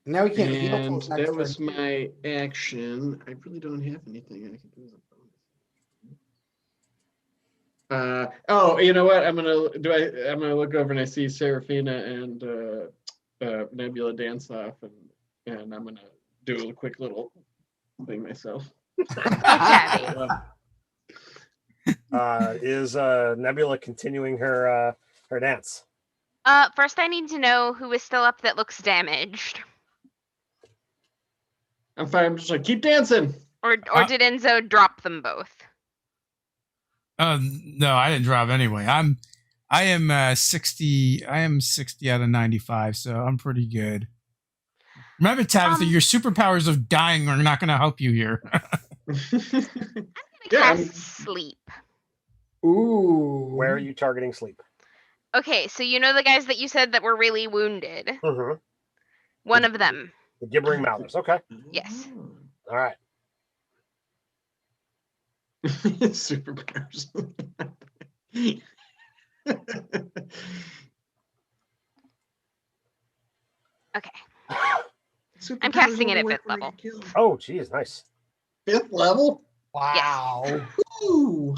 Now we can't heal till And his next that was turn. my action. I really don't have anything I can do as a bonus. Oh, you know what? I'm gonna look over and I see Seraphina and Nebula dance off, and I'm gonna do a quick little thing myself. Is Nebula continuing her dance? First I need to know who is still up that looks damaged. I'm fine. I'm just like, keep dancing. Or did Enzo drop them both? No, I didn't drop anyway. I am 60. I am 60 out of 95, so I'm pretty good. Remember, Tabitha, your superpowers of dying are not going to help you here. I'm gonna cast sleep. Ooh. Where are you targeting sleep? Okay, so you know the guys that you said that were really wounded? Mm-hmm. One of them. The gibbering mouthers. Okay. Yes. All right. Superpowers. Okay. I'm casting it at 5th level. Oh, geez, nice. 5th level? Wow. Ooh.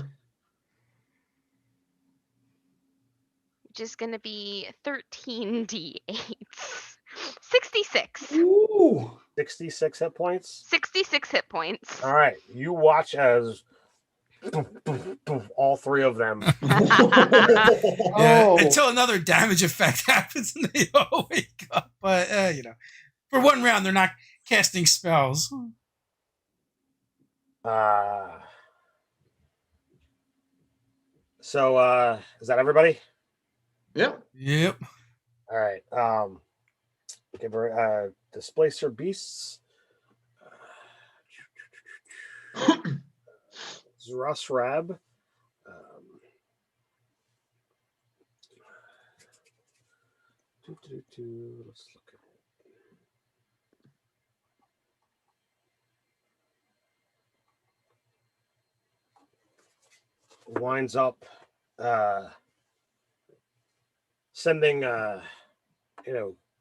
Which is going to be 13 d8s. 66. Ooh. 66 hit points. 66 hit points. All right. You watch as all 3 of them. Yeah, Oh. until another damage effect happens and they all wake up. But, for one round, they're not casting spells. So is that everybody? Yep. Yep. All right. Give her displacer beasts. Zrosrab. Let's look at it. Winds up sending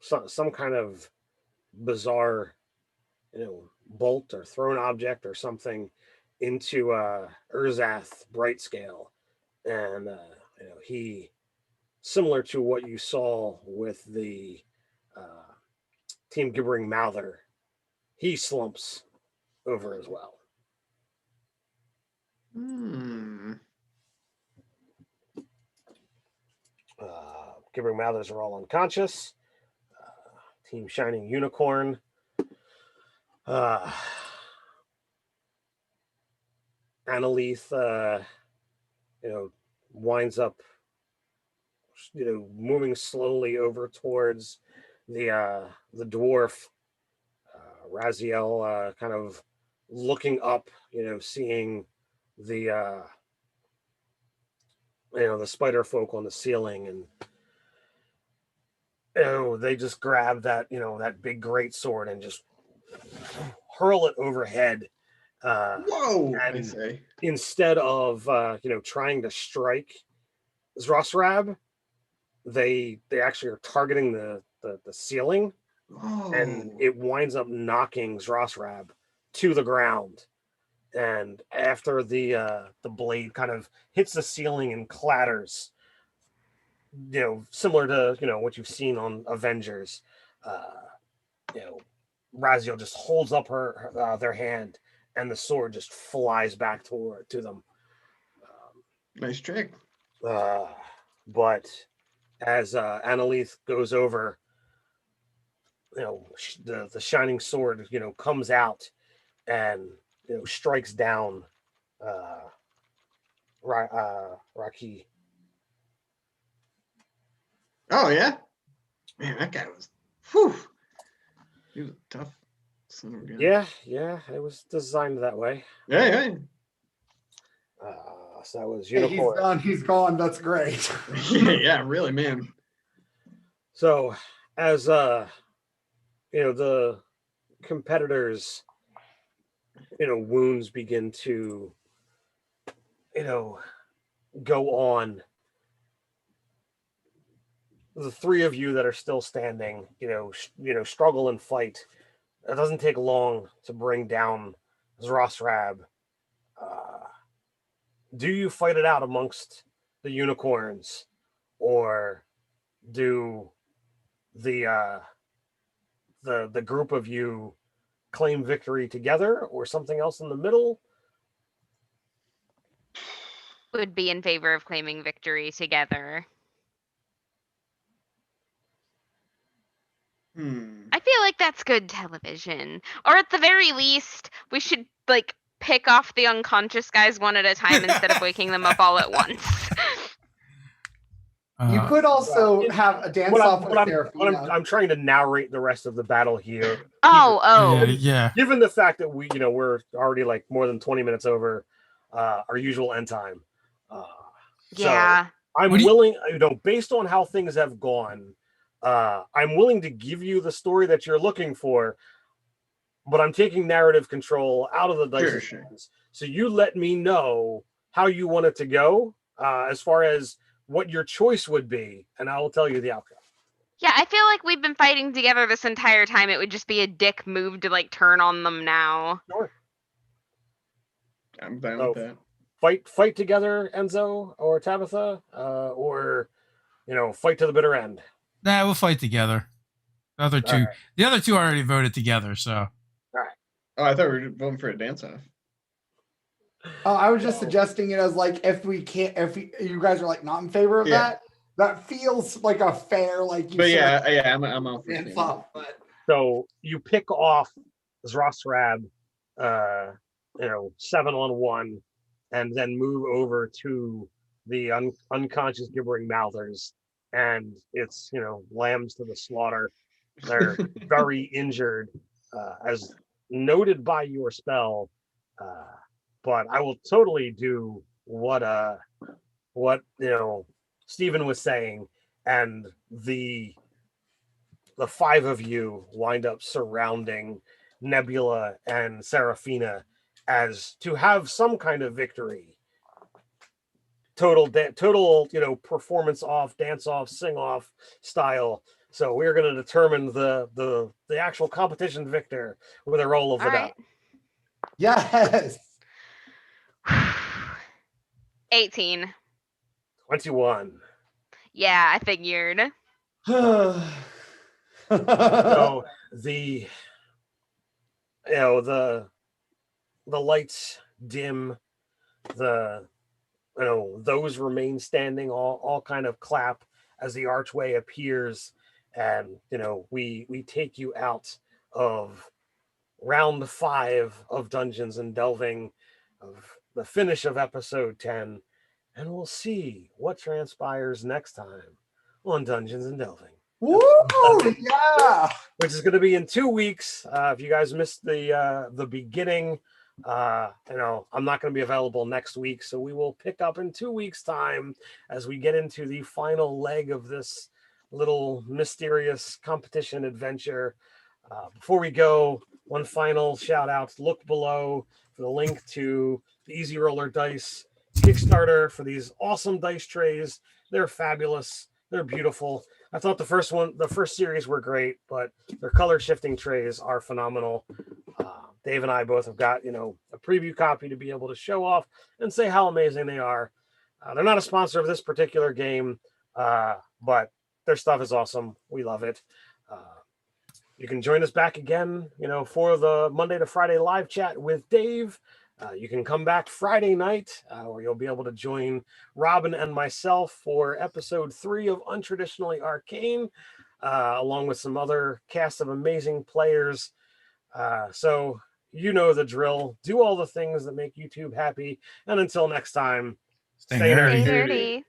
some kind of bizarre bolt or thrown object or something into Urzath Brightscale, and he, similar to what you saw with the Team Gibbering Mouther, he slumps over as well. Gibbering Mouthers are all unconscious. Team Shining Unicorn. Annalith, winds up, moving slowly over towards the dwarf. Raziel, kind of looking up, seeing the the spider folk on the ceiling, and they just grab that that big great sword and just hurl it overhead. Whoa! And I say. instead of trying to strike Zrosrab, they actually are targeting the ceiling, and it winds up knocking Zrosrab to the ground. And after the blade kind of hits the ceiling and clatters, similar to what you've seen on Avengers, Raziel just holds up their hand, and the sword just flies back to them. Nice trick. But as Annalith goes over, the shining sword, comes out and strikes down Raki. Oh yeah, man, that guy was. Whew. He was a tough son of a gun. Yeah, it was designed that way. Yeah. So that was Hey, Unicorn. he's done. He's gone. That's great. Yeah, really, man. So as the competitors, wounds begin to go on, the 3 of you that are still standing, struggle and fight. It doesn't take long to bring down Zrosrab. Do you fight it out amongst the unicorns, or do the group of you claim victory together, or something else in the middle? Would be in favor of claiming victory together. I feel like that's good television. Or at the very least, we should pick off the unconscious guys one at a time instead of waking them up all at once. You could also have a dance off with Seraphina. I'm trying to narrate the rest of the battle here. Yeah. Given the fact that we're already more than 20 minutes over our usual end time. Yeah. So I'm willing, based on how things have gone, I'm willing to give you the story that you're looking for, but I'm taking narrative control out of the dice's hands. So you let me know how you want it to go, as far as what your choice would be, and I will tell you the outcome. Yeah, I feel like we've been fighting together this entire time. It would just be a dick move to like turn on them now. Sure. I'm down with that. Fight together, Enzo or Tabitha, or fight to the bitter end. Nah, we'll fight together. The other two already voted together, so. All right. Oh, I thought we were voting for a dance-off. Oh, I was just suggesting it as like if you guys are like not in favor of that feels like a fair like. But I'm out for dance off. But so you pick off Zrosrab, 7-on-1, and then move over to the unconscious gibbering mouthers, and it's lambs to the slaughter. They're very injured, as noted by your spell, but I will totally do what Stephen was saying, and the 5 of you wind up surrounding Nebula and Seraphina as to have some kind of victory. Total performance off, dance off, sing off style. So we're going to determine the actual competition victor with a roll of the die. Yes. 18. 21. Yeah, I figured. So the lights dim, those remain standing, all kind of clap as the archway appears, and we take you out of round 5 of Dungeons and Delving, of the finish of episode 10, and we'll see what transpires next time on Dungeons and Delving. Woo! Yeah. Which is going to be in 2 weeks. If you guys missed the beginning, I'm not going to be available next week, so we will pick up in 2 weeks' time as we get into the final leg of this little mysterious competition adventure. Before we go, one final shout out. Look below for the link to the Easy Roller Dice Kickstarter for these awesome dice trays. They're fabulous. They're beautiful. I thought the first series were great, but their color shifting trays are phenomenal. Dave and I both have got, a preview copy to be able to show off and say how amazing they are. They're not a sponsor of this particular game, but their stuff is awesome. We love it. You can join us back again, for the Monday to Friday live chat with Dave. You can come back Friday night, where you'll be able to join Robin and myself for episode 3 of Untraditionally Arcane, along with some other cast of amazing players. So you know the drill. Do all the things that make YouTube happy. And until next time, Stay stay nerdy. Stay nerdy.